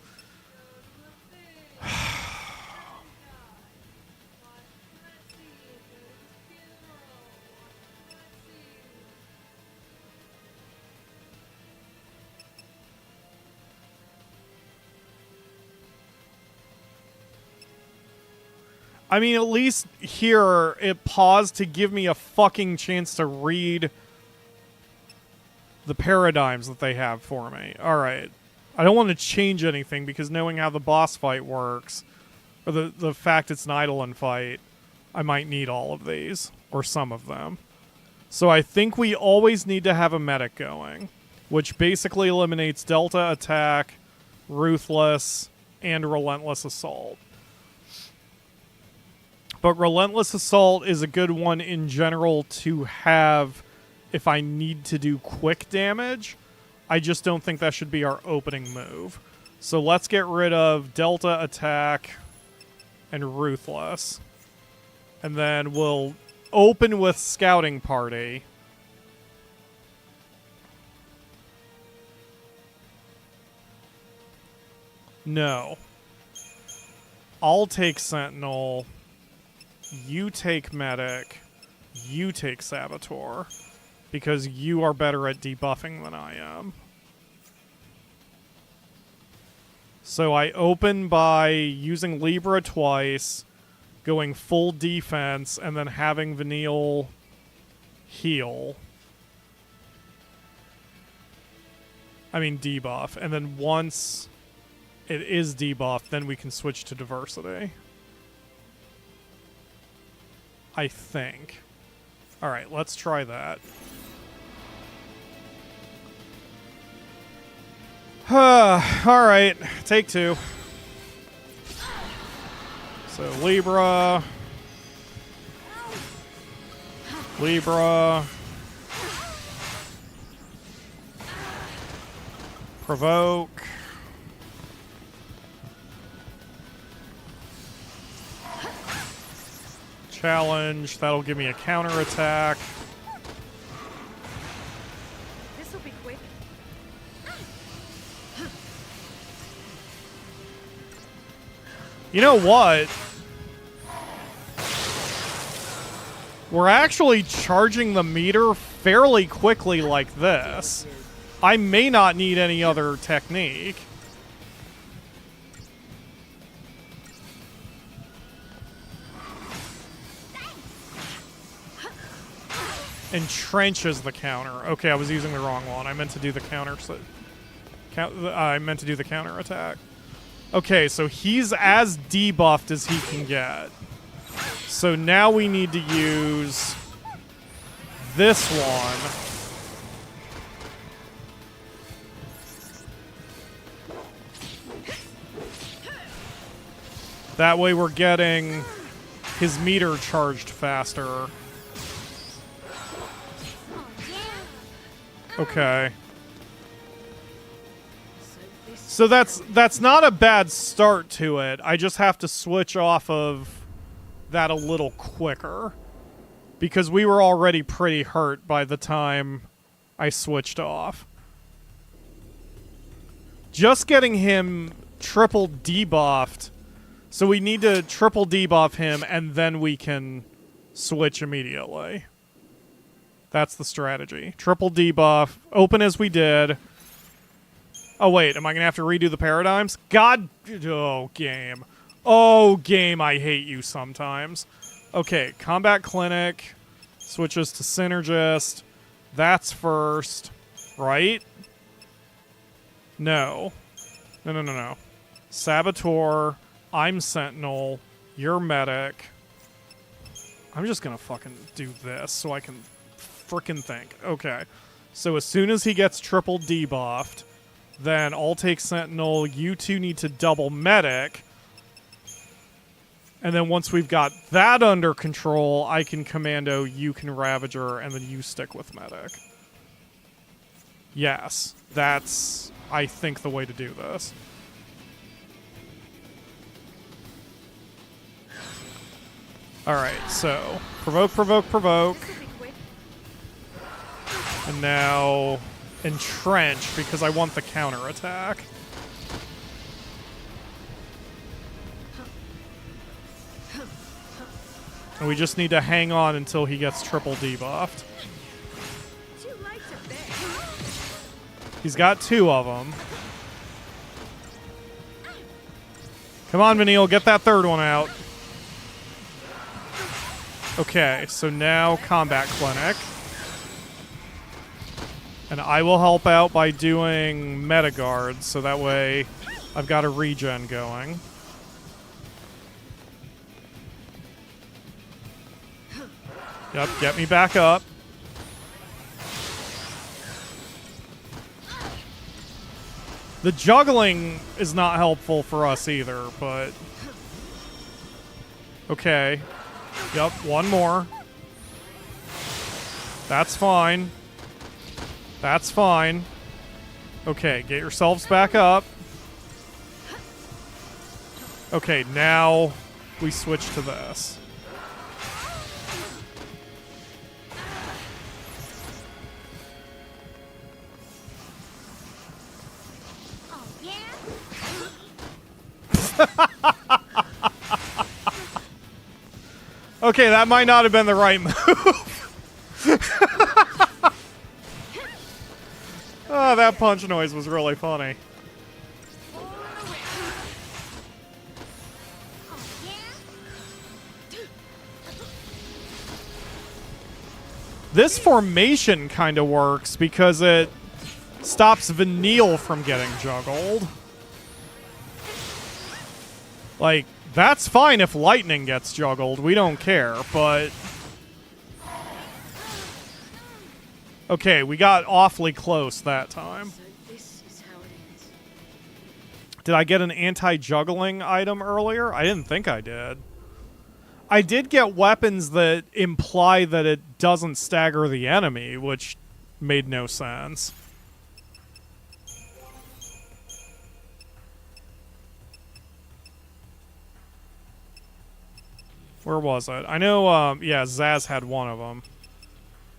Speaker 1: I mean, at least here, it paused to give me a fucking chance to read the paradigms that they have for me. Alright. I don't want to change anything, because knowing how the boss fight works, or the fact it's an Eidolon fight, I might need all of these, or some of them. So I think we always need to have a medic going, which basically eliminates Delta Attack, Ruthless, and Relentless Assault. But Relentless Assault is a good one in general to have if I need to do quick damage. I just don't think that should be our opening move. So let's get rid of Delta Attack and Ruthless. And then we'll open with Scouting Party. No. I'll take Sentinel. You take Medic. You take Saboteur. Because you are better at debuffing than I am. So I open by using Libra twice, going full defense, and then having Vanille heal. I mean debuff. And then once it is debuffed, then we can switch to Diversity. I think. Alright, let's try that. Alright, take two. So, Libra. Libra. Provoke. Challenge. That'll give me a counterattack.
Speaker 10: This'll be quick.
Speaker 1: You know what? We're actually charging the meter fairly quickly like this. I may not need any other technique. entrenches the counter. Okay, I was using the wrong one. I meant to do the counter. I meant to do the counter attack. Okay, so he's as debuffed as he can get. So now we need to use this one. That way we're getting his meter charged faster. Okay. So that's not a bad start to it. I just have to switch off of that a little quicker. Because we were already pretty hurt by the time I switched off. Just getting him triple debuffed. So we need to triple debuff him, and then we can switch immediately. That's the strategy. Triple debuff, open as we did. Oh, wait, am I going to have to redo the paradigms? God, oh, game. Oh, game, I hate you sometimes. Okay, Combat Clinic switches to Synergist. That's first, right? No. No. Saboteur. I'm Sentinel, you're Medic. I'm just gonna fucking do this so I can frickin' think. Okay. So as soon as he gets triple debuffed, then I'll take Sentinel, you two need to double Medic. And then once we've got that under control, I can Commando, you can Ravager, and then you stick with Medic. Yes, that's, I think, the way to do this. Alright, so provoke. And now entrench because I want the counter attack. And we just need to hang on until he gets triple debuffed. He's got 2 of them. Come on, Vanille, get that 3rd one out. Okay, so now Combat Clinic. And I will help out by doing Metaguard, so that way I've got a regen going. Yep, get me back up. The juggling is not helpful for us either, but... Okay. Yep, one more. That's fine. That's fine. Okay, get yourselves back up. Okay, now we switch to this. Okay, that might not have been the right move. Oh, that punch noise was really funny. This formation kind of works because it stops Vanille from getting juggled. Like, that's fine if lightning gets juggled. We don't care, but... Okay, we got awfully close that time. Did I get an anti-juggling item earlier? I didn't think I did. I did get weapons that imply that it doesn't stagger the enemy, which made no sense. Where was it? I know, yeah, Zaz had one of them.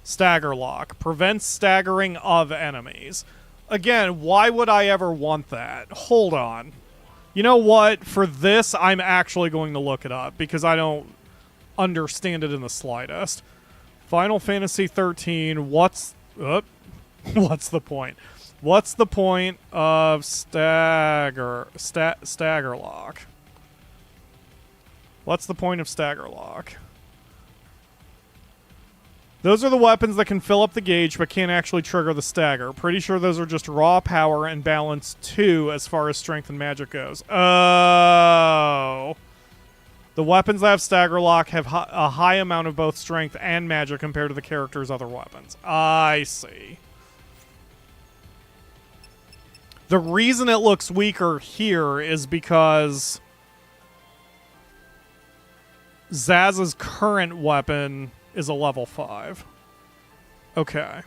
Speaker 1: Stagger Lock. Prevents staggering of enemies. Again, why would I ever want that? Hold on. You know what? For this, I'm actually going to look it up, because I don't understand it in the slightest. Final Fantasy XIII, what's the point? What's the point of Stagger Lock? What's the point of Stagger Lock? Those are the weapons that can fill up the gauge but can't actually trigger the stagger. Pretty sure those are just raw power and balance 2 as far as strength and magic goes. Oh. The weapons that have stagger lock have a high amount of both strength and magic compared to the character's other weapons. I see. The reason it looks weaker here is because Zaz's current weapon is a level 5. Okay.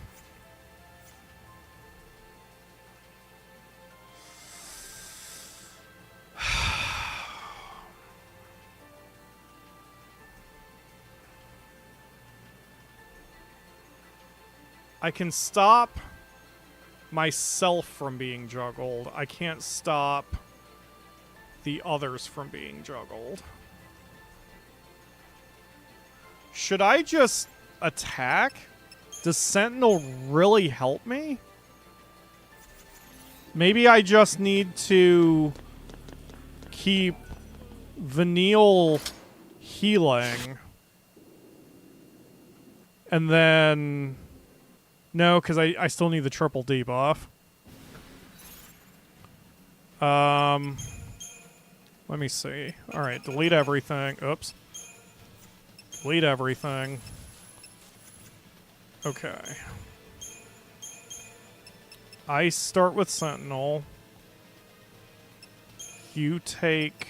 Speaker 1: I can stop myself from being juggled. I can't stop the others from being juggled. Should I just attack? Does Sentinel really help me? Maybe I just need to keep Vanille healing. And then... No, because I still need the triple debuff. Let me see. Alright, delete everything. Oops. Delete everything. Okay. I start with Sentinel. You take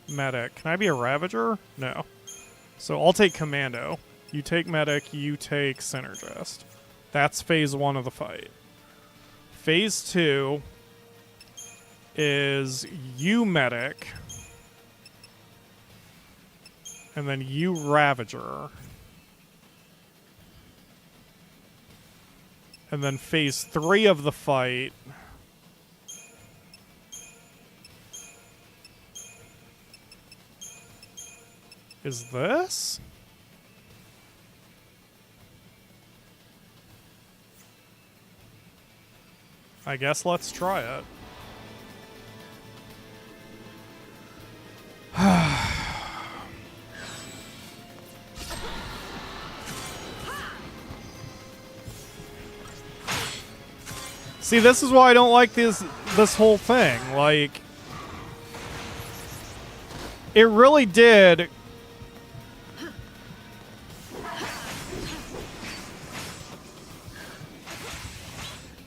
Speaker 1: Medic. Can I be a Ravager? No. So I'll take Commando. You take Medic, you take Synergist. That's phase 1 of the fight. Phase 2 is you Medic. And then you Ravager. And then phase 3 of the fight is this? I guess let's try it. See, this is why I don't like this whole thing. Like, it really did.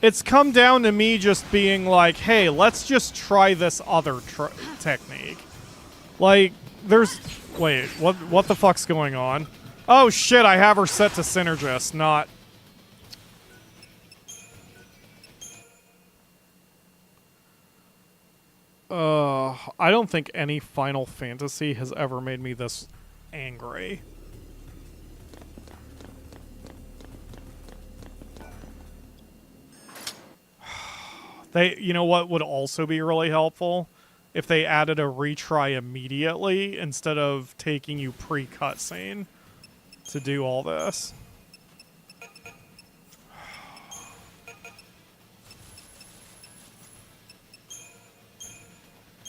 Speaker 1: It's come down to me just being like, hey, let's just try this other technique. Like, there's... Wait, what the fuck's going on? Oh, shit, I have her set to Synergist, not... I don't think any Final Fantasy has ever made me this angry. You know what would also be really helpful? If they added a retry immediately instead of taking you pre-cutscene to do all this.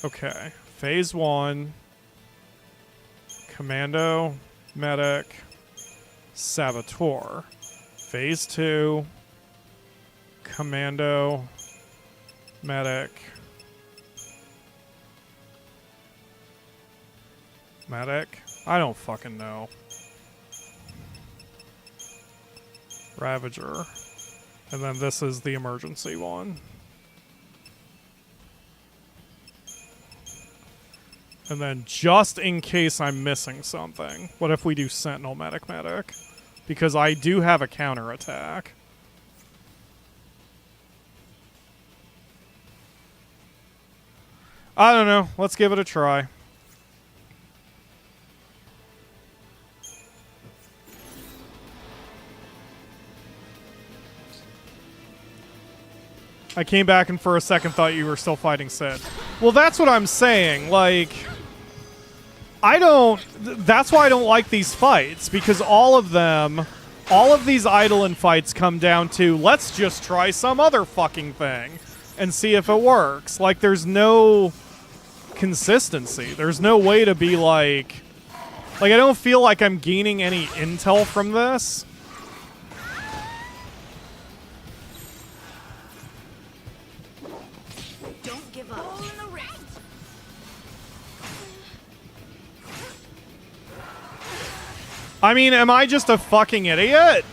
Speaker 1: Okay, phase 1, Commando, Medic, Saboteur. Phase 2, Commando, Medic, I don't fucking know. Ravager. And then this is the emergency one. And then just in case I'm missing something, what if we do Sentinel Medic? Because I do have a counterattack. I don't know. Let's give it a try. I came back and for a second thought you were still fighting Cid. Well, that's what I'm saying. Like, that's why I don't like these fights, because all of these Eidolon fights come down to, let's just try some other fucking thing and see if it works. Like, there's no consistency. There's no way to be like I don't feel like I'm gaining any intel from this. I mean, am I just a fucking idiot?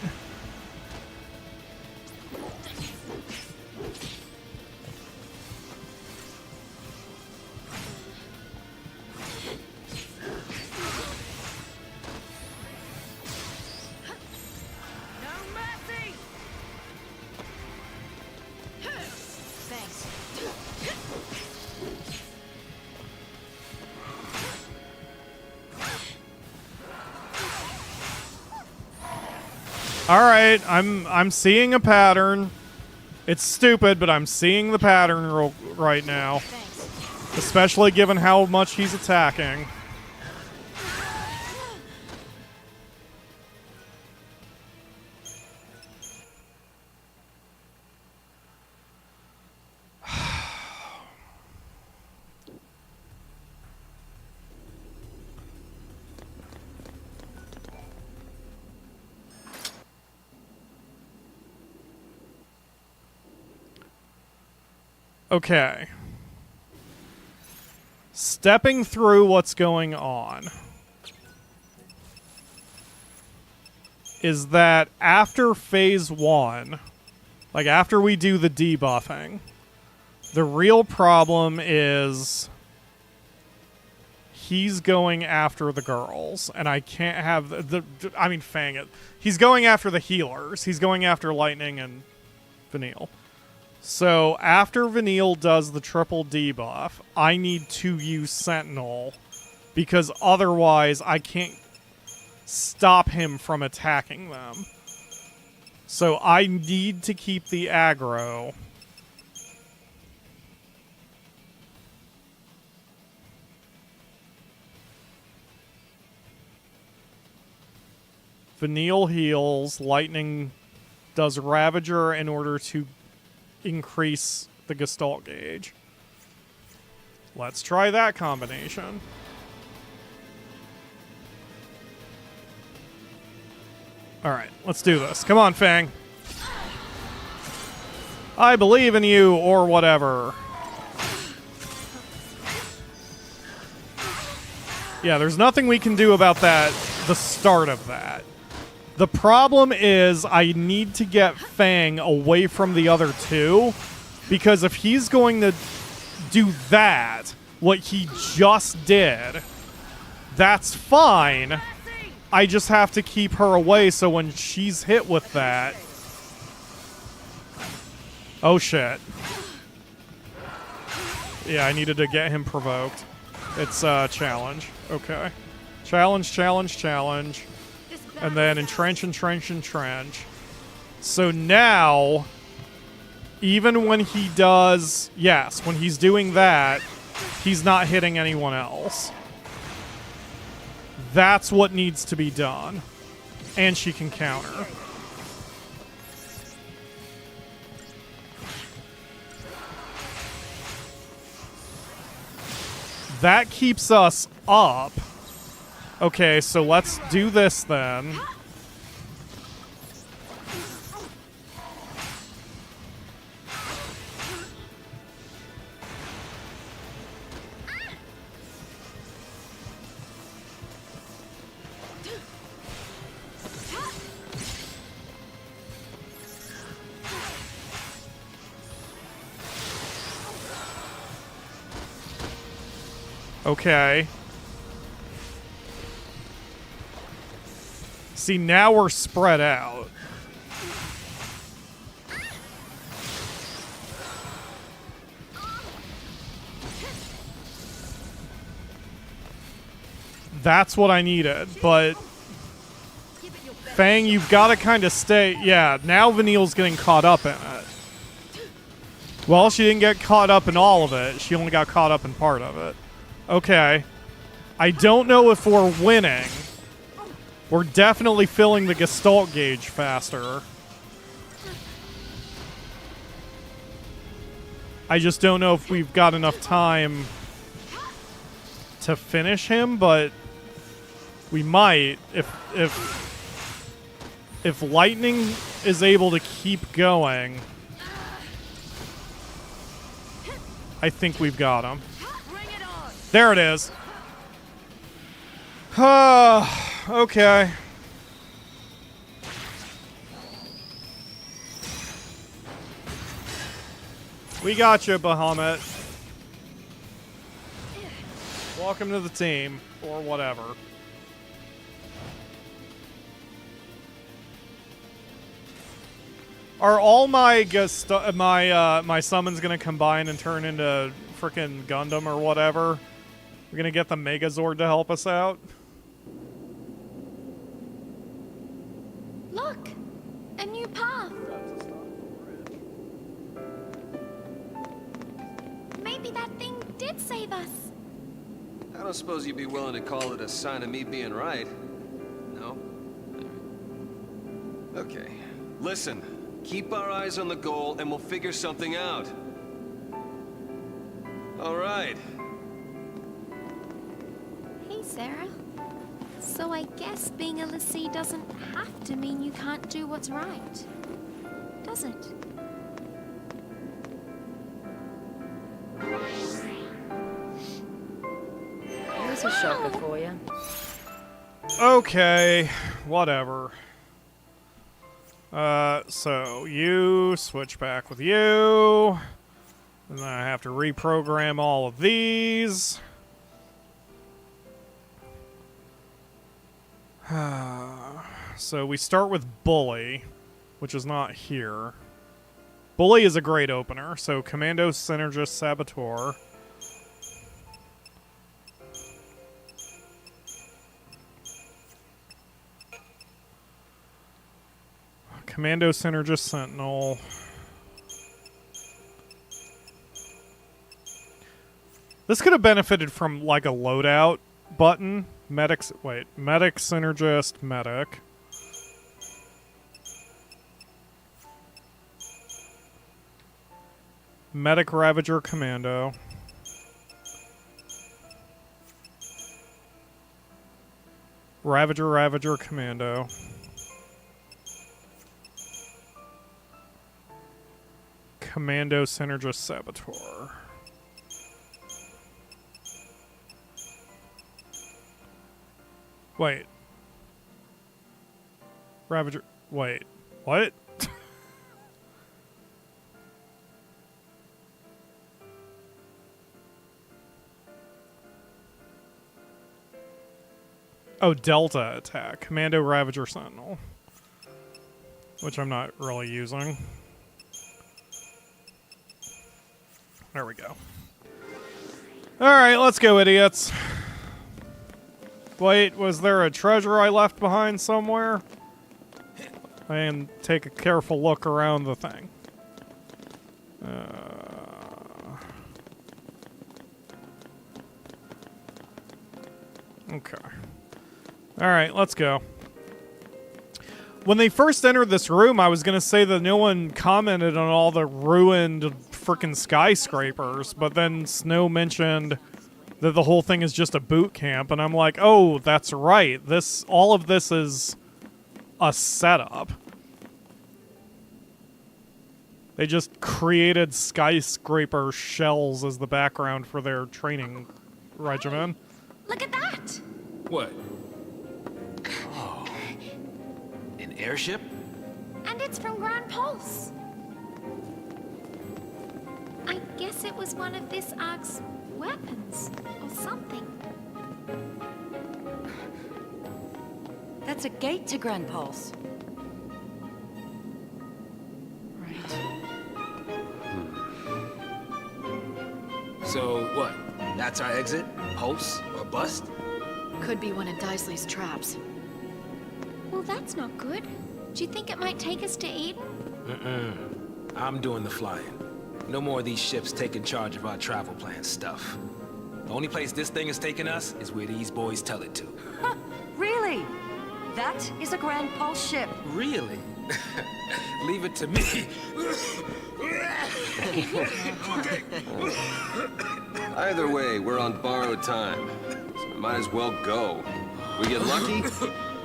Speaker 1: All right, I'm seeing a pattern. It's stupid, but I'm seeing the pattern right now. Especially given how much he's attacking. Okay. Stepping through what's going on is that after phase 1, like after we do the debuffing, the real problem is he's going after the girls, and I can't have I mean, Fang it. He's going after the healers. He's going after Lightning and Vanille. So, after Vanille does the triple debuff, I need to use Sentinel, because otherwise I can't stop him from attacking them. So, I need to keep the aggro. Vanille heals, Lightning does Ravager in order to increase the Gestalt gauge. Let's try that combination. Alright, let's do this. Come on, Fang. I believe in you, or whatever. Yeah, there's nothing we can do about that, the start of that. The problem is I need to get Fang away from the other two, because if he's going to do that, what he just did, that's fine. I just have to keep her away so when she's hit with that... Oh shit. Yeah, I needed to get him provoked. It's a challenge. Okay. Challenge, challenge, challenge. And then entrench, entrench, entrench. So now, even when he does... Yes, when he's doing that, he's not hitting anyone else. That's what needs to be done. And she can counter. That keeps us up. Okay, so let's do this then. Okay. See, now we're spread out. That's what I needed, but... Fang, you've got to kind of stay... Yeah, now Vanille's getting caught up in it. Well, she didn't get caught up in all of it. She only got caught up in part of it. Okay. I don't know if we're winning. We're definitely filling the Gestalt gauge faster. I just don't know if we've got enough time to finish him, but we might. If Lightning is able to keep going, I think we've got him. There it is. Okay. We got you, Bahamut. Welcome to the team, or whatever. Are all my my summons gonna combine and turn into frickin' Gundam or whatever? We're gonna get the Megazord to help us out?
Speaker 6: Look! A new path! Maybe that thing did save us.
Speaker 9: I don't suppose you'd be willing to call it a sign of me being right. No? Okay. Listen. Keep our eyes on the goal and we'll figure something out. All right.
Speaker 6: Hey, Sarah. So I guess being a l'Cie doesn't have to mean you can't do what's right, does it?
Speaker 10: Here's a shocker for you.
Speaker 1: Okay, whatever. So you switch back with you. And then I have to reprogram all of these. So we start with Bully, which is not here. Bully is a great opener, so Commando, Synergist, Saboteur. Commando, Synergist, Sentinel. This could have benefited from like a loadout button. Medic, Synergist, Medic. Medic, Ravager, Commando. Ravager, Commando. Commando, Synergist, Saboteur. Wait. Ravager. Wait. What? Oh, Delta attack. Commando, Ravager, Sentinel. Which I'm not really using. There we go. Alright, let's go, idiots. Wait, was there a treasure I left behind somewhere? And take a careful look around the thing. Okay. Alright, let's go. When they first entered this room, I was going to say that no one commented on all the ruined frickin' skyscrapers, but then Snow mentioned that the whole thing is just a boot camp, and I'm like, oh, that's right. All of this is a setup. They just created skyscraper shells as the background for their training regimen.
Speaker 6: Look at that!
Speaker 8: What? Oh. An airship?
Speaker 6: And it's from Gran Pulse. I guess it was one of this Ark's weapons, or something.
Speaker 10: That's a gate to Gran Pulse. Right.
Speaker 8: So what? That's our exit? Pulse or bust?
Speaker 4: Could be one of Daisley's traps.
Speaker 6: Well, that's not good. Do you think it might take us to Eden?
Speaker 8: I'm doing the flying. No more of these ships taking charge of our travel plan stuff. The only place this thing is taking us is where these boys tell it to.
Speaker 10: Really? That is a Gran Pulse ship.
Speaker 8: Really? Leave it to me.
Speaker 9: Either way, we're on borrowed time. So we might as well go. We get lucky,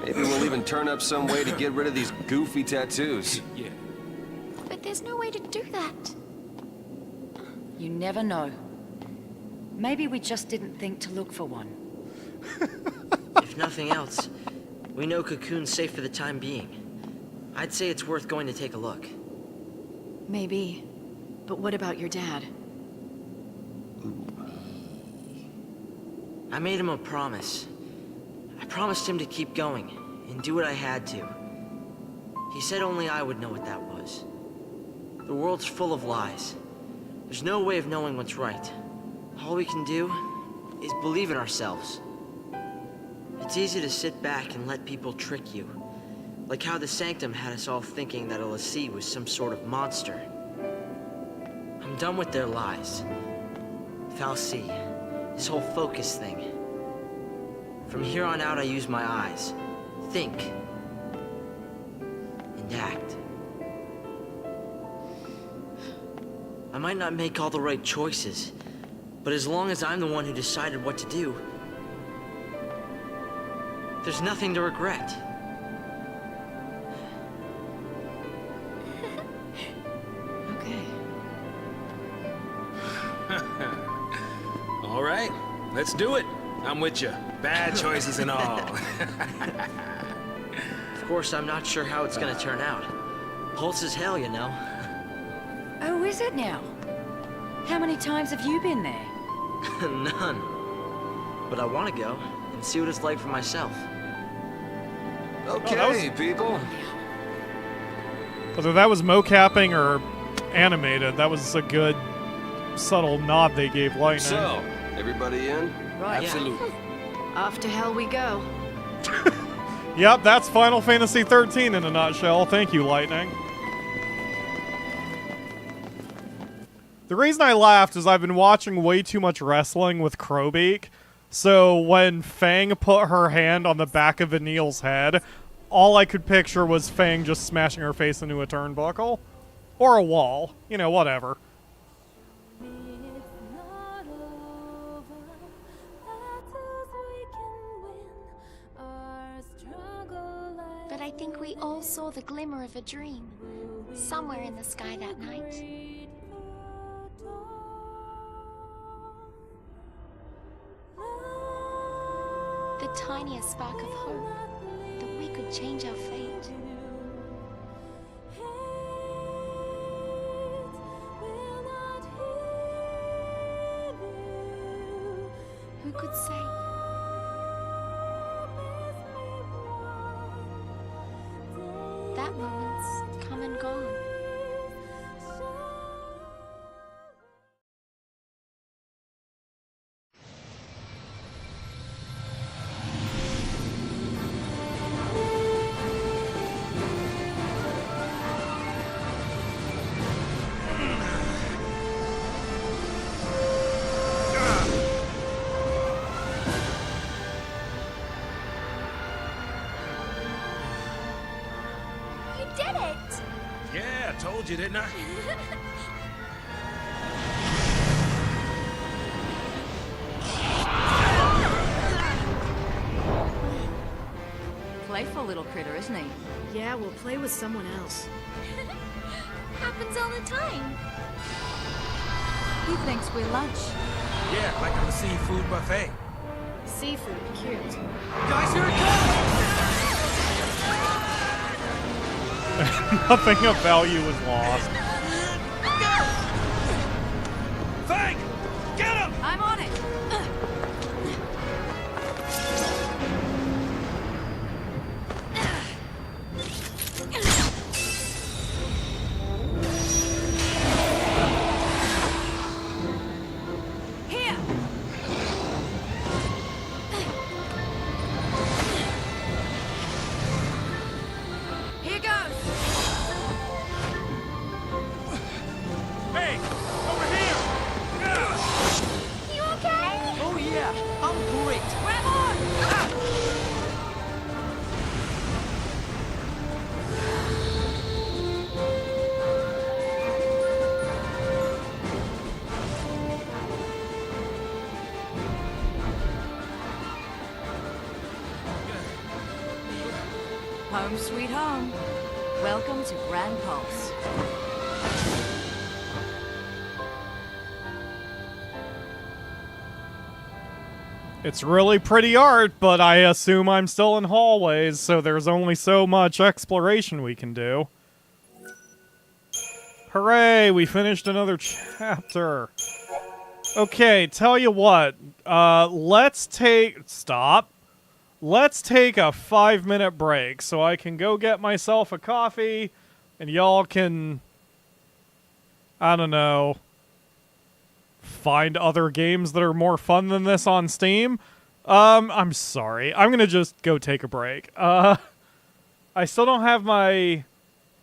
Speaker 9: maybe we'll even turn up some way to get rid of these goofy tattoos.
Speaker 8: Yeah.
Speaker 6: But there's no way to do that.
Speaker 10: You never know. Maybe we just didn't think to look for one.
Speaker 3: If nothing else, we know Cocoon's safe for the time being. I'd say it's worth going to take a look.
Speaker 4: Maybe.
Speaker 2: But what about your dad?
Speaker 3: I made him a promise. I promised him to keep going and do what I had to. He said only I would know what that was. The world's full of lies. There's no way of knowing what's right. All we can do is believe in ourselves. It's easy to sit back and let people trick you. Like how the Sanctum had us all thinking that a l'Cie was some sort of monster. I'm done with their lies. fal'Cie, this whole focus thing. From here on out, I use my eyes. Think. And act. I might not make all the right choices, but as long as I'm the one who decided what to do, there's nothing to regret.
Speaker 2: Okay.
Speaker 8: All right, let's do it. I'm with you. Bad choices and all.
Speaker 3: Of course, I'm not sure how it's gonna turn out. Pulse is hell, you know.
Speaker 10: Oh, is it now? How many times have you been there?
Speaker 3: None. But I want to go and see what it's like for myself.
Speaker 7: Okay, people.
Speaker 1: Whether that was mocapping or animated, that was a good, subtle nod they gave Lightning.
Speaker 9: So, everybody in?
Speaker 2: Right.
Speaker 8: Absolutely.
Speaker 2: Off to hell we go.
Speaker 1: Yep, that's Final Fantasy XIII in a nutshell. Thank you, Lightning. The reason I laughed is I've been watching way too much wrestling with Crowbeak, so when Fang put her hand on the back of Vanille's head, all I could picture was Fang just smashing her face into a turnbuckle. Or a wall. You know, whatever.
Speaker 6: But I think we all saw the glimmer of a dream, somewhere in the sky that night. The tiniest spark of hope that we could change our fate. Who could say? That moment's come and gone.
Speaker 8: Told you, didn't I?
Speaker 10: Playful little critter, isn't he?
Speaker 2: Yeah, we'll play with someone else.
Speaker 6: Happens all the time.
Speaker 10: He thinks we're lunch.
Speaker 8: Yeah, like a seafood buffet.
Speaker 2: Seafood, cute.
Speaker 9: Guys, here it comes!
Speaker 1: Nothing of value was lost.
Speaker 9: Fang! Get him!
Speaker 10: I'm on it! Here! Here goes!
Speaker 9: Hey! Over here!
Speaker 6: You okay?
Speaker 3: Oh yeah, I'm great.
Speaker 10: Grab on! Home sweet home. Welcome to Gran Pulse.
Speaker 1: It's really pretty art, but I assume I'm still in hallways, so there's only so much exploration we can do. Hooray, we finished another chapter. Okay, tell you what. Let's take... Stop. Let's take a 5-minute break so I can go get myself a coffee and y'all can... I don't know... find other games that are more fun than this on Steam. I'm sorry. I'm gonna just go take a break. I still don't have my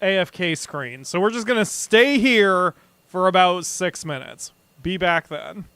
Speaker 1: AFK screen, so we're just gonna stay here for about 6 minutes. Be back then.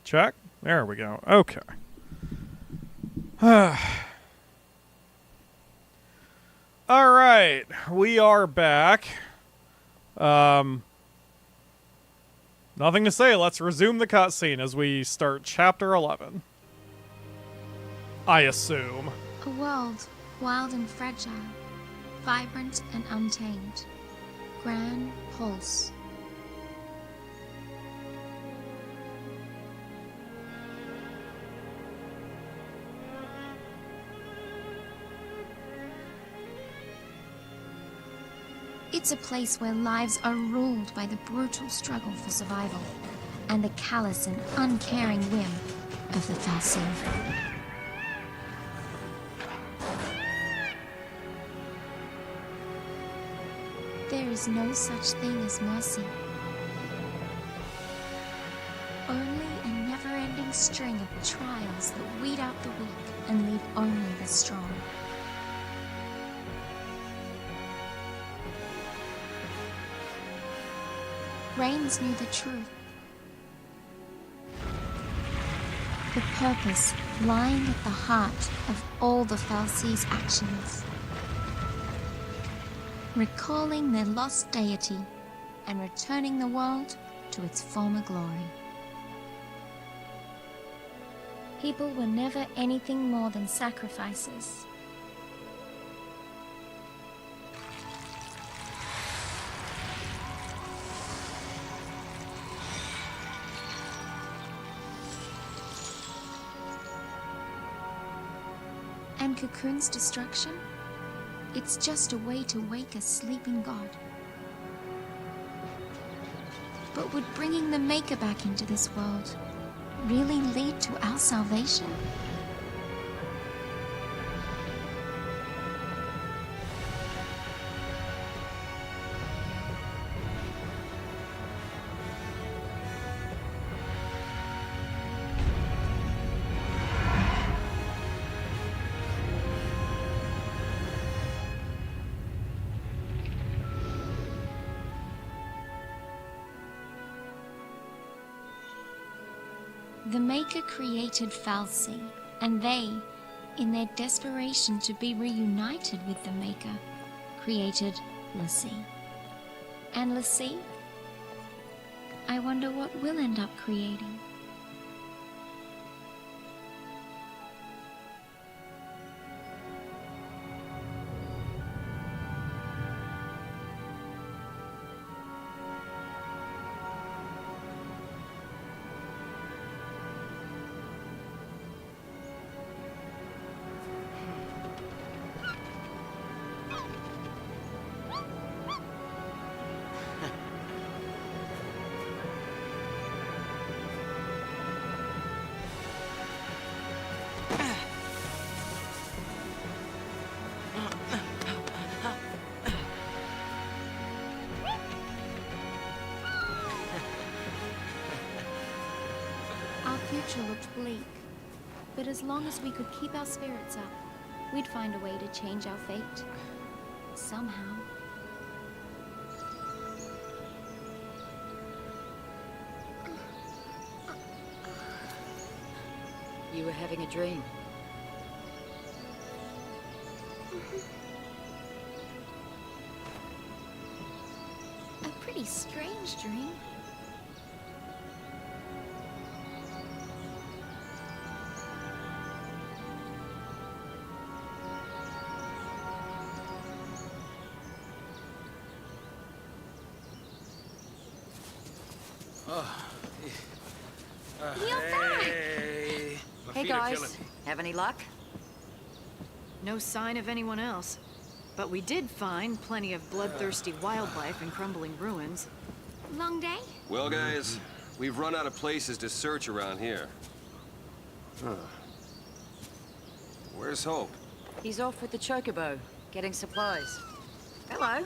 Speaker 1: Check. There we go. Okay. All right, we are back. Nothing to say. Let's resume the cutscene as we start Chapter 11. I assume.
Speaker 6: A world wild and fragile, vibrant and untamed. Gran Pulse. It's a place where lives are ruled by the brutal struggle for survival and the callous and uncaring whim of the Fal'Cie. There is no such thing as mercy. Only a never-ending string of trials that weed out the weak and leave only the strong. Raines knew the truth. The purpose lying at the heart of all the Fal'Cie's actions. Recalling their lost deity and returning the world to its former glory. People were never anything more than sacrifices. And Cocoon's destruction? It's just a way to wake a sleeping god. But would bringing the Maker back into this world really lead to our salvation? The Maker created Fal'Cie, and they, in their desperation to be reunited with the Maker, created l'Cie. And l'Cie? I wonder what we'll end up creating. Future looked bleak, but as long as we could keep our spirits up, we'd find a way to change our fate. Somehow.
Speaker 10: You were having a dream.
Speaker 6: A pretty strange dream.
Speaker 10: Hey guys, have any luck?
Speaker 2: No sign of anyone else. But we did find plenty of bloodthirsty wildlife in crumbling ruins.
Speaker 6: Long day?
Speaker 9: Well, guys, we've run out of places to search around here. Where's Hope?
Speaker 10: He's off with the Chocobo, getting supplies. Hello.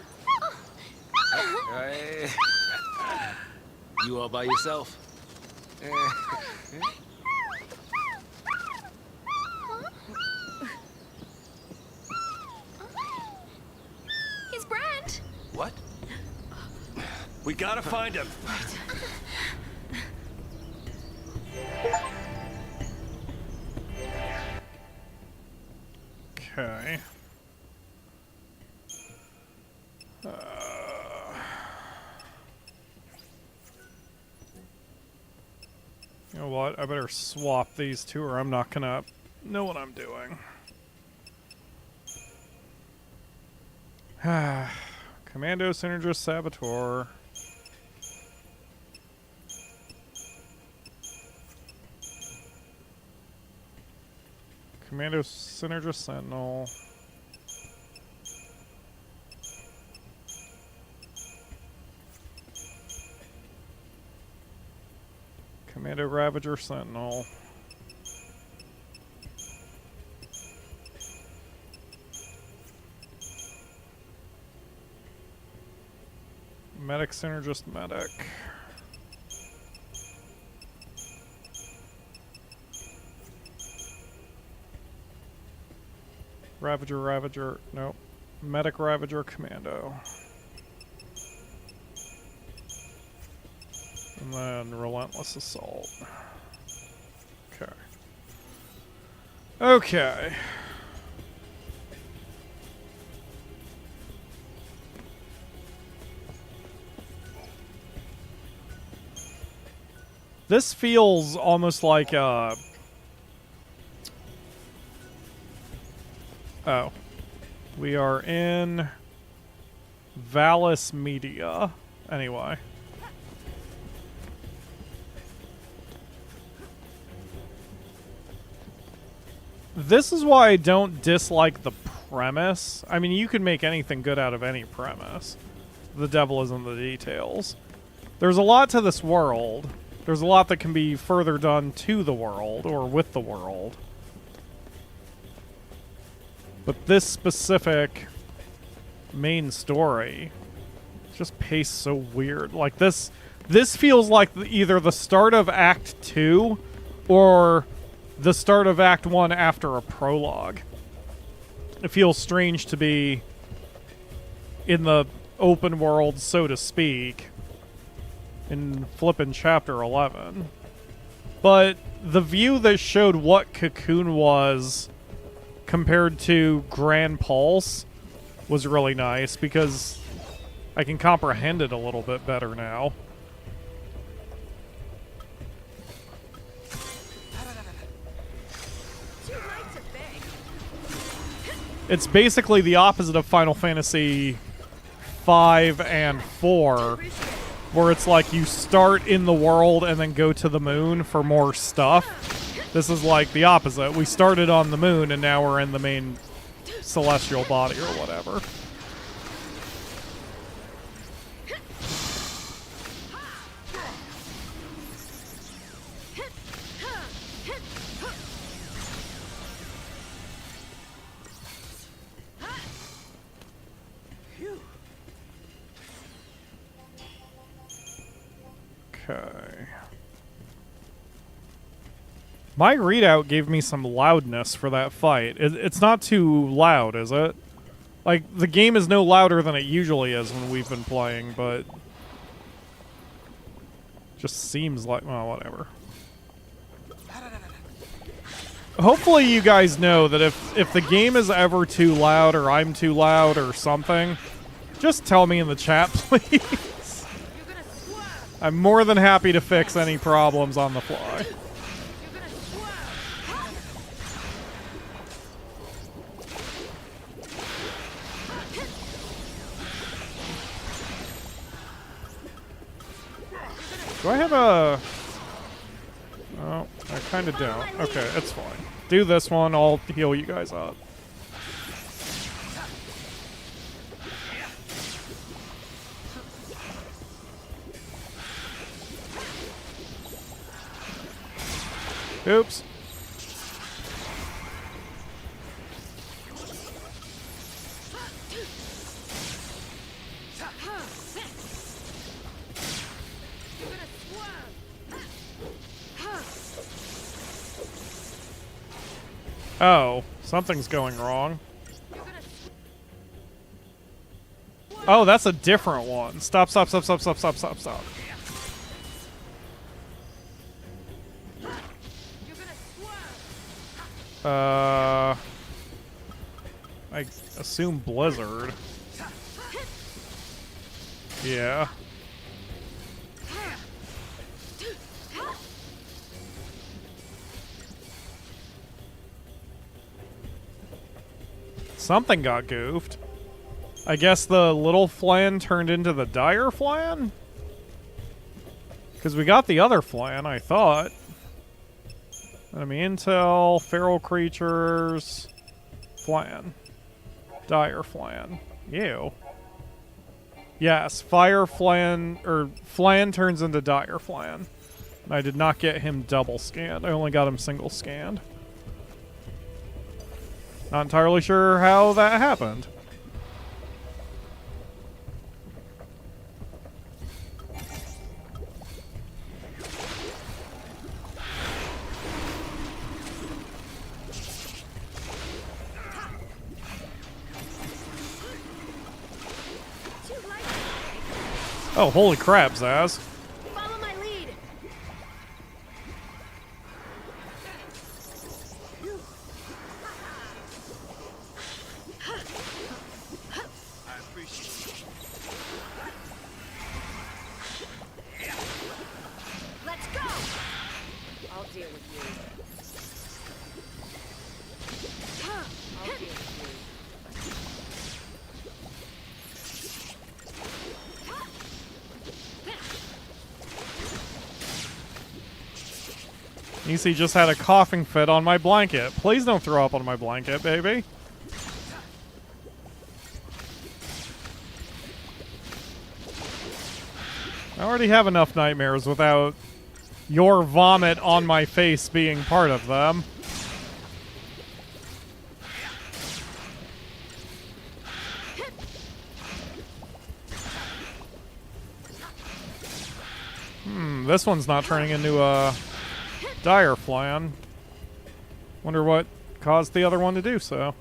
Speaker 8: Hey. You all by yourself?
Speaker 6: He's Brand.
Speaker 8: What?
Speaker 5: We gotta find him.
Speaker 1: Okay. You know what? I better swap these two or I'm not gonna know what I'm doing. Commando, Synergist, Saboteur. Commando, Synergist, Sentinel. Commando, Ravager, Sentinel. Medic, Synergist, Medic. Ravager, Ravager, nope. Medic, Ravager, Commando. And then Relentless Assault. Okay. Okay. This feels almost like oh. We are in Vallis Media. Anyway. This is why I don't dislike the premise. I mean, you can make anything good out of any premise. The devil is in the details. There's a lot to this world. There's a lot that can be further done to the world or with the world. But this specific main story just paced so weird. Like this feels like either the start of Act 2 or the start of Act 1 after a prologue. It feels strange to be in the open world, so to speak, in flippin' Chapter 11. But the view that showed what Cocoon was compared to Gran Pulse was really nice because I can comprehend it a little bit better now. It's basically the opposite of Final Fantasy V and 4, where it's like you start in the world and then go to the moon for more stuff. This is like the opposite. We started on the moon and now we're in the main celestial body or whatever. Okay. My readout gave me some loudness for that fight. It's not too loud, is it? Like, the game is no louder than it usually is when we've been playing, but just seems like, well, whatever. Hopefully you guys know that if the game is ever too loud or I'm too loud or something, just tell me in the chat, please. I'm more than happy to fix any problems on the fly. Do I have a... Oh, I kind of don't. Okay, it's fine. Do this one, I'll heal you guys up. Oops. Oh, something's going wrong. Oh, that's a different one. Stop, stop, stop, stop, stop, stop, stop, stop. I assume Blizzard. Yeah. Something got goofed. I guess the little flan turned into the dire flan? Because we got the other flan, I thought. Enemy intel, feral creatures, flan. Dire flan. Ew. Yes, fire flan, or flan turns into dire flan. I did not get him double scanned. I only got him single scanned. Not entirely sure how that happened. Oh, holy crap, Zaz.
Speaker 4: Follow my lead.
Speaker 5: I appreciate it.
Speaker 4: Let's go. I'll deal with you. I'll deal with you.
Speaker 1: Nisi just had a coughing fit on my blanket. Please don't throw up on my blanket, baby. I already have enough nightmares without your vomit on my face being part of them. This one's not turning into a dire flan. Wonder what caused the other one to do so.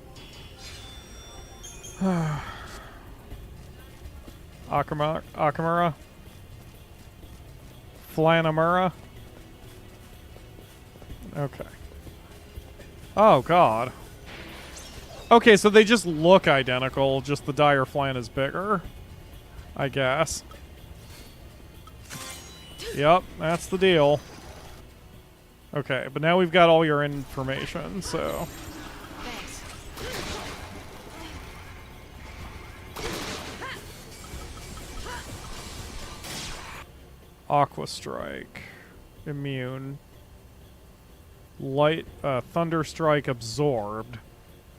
Speaker 1: Akamura? Flanamura? Okay. Oh, God. Okay, so they just look identical, just the dire flan is bigger. I guess. Yep, that's the deal. Okay, but now we've got all your information, so...
Speaker 2: Thanks.
Speaker 1: Aqua Strike. Immune. Light, Thunder Strike absorbed.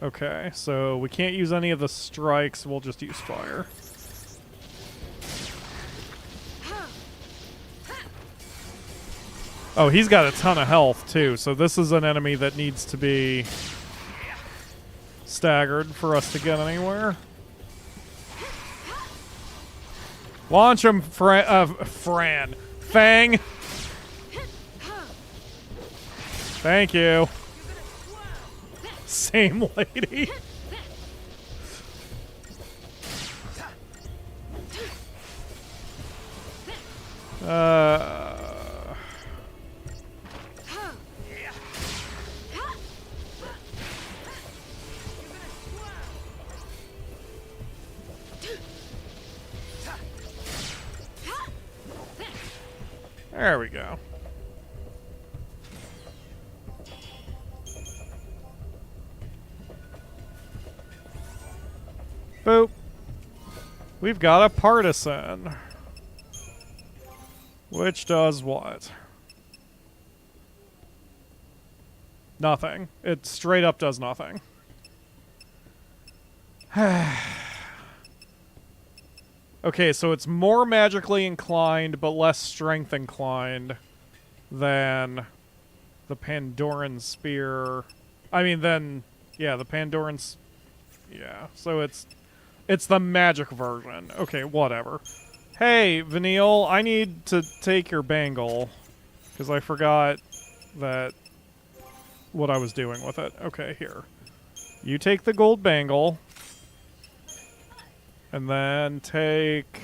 Speaker 1: Okay, so we can't use any of the strikes, we'll just use fire. Oh, he's got a ton of health, too, so this is an enemy that needs to be staggered for us to get anywhere. Launch him, Fran. Fang! Thank you. Same lady. There we go. Boop. We've got a partisan. Which does what? Nothing. It straight up does nothing. Okay, so it's more magically inclined, but less strength inclined than the Pandoran Spear. I mean, then, yeah, the Pandoran... Yeah, so it's the magic version. Okay, whatever. Hey, Vanille, I need to take your bangle, because I forgot that what I was doing with it. Okay, here. You take the gold bangle. And then take...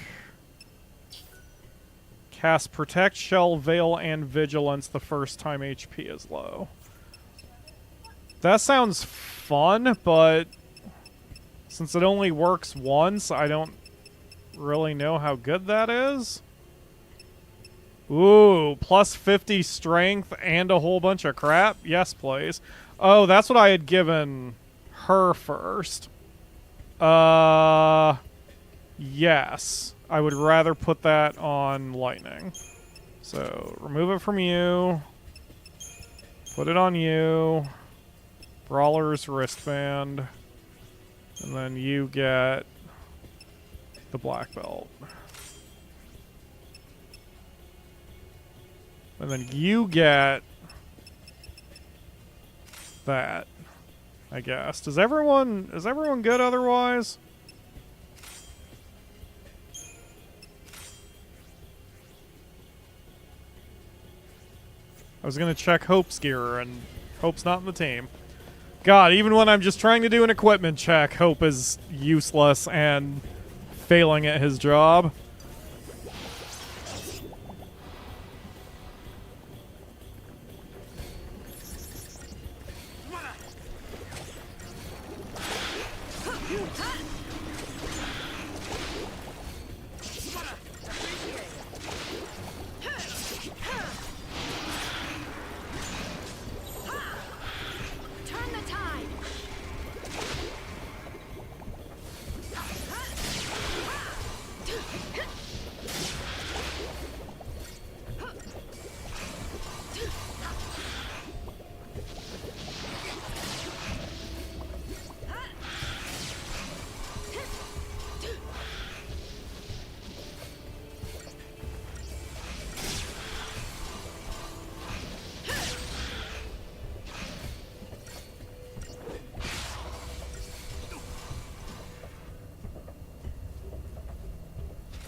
Speaker 1: Cast Protect, Shell, Veil, and Vigilance the first time HP is low. That sounds fun, but... Since it only works once, I don't really know how good that is. Ooh, plus 50 strength and a whole bunch of crap? Yes, please. Oh, that's what I had given her first. Yes. I would rather put that on lightning. So, remove it from you. Put it on you. Brawler's wristband. And then you get the black belt. And then you get that, I guess. Is everyone good otherwise? I was gonna check Hope's gear, and Hope's not in the team. God, even when I'm just trying to do an equipment check, Hope is useless and failing at his job.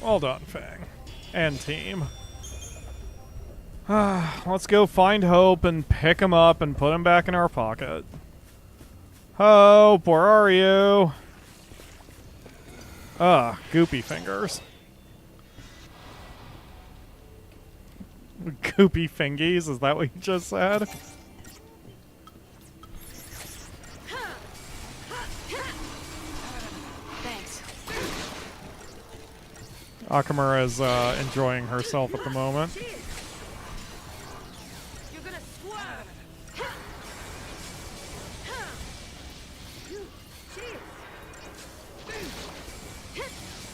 Speaker 1: Well done, Fang. And team. Let's go find Hope and pick him up and put him back in our pocket. Hope, where are you? Goopy fingers. Goopy fingies, is that what you just said? Akamura is enjoying herself at the moment.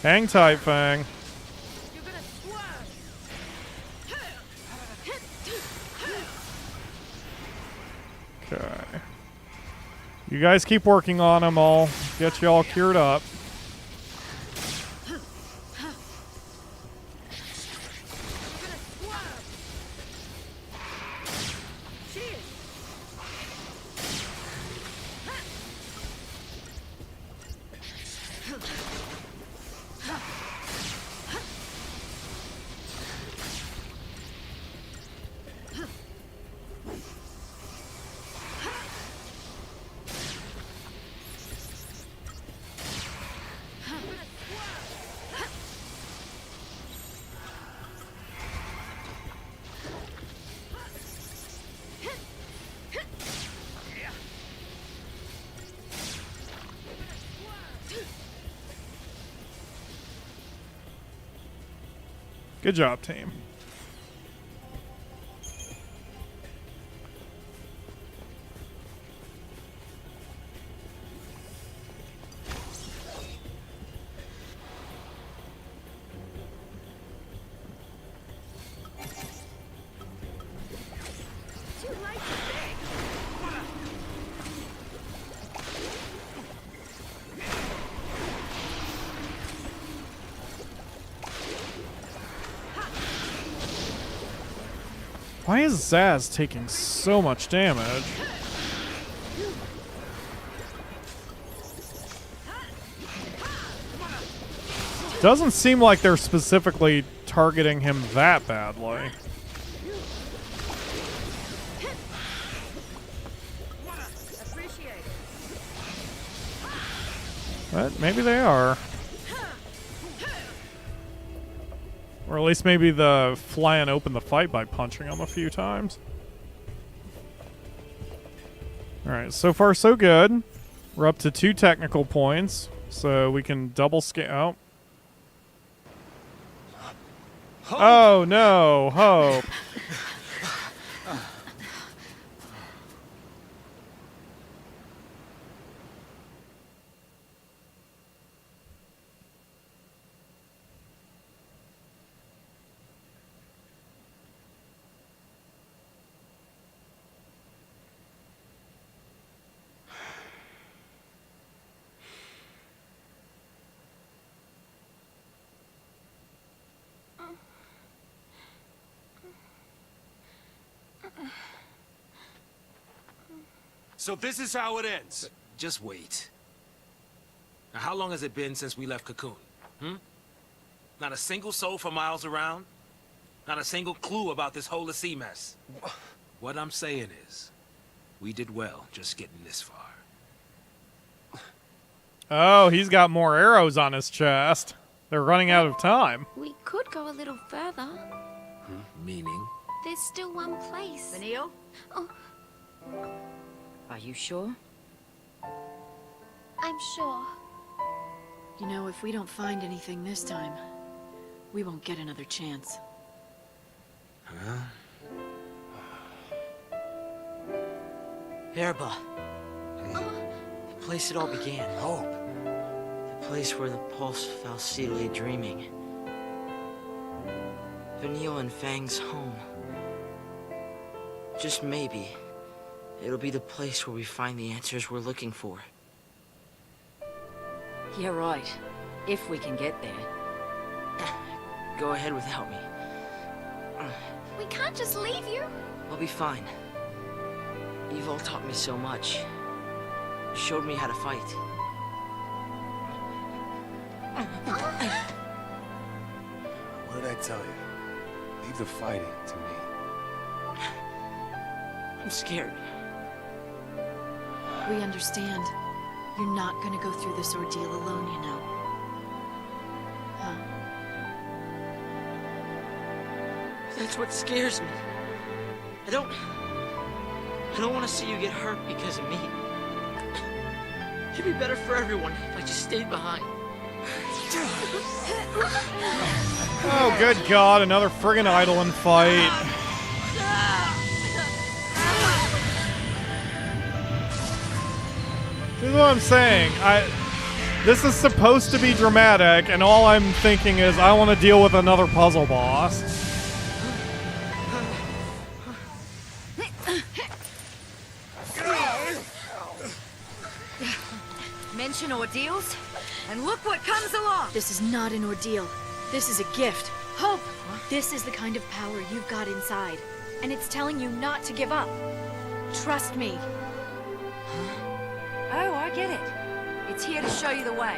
Speaker 1: Hang tight, Fang. Okay. You guys keep working on them. I'll get you all cured up. Good job, team. Why is Zaz taking so much damage? Doesn't seem like they're specifically targeting him that badly. But maybe they are. Or at least maybe the Flan opened the fight by punching him a few times. Alright, so far so good. We're up to 2 technical points. So we can double scan. Oh. Oh no, Hope.
Speaker 9: So this is how it ends.
Speaker 8: Just wait. Now, how long has it been since we left Cocoon? Not a single soul for miles around? Not a single clue about this whole sea mess? What I'm saying is, we did well just getting this far.
Speaker 1: Oh, he's got more arrows on his chest. They're running out of time.
Speaker 6: We could go a little further.
Speaker 8: Meaning?
Speaker 6: There's still one place.
Speaker 2: Vanille?
Speaker 6: Oh,
Speaker 2: Are you sure?
Speaker 6: I'm sure.
Speaker 2: You know, if we don't find anything this time, we won't get another chance.
Speaker 8: Huh?
Speaker 3: Erba. The place it all began.
Speaker 9: Hope.
Speaker 3: The place where the Pulse Vallis lay dreaming. Vanille and Fang's home. Just maybe, it'll be the place where we find the answers we're looking for.
Speaker 10: You're right. If we can get there.
Speaker 3: Go ahead without me.
Speaker 6: We can't just leave you.
Speaker 3: I'll be fine. You've all taught me so much. Showed me how to fight.
Speaker 9: What did I tell you? Leave the fighting to me.
Speaker 3: I'm scared.
Speaker 2: We understand. You're not gonna go through this ordeal alone, you know. Huh?
Speaker 3: That's what scares me. I don't want to see you get hurt because of me. It'd be better for everyone if I just stayed behind.
Speaker 1: Oh, good God, another friggin' Eidolon fight. This is what I'm saying. This is supposed to be dramatic, and all I'm thinking is I want to deal with another puzzle boss.
Speaker 10: Mention ordeals, and look what comes along!
Speaker 2: This is not an ordeal. This is a gift. Hope! This is the kind of power you've got inside. And it's telling you not to give up. Trust me.
Speaker 10: Oh, I get it. It's here to show you the way.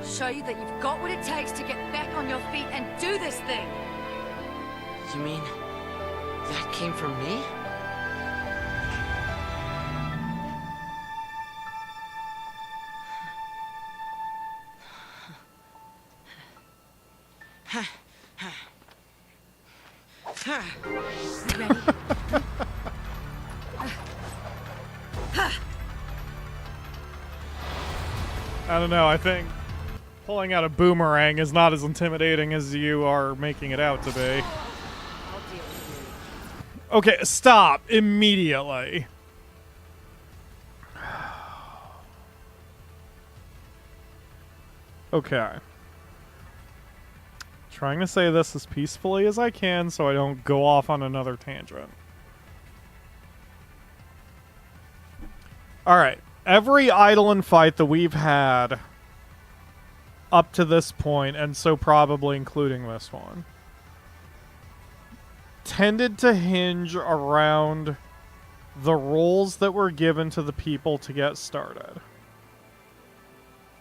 Speaker 10: Show you that you've got what it takes to get back on your feet and do this thing.
Speaker 3: You mean that came from me?
Speaker 2: Ready?
Speaker 1: I don't know, I think pulling out a boomerang is not as intimidating as you are making it out to be. Okay, stop immediately. Okay. Trying to say this as peacefully as I can so I don't go off on another tangent. Alright. Every Eidolon fight that we've had up to this point, and so probably including this one, tended to hinge around the roles that were given to the people to get started.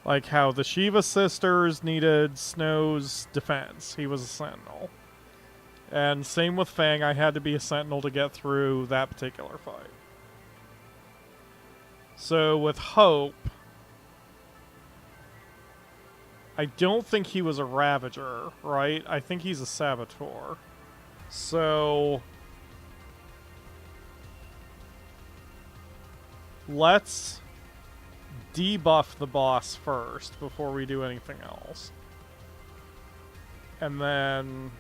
Speaker 1: Like how the Shiva sisters needed Snow's defense. He was a sentinel. And same with Fang, I had to be a sentinel to get through that particular fight. So with Hope, I don't think he was a Ravager, right? I think he's a Saboteur. So let's debuff the boss first before we do anything else. And then...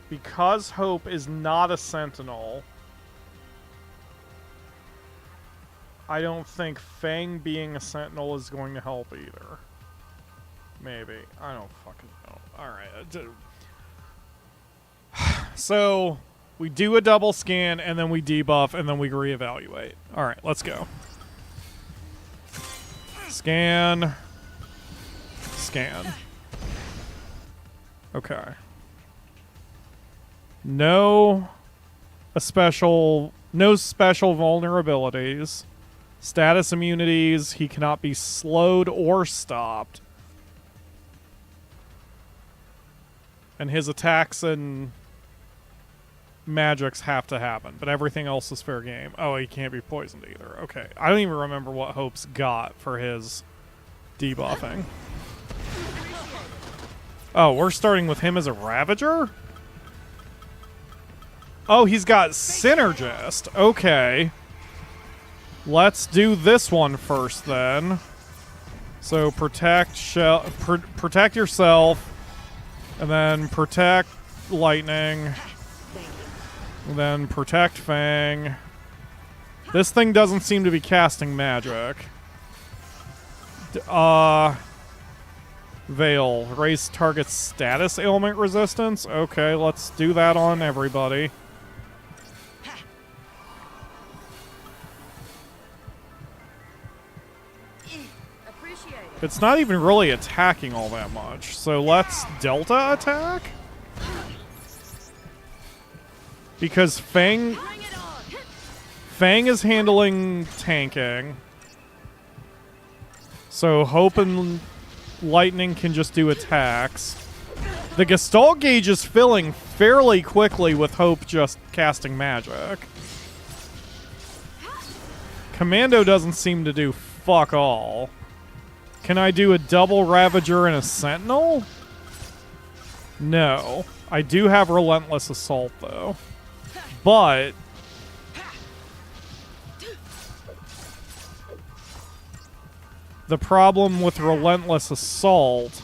Speaker 1: because Hope is not a sentinel, I don't think Fang being a sentinel is going to help either. Maybe. I don't fucking know. Alright. So, we do a double scan, and then we debuff, and then we reevaluate. Alright, let's go. Scan. Scan. Okay. No special vulnerabilities. Status immunities. He cannot be slowed or stopped. And his attacks and magics have to happen, but everything else is fair game. Oh, he can't be poisoned either. Okay. I don't even remember what Hope's got for his debuffing. Oh, we're starting with him as a Ravager? Oh, he's got Synergist. Okay. Let's do this one first, then. So, protect yourself. And then protect Lightning. And then protect Fang. This thing doesn't seem to be casting magic. Veil. Raise target's status ailment resistance. Okay, let's do that on everybody. It's not even really attacking all that much. So let's Delta attack? Because Fang is handling tanking. So Hope and Lightning can just do attacks. The Gestalt gauge is filling fairly quickly with Hope just casting magic. Commando doesn't seem to do fuck all. Can I do a double Ravager and a Sentinel? No. I do have Relentless Assault, though. But... the problem with Relentless Assault...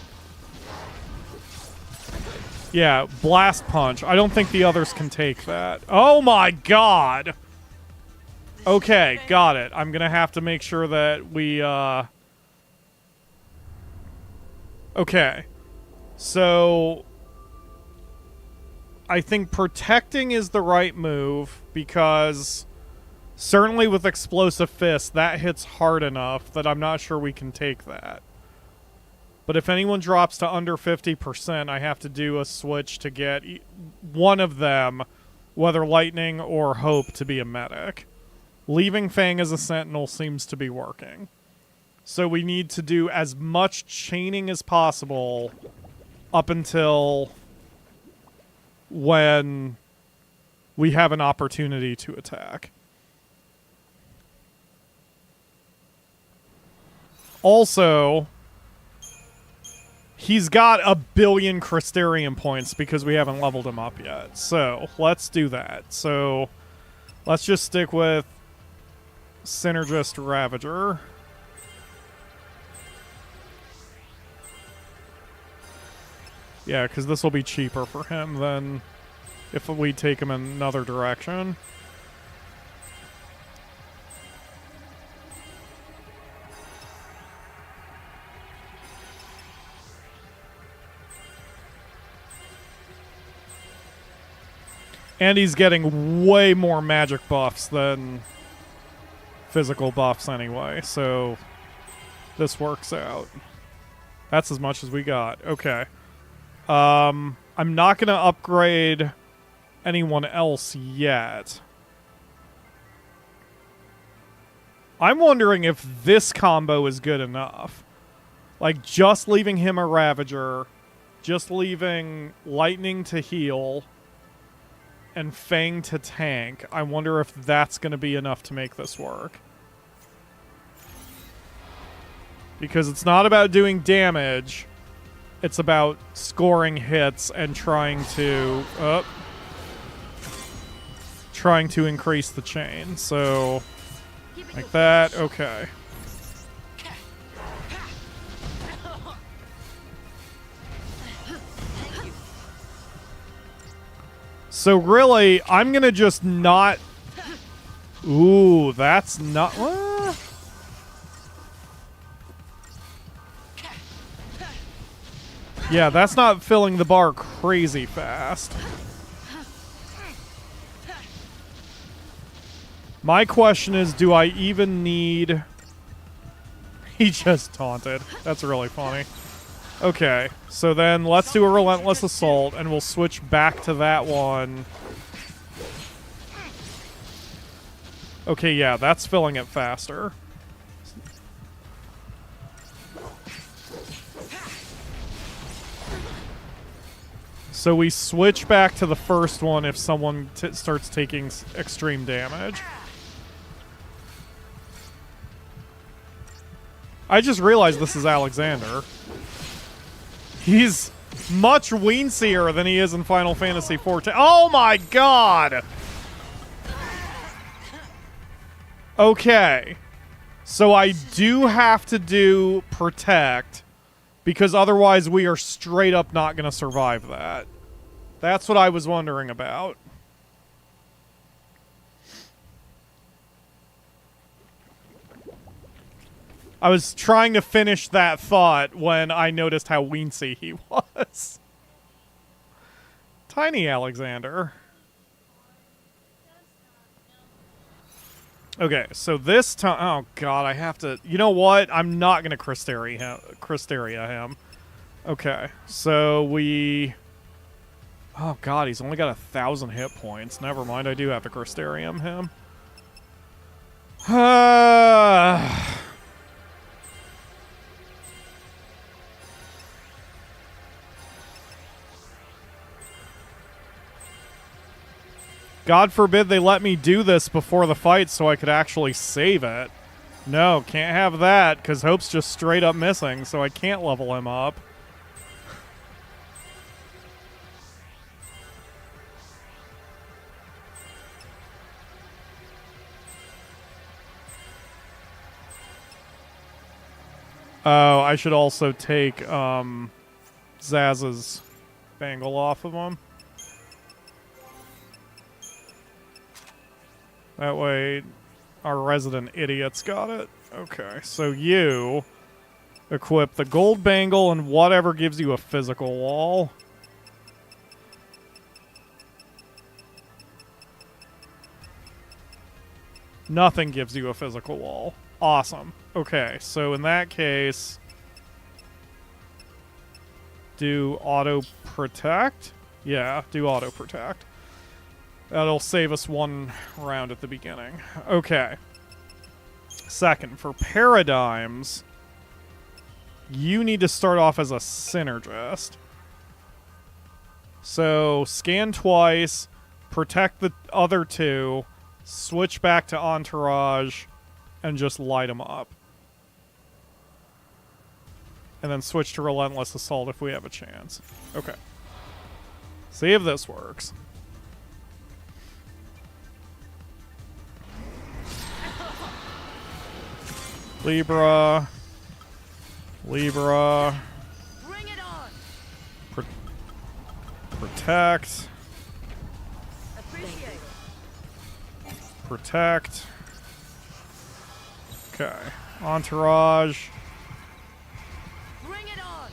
Speaker 1: yeah, Blast Punch. I don't think the others can take that. Oh my god! Okay, got it. I'm gonna have to make sure that we, okay. So... I think protecting is the right move, because... certainly with Explosive Fist, that hits hard enough that I'm not sure we can take that. But if anyone drops to under 50%, I have to do a switch to get one of them, whether Lightning or Hope, to be a medic. Leaving Fang as a Sentinel seems to be working. So we need to do as much chaining as possible up until when we have an opportunity to attack. Also, he's got 1 billion Crystarium points because we haven't leveled him up yet. So, let's do that. So, let's just stick with Synergist Ravager. Yeah, because this will be cheaper for him than if we take him in another direction. And he's getting way more magic buffs than physical buffs anyway, so this works out. That's as much as we got. Okay. I'm not going to upgrade anyone else yet. I'm wondering if this combo is good enough. Like, just leaving him a Ravager, just leaving Lightning to heal, and Fang to tank. I wonder if that's going to be enough to make this work. Because it's not about doing damage. It's about scoring hits and trying to trying to increase the chain. So, like that. Okay. So really, I'm gonna just not... Ooh, that's not... Yeah, that's not filling the bar crazy fast. My question is, do I even need... He just taunted. That's really funny. Okay, so then let's do a Relentless Assault, and we'll switch back to that one. Okay, yeah, that's filling it faster. So we switch back to the first one if someone starts taking extreme damage. I just realized this is Alexander. He's much weensier than he is in Final Fantasy XIV. Oh my god! Okay. So I do have to do Protect, because otherwise we are straight up not going to survive that. That's what I was wondering about. I was trying to finish that thought when I noticed how weensy he was. Tiny Alexander. Okay, so this time... Oh, God, I have to... You know what? I'm not going to Crystallia him. Okay, so we... Oh, God, he's only got 1,000 hit points. Never mind, I do have to Crystarium him. God forbid they let me do this before the fight so I could actually save it. No, can't have that, because Hope's just straight up missing, so I can't level him up. Oh, I should also take Zaz's bangle off of him. That way, our resident idiot's got it. Okay, so you equip the gold bangle and whatever gives you a physical wall. Nothing gives you a physical wall. Awesome. Okay, so in that case, do auto protect? Yeah, do auto protect. That'll save us one round at the beginning. Okay. Second, for paradigms, you need to start off as a synergist. So, scan twice, protect the other two, switch back to entourage, and just light them up. And then switch to Relentless Assault if we have a chance. Okay. See if this works. Libra. Libra.
Speaker 10: Bring it on.
Speaker 1: Protect.
Speaker 10: Appreciate it.
Speaker 1: Protect. Okay. Entourage.
Speaker 10: Bring it on.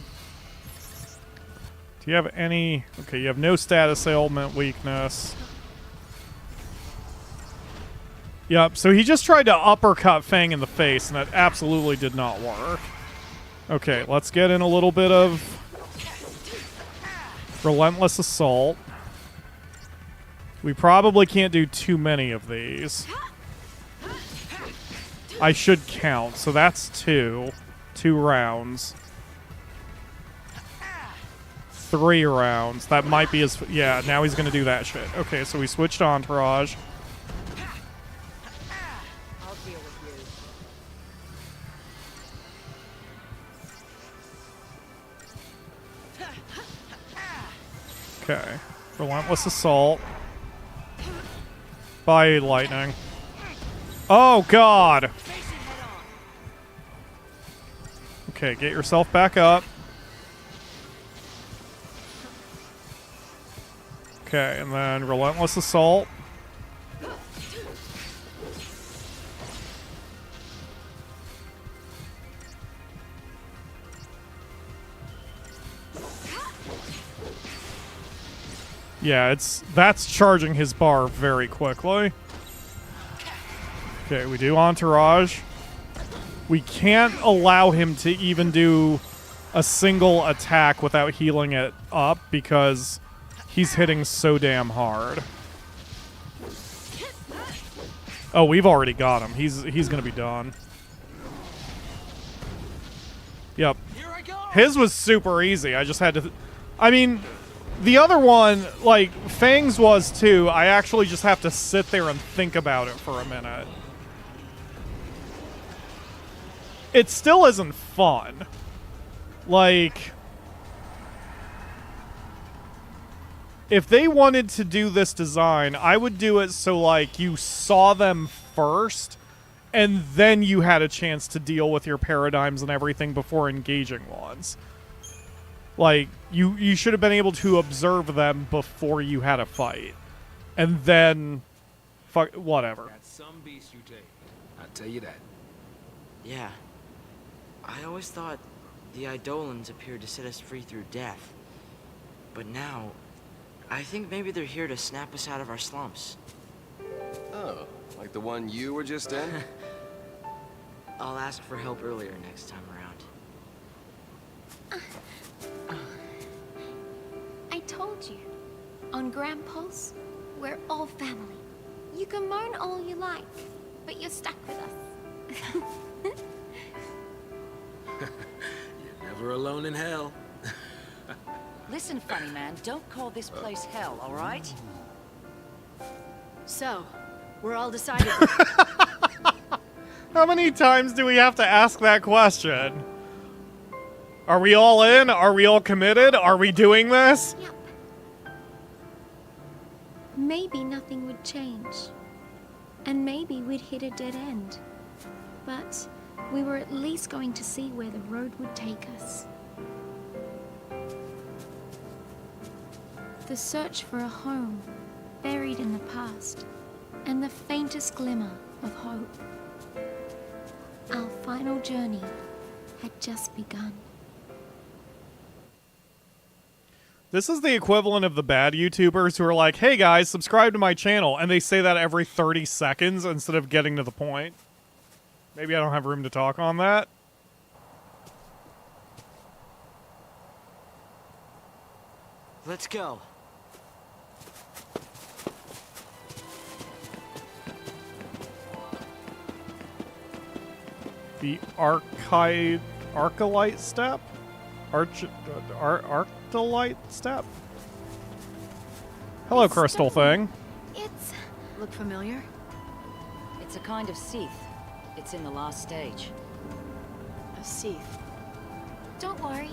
Speaker 1: Do you have any... Okay, you have no status ailment weakness. Yep, so he just tried to uppercut Fang in the face, and that absolutely did not work. Okay, let's get in a little bit of Relentless Assault. We probably can't do too many of these. I should count, so that's 2. 2 rounds. 3 rounds. That might be his... Yeah, now he's going to do that shit. Okay, so we switched to Entourage. Okay. Relentless Assault. Bye, lightning. Oh, God. Okay, get yourself back up. Okay, and then relentless assault. Yeah, that's charging his bar very quickly. Okay, we do entourage. We can't allow him to even do a single attack without healing it up because he's hitting so damn hard. Oh, we've already got him. He's gonna be done. Yep. His was super easy. I just had to... I mean... The other one, like, Fang's was too, I actually just have to sit there and think about it for a minute. It still isn't fun. Like, if they wanted to do this design, I would do it so, like, you saw them first, and then you had a chance to deal with your paradigms and everything before engaging ones. Like, you should have been able to observe them before you had a fight. And then... Fuck, whatever.
Speaker 8: That's some beast you take. I'll tell you that.
Speaker 3: Yeah. I always thought the Eidolons appeared to set us free through death. But now, I think maybe they're here to snap us out of our slumps.
Speaker 9: Oh, like the one you were just in?
Speaker 3: I'll ask for help earlier next time around.
Speaker 6: I told you. On Gran Pulse, we're all family. You can moan all you like, but you're stuck with us.
Speaker 8: You're never alone in hell.
Speaker 10: Listen, funny man, don't call this place hell, all right?
Speaker 2: So, we're all decided.
Speaker 1: How many times do we have to ask that question? Are we all in? Are we all committed? Are we doing this?
Speaker 6: Yep. Maybe nothing would change. And maybe we'd hit a dead end. But we were at least going to see where the road would take us. The search for a home, buried in the past, and the faintest glimmer of hope. Our final journey had just begun.
Speaker 1: This is the equivalent of the bad YouTubers who are like, hey guys, subscribe to my channel, and they say that every 30 seconds instead of getting to the point. Maybe I don't have room to talk on that.
Speaker 3: Let's go.
Speaker 1: The Archylte Steppe? Archylte Steppe? Hello, crystal thing.
Speaker 6: It's...
Speaker 2: Look familiar?
Speaker 10: It's a kind of Seath. It's in the last stage.
Speaker 2: A Seath.
Speaker 6: Don't worry.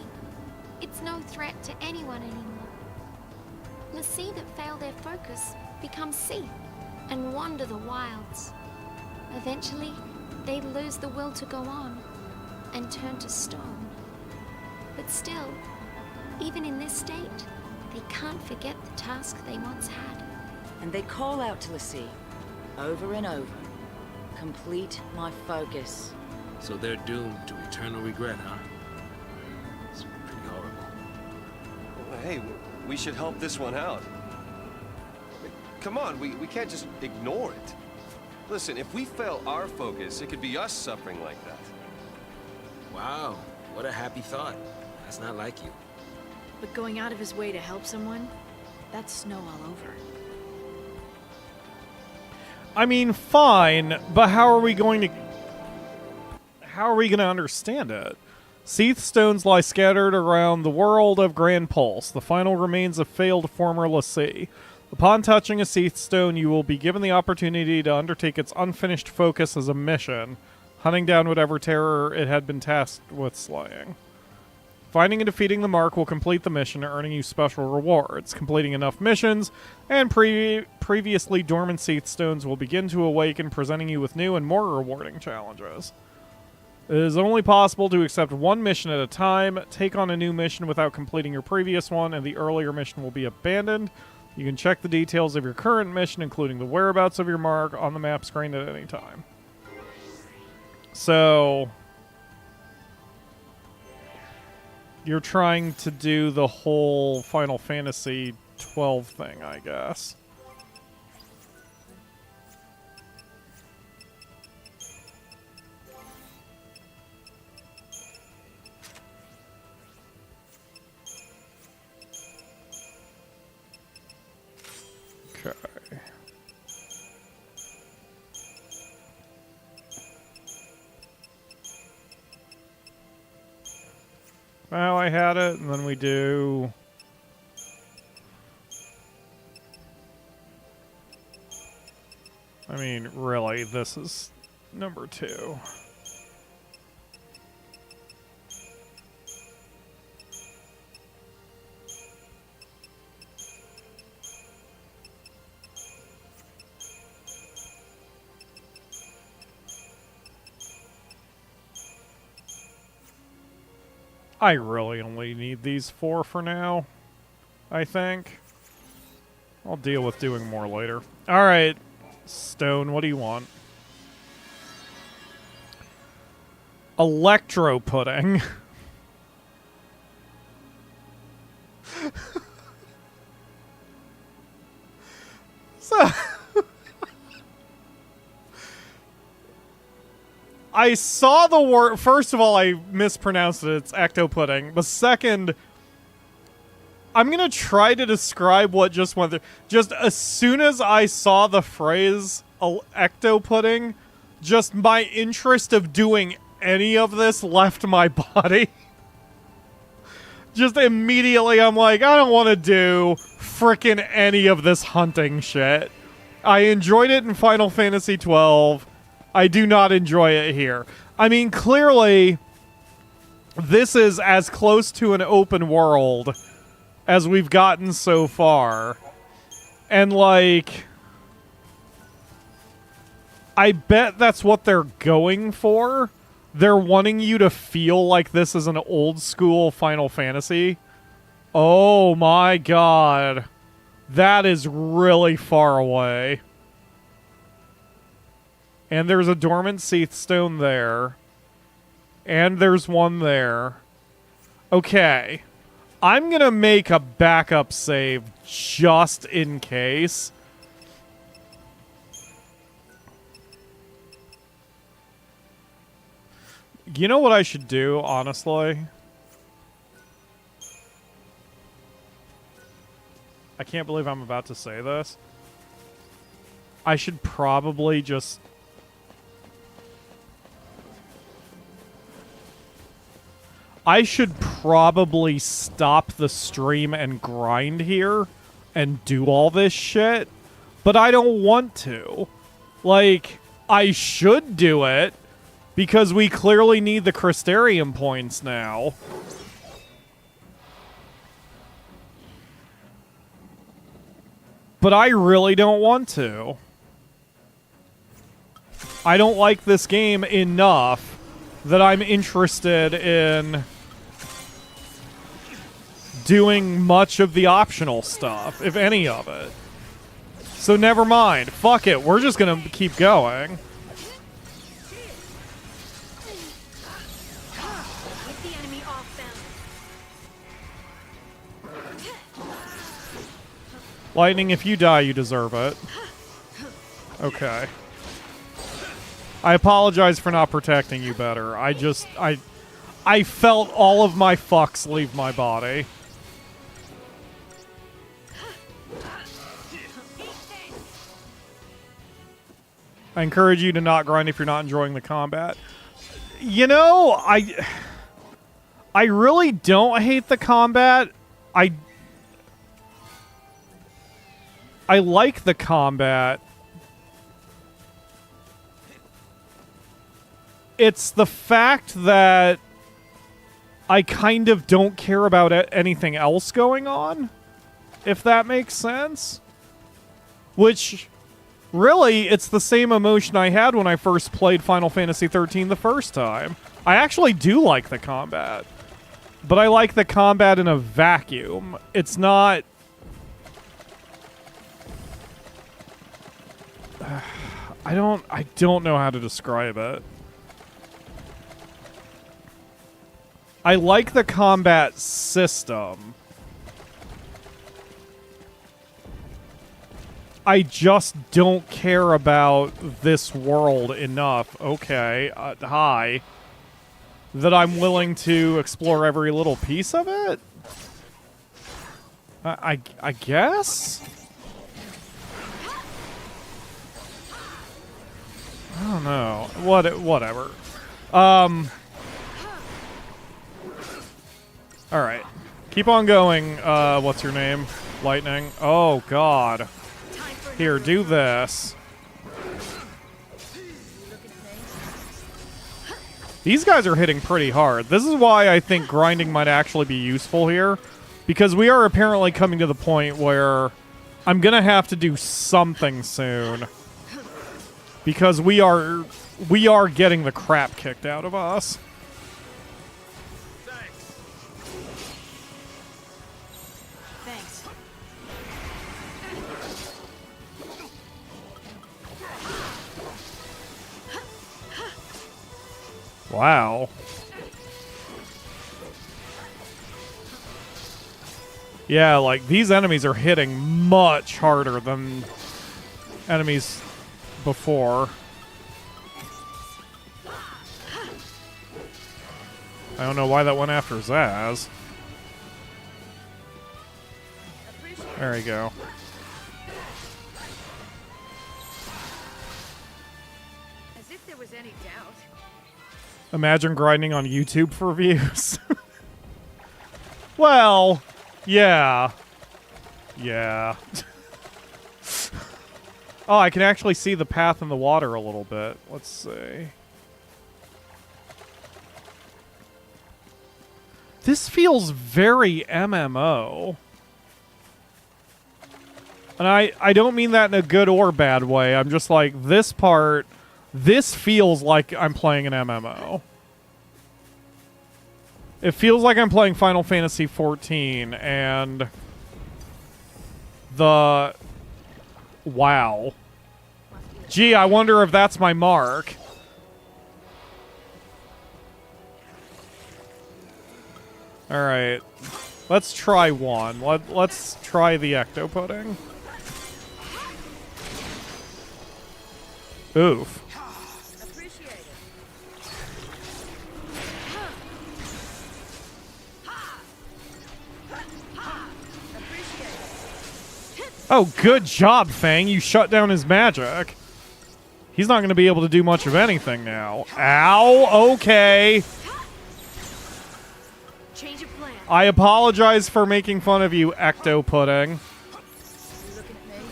Speaker 6: It's no threat to anyone anymore. The sea that fail their focus becomes Seath and wander the wilds. Eventually, they lose the will to go on and turn to stone. But still, even in this state, they can't forget the task they once had.
Speaker 10: And they call out to the sea, over and over. Complete my focus.
Speaker 8: So they're doomed to eternal regret, huh? It's pretty horrible.
Speaker 9: Well, hey, we should help this one out. Come on, we can't just ignore it. Listen, if we fail our focus, it could be us suffering like that.
Speaker 8: Wow, what a happy thought. That's not like you.
Speaker 2: But going out of his way to help someone, that's snow all over.
Speaker 1: I mean, fine, but how are we going to understand it? Seath stones lie scattered around the world of Gran Pulse, the final remains of failed former Lassie. Upon touching a Seath stone, you will be given the opportunity to undertake its unfinished focus as a mission, hunting down whatever terror it had been tasked with slaying. Finding and defeating the mark will complete the mission, earning you special rewards. Completing enough missions, and previously dormant seath stones will begin to awaken, presenting you with new and more rewarding challenges. It is only possible to accept one mission at a time. Take on a new mission without completing your previous one, and the earlier mission will be abandoned. You can check the details of your current mission, including the whereabouts of your mark, on the map screen at any time. So you're trying to do the whole Final Fantasy XII thing, I guess. Okay. Well, I had it, and then we do... I mean, really, this is number 2. I really only need these 4 for now, I think. I'll deal with doing more later. Alright, Stone, what do you want? Electro pudding. So... I saw the word. First of all, I mispronounced it. It's ecto pudding. But second, I'm going to try to describe what just went through. Just as soon as I saw the phrase ecto pudding, just my interest of doing any of this left my body. Just immediately, I'm like, I don't want to do frickin' any of this hunting shit. I enjoyed it in Final Fantasy XII. I do not enjoy it here. I mean, clearly, this is as close to an open world as we've gotten so far. And, like, I bet that's what they're going for. They're wanting you to feel like this is an old school Final Fantasy. Oh my god. That is really far away. And there's a dormant seath stone there. And there's one there. Okay. I'm gonna make a backup save just in case. You know what I should do, honestly? I can't believe I'm about to say this. I should probably just... I should probably stop the stream and grind here and do all this shit, but I don't want to. Like, I should do it because we clearly need the Crystarium points now. But I really don't want to. I don't like this game enough that I'm interested in doing much of the optional stuff, if any of it. So never mind. Fuck it. We're just gonna keep going. Lightning, if you die, you deserve it. Okay. I apologize for not protecting you better. I felt all of my fucks leave my body. I encourage you to not grind if you're not enjoying the combat. You know, I really don't hate the combat. I like the combat. It's the fact that I kind of don't care about anything else going on, if that makes sense. Which, really, it's the same emotion I had when I first played Final Fantasy XIII the first time. I actually do like the combat, but I like the combat in a vacuum. It's not... I don't know how to describe it. I like the combat system. I just don't care about this world enough. Okay, hi. That I'm willing to explore every little piece of it? I guess? I don't know. Whatever. Alright. Keep on going, what's your name? Lightning. Oh, God. Here, do this. These guys are hitting pretty hard. This is why I think grinding might actually be useful here. Because we are apparently coming to the point where I'm gonna have to do something soon. Because we are getting the crap kicked out of us.
Speaker 4: Thanks.
Speaker 1: Wow. Yeah, like, these enemies are hitting much harder than enemies before. I don't know why that went after Zaz. There you go.
Speaker 10: As if there was any doubt.
Speaker 1: Imagine grinding on YouTube for views. Well, yeah. Yeah. Oh, I can actually see the path in the water a little bit. Let's see. This feels very MMO. And I don't mean that in a good or bad way. I'm just like, this part, this feels like I'm playing an MMO. It feels like I'm playing Final Fantasy XIV and the... Wow. Gee, I wonder if that's my mark. Alright. Let's try one. Let's try the ecto pudding. Oof. Oh, good job, Fang. You shut down his magic. He's not going to be able to do much of anything now. Ow! Okay.
Speaker 4: Change of plan.
Speaker 1: I apologize for making fun of you, ecto pudding.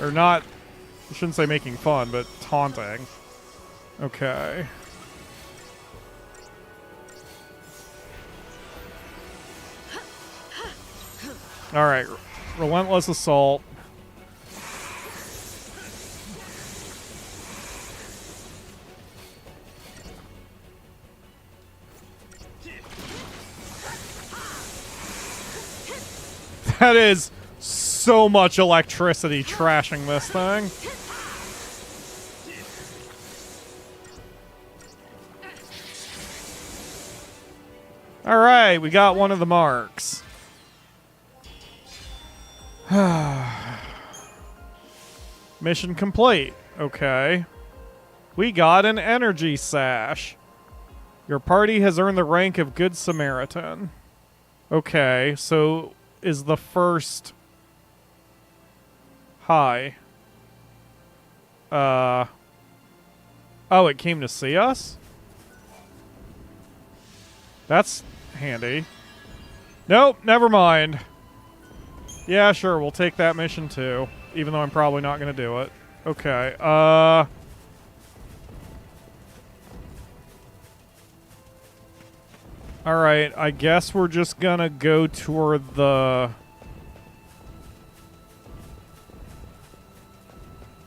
Speaker 1: Or not... I shouldn't say making fun, but taunting. Okay. Alright. Relentless Assault. That is so much electricity trashing this thing. Alright, we got one of the marks. Mission complete. Okay. We got an energy sash. Your party has earned the rank of Good Samaritan. Okay, so is the first... Hi. Oh, it came to see us? That's handy. Nope, never mind. Yeah, sure, we'll take that mission too. Even though I'm probably not going to do it. Okay, Alright, I guess we're just gonna go toward the...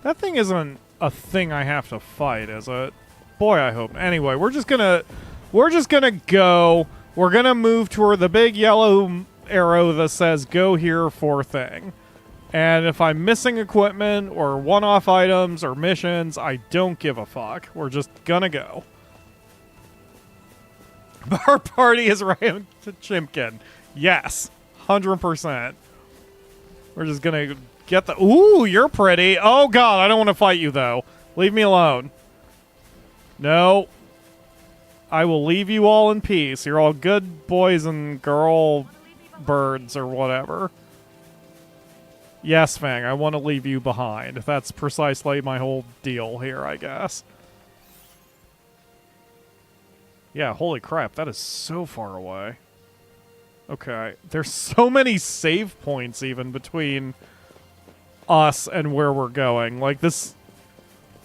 Speaker 1: That thing isn't a thing I have to fight, is it? Boy, I hope. Anyway, we're just gonna go. We're gonna move toward the big yellow arrow that says go here for thing. And if I'm missing equipment or one-off items or missions, I don't give a fuck. We're just gonna go. Our party is Ram to Chimkin. Yes, 100%. We're just gonna get the... Ooh, you're pretty. Oh, God, I don't want to fight you, though. Leave me alone. No. I will leave you all in peace. You're all good boys and girl birds or whatever. Yes, Fang, I want to leave you behind. That's precisely my whole deal here, I guess. Yeah, holy crap, that is so far away. Okay, there's so many save points even between us and where we're going. Like, this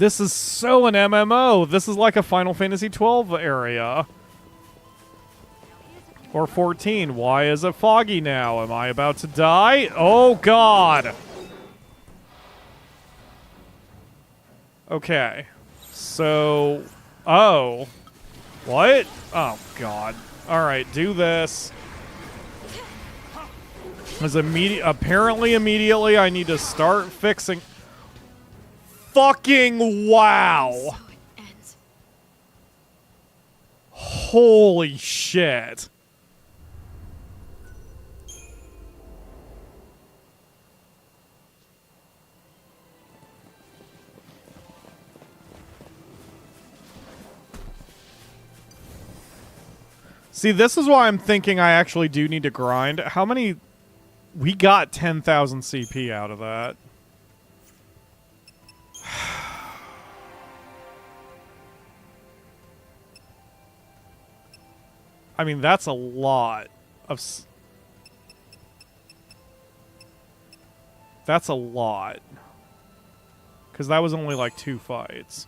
Speaker 1: is so an MMO. This is like a Final Fantasy XII area. Or 14. Why is it foggy now? Am I about to die? Oh, God! Okay. So... Oh... What? Oh, God. Alright, do this. Apparently immediately I need to start fixing... Fucking wow! Holy shit. See, this is why I'm thinking I actually do need to grind. How many... We got 10,000 CP out of that. I mean, that's a lot of... That's a lot. Because that was only like 2 fights.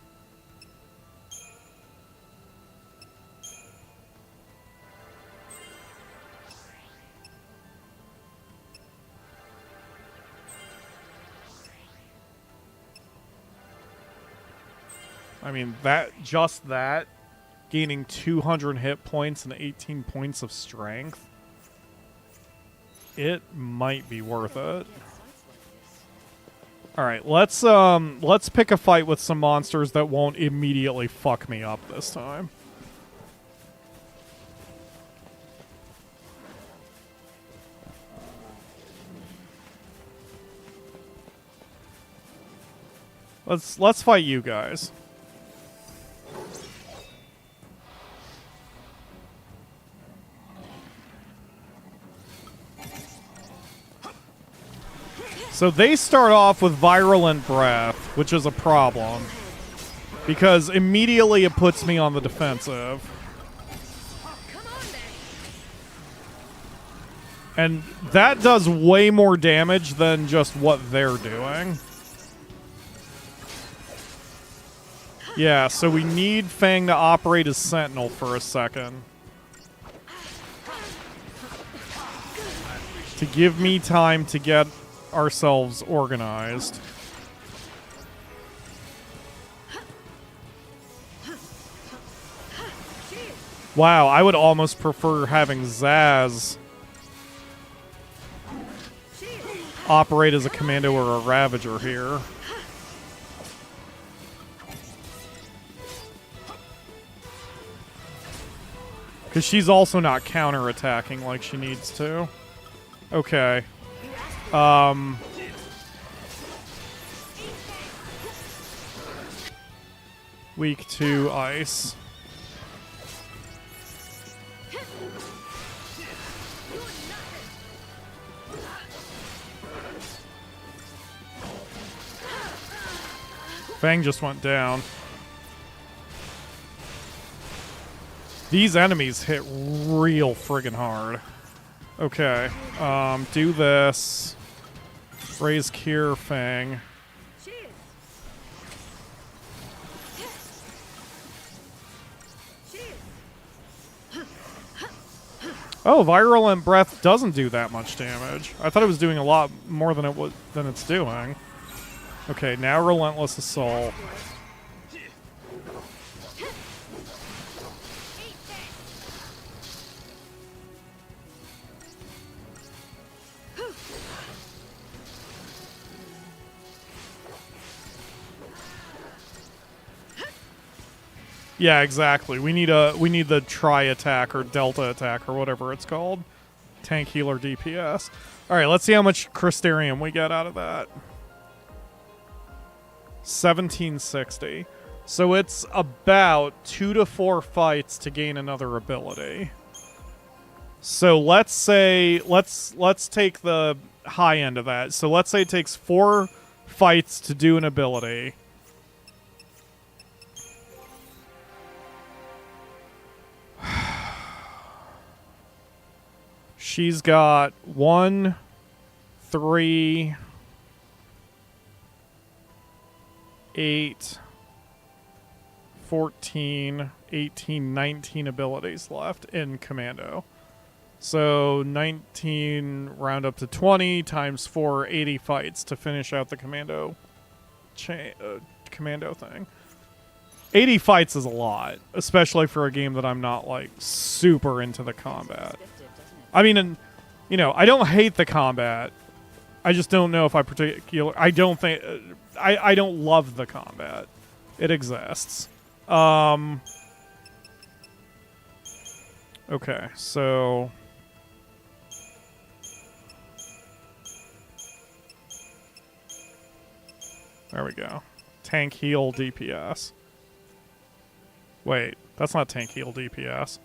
Speaker 1: I mean, just that, gaining 200 hit points and 18 points of strength, it might be worth it. All right, let's pick a fight with some monsters that won't immediately fuck me up this time. Let's fight you guys. So they start off with Virulent Breath, which is a problem. Because immediately it puts me on the defensive. And that does way more damage than just what they're doing. Yeah, so we need Fang to operate as Sentinel for a second. To give me time to get ourselves organized. Wow, I would almost prefer having Zaz operate as a commando or a Ravager here. Because she's also not counterattacking like she needs to. Okay. Weak to ice. Fang just went down. These enemies hit real friggin' hard. Okay, do this. Raise Cure Fang. Oh, Virulent Breath doesn't do that much damage. I thought it was doing a lot more than it's doing. Okay, now Relentless Assault. Yeah, exactly. We need the tri-attack or delta attack or whatever it's called. Tank, healer, DPS. All right, let's see how much Crystarium we get out of that. 1760. So it's about 2 to 4 fights to gain another ability. So let's say let's take the high end of that. So let's say it takes 4 fights to do an ability. She's got 1, 3, 8, 14, 18, 19 abilities left in Commando. So 19 round up to 20 times 4, 80 fights to finish out the Commando Commando thing. 80 fights is a lot, especially for a game that I'm not like super into the combat. I mean, you know, I don't hate the combat. I just don't know if I I don't think I don't love the combat. It exists. Okay, so there we go. Tank heal DPS. Wait, that's not tank heal DPS.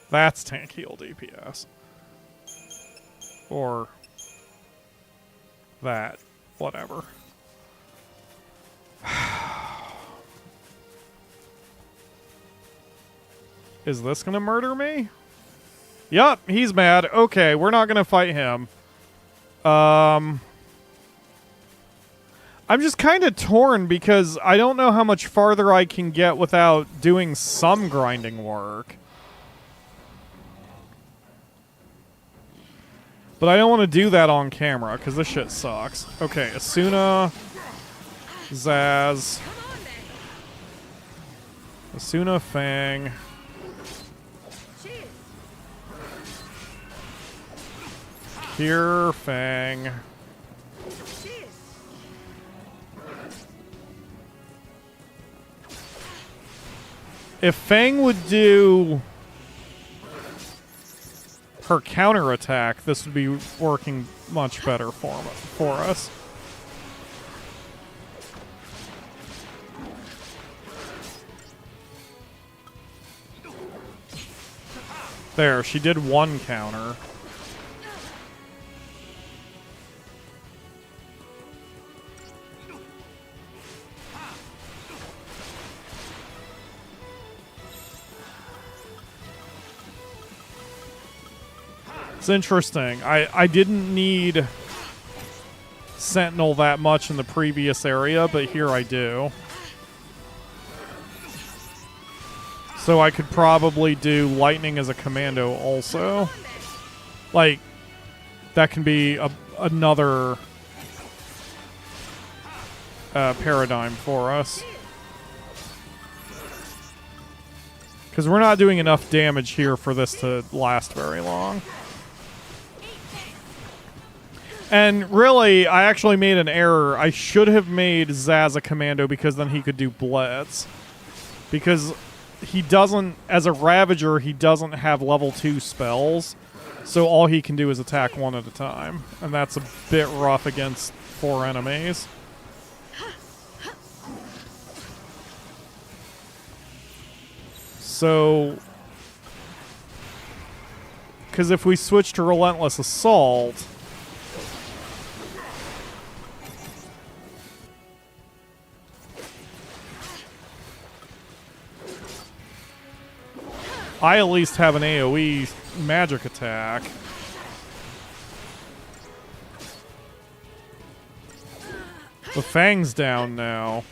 Speaker 1: That's tank heal DPS. Or that. Whatever. Is this gonna murder me? Yup, he's mad. Okay, we're not gonna fight him. I'm just kind of torn because I don't know how much farther I can get without doing some grinding work. But I don't want to do that on camera, because this shit sucks. Okay, Asuna, Zaz, Asuna, Fang. Here, Fang. If Fang would do her counterattack, this would be working much better for us. There, she did one counter. It's interesting. I didn't need Sentinel that much in the previous area, but here I do. So I could probably do Lightning as a commando also. Like, that can be another paradigm for us. Because we're not doing enough damage here for this to last very long. And really, I actually made an error. I should have made Zaz a commando because then he could do Blitz. Because he doesn't, as a Ravager, he doesn't have level 2 spells. So all he can do is attack one at a time. And that's a bit rough against 4 enemies. So, because if we switch to Relentless Assault, I at least have an AoE magic attack. The Fang's down now.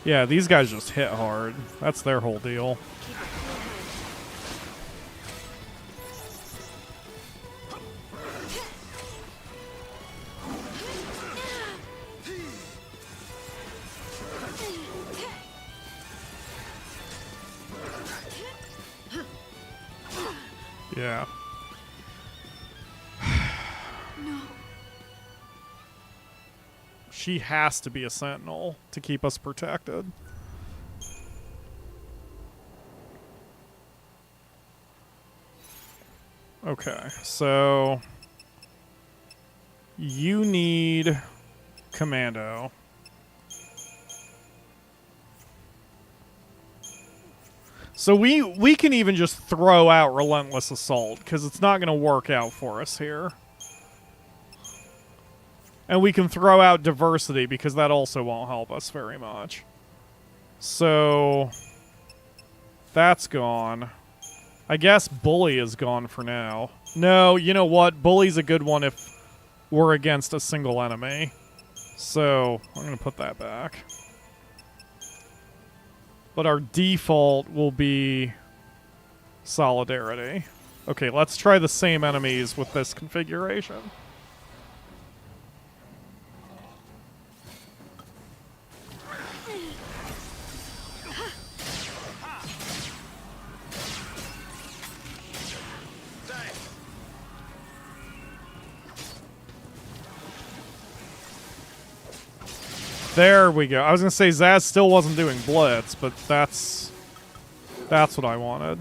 Speaker 1: Yeah, these guys just hit hard. That's their whole deal. Yeah.
Speaker 4: No.
Speaker 1: She has to be a sentinel to keep us protected. Okay, so you need commando. So we can even just throw out Relentless Assault, because it's not going to work out for us here. And we can throw out Diversity, because that also won't help us very much. So that's gone. I guess Bully is gone for now. No, you know what? Bully's a good one if we're against a single enemy. So I'm going to put that back. But our default will be Solidarity. Okay, let's try the same enemies with this configuration. There we go. I was going to say Zaz still wasn't doing Blitz, but that's what I wanted.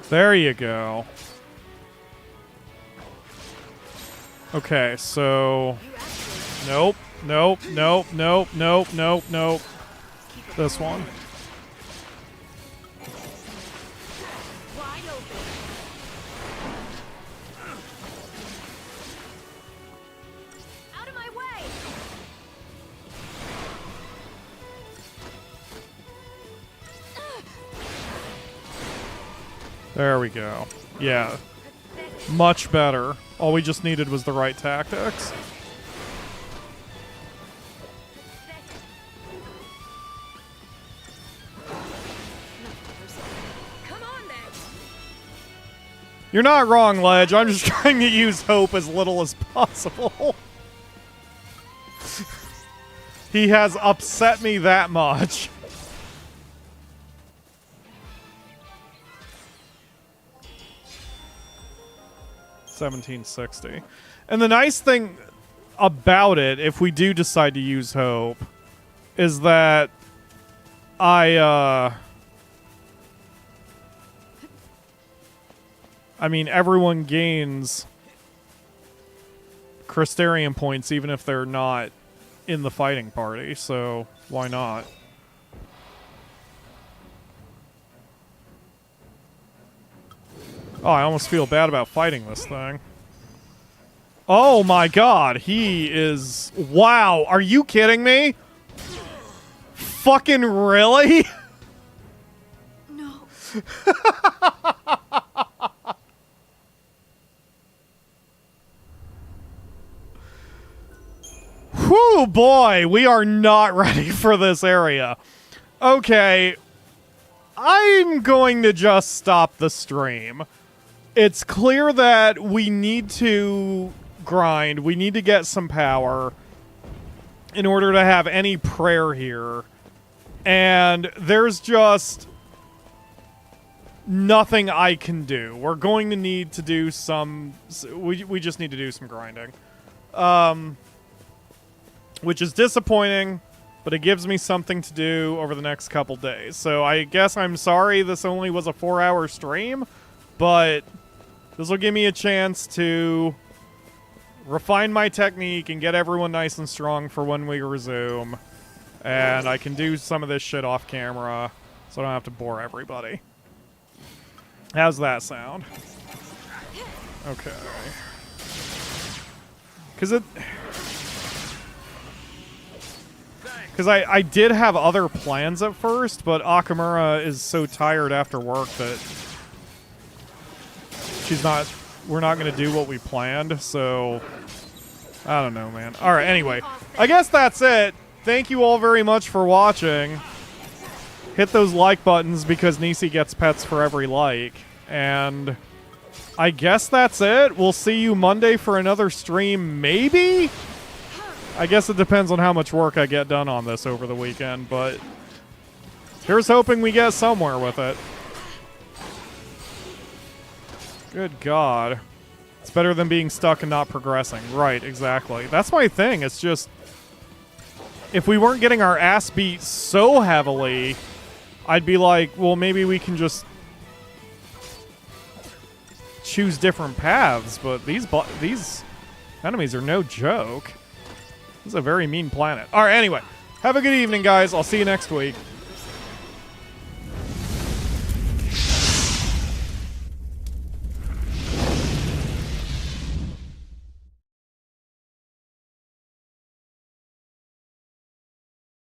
Speaker 1: There you go. Okay, so nope, nope, nope, nope, nope, nope, nope. This one. There we go. Yeah. Much better. All we just needed was the right tactics. You're not wrong, Ledge. I'm just trying to use hope as little as possible. He has upset me that much. $1760. And the nice thing about it, if we do decide to use hope, is that I mean, everyone gains Crystarium points even if they're not in the fighting party, so why not? Oh, I almost feel bad about fighting this thing. Oh my god, he is... Wow, are you kidding me? Fucking really?
Speaker 4: No.
Speaker 1: Whew, boy, we are not ready for this area. Okay, I'm going to just stop the stream. It's clear that we need to grind. We need to get some power in order to have any prayer here. And there's just nothing I can do. We're going to need to do some... We just need to do some grinding. Which is disappointing, but it gives me something to do over the next couple days. So I guess I'm sorry this only was a 4-hour stream, but... this will give me a chance to refine my technique and get everyone nice and strong for when we resume. And I can do some of this shit off camera, so I don't have to bore everybody. How's that sound? Okay. Because it... Because I did have other plans at first, but Akamura is so tired after work that we're not going to do what we planned, so I don't know, man. All right, anyway, I guess that's it. Thank you all very much for watching. Hit those like buttons because Nisi gets pets for every like. And I guess that's it. We'll see you Monday for another stream, maybe? I guess it depends on how much work I get done on this over the weekend, but here's hoping we get somewhere with it. Good God. It's better than being stuck and not progressing. Right, exactly. That's my thing. It's just, if we weren't getting our ass beat so heavily, I'd be like, well, maybe we can just choose different paths, but these enemies are no joke. This is a very mean planet. All right, anyway, have a good evening, guys. I'll see you next week.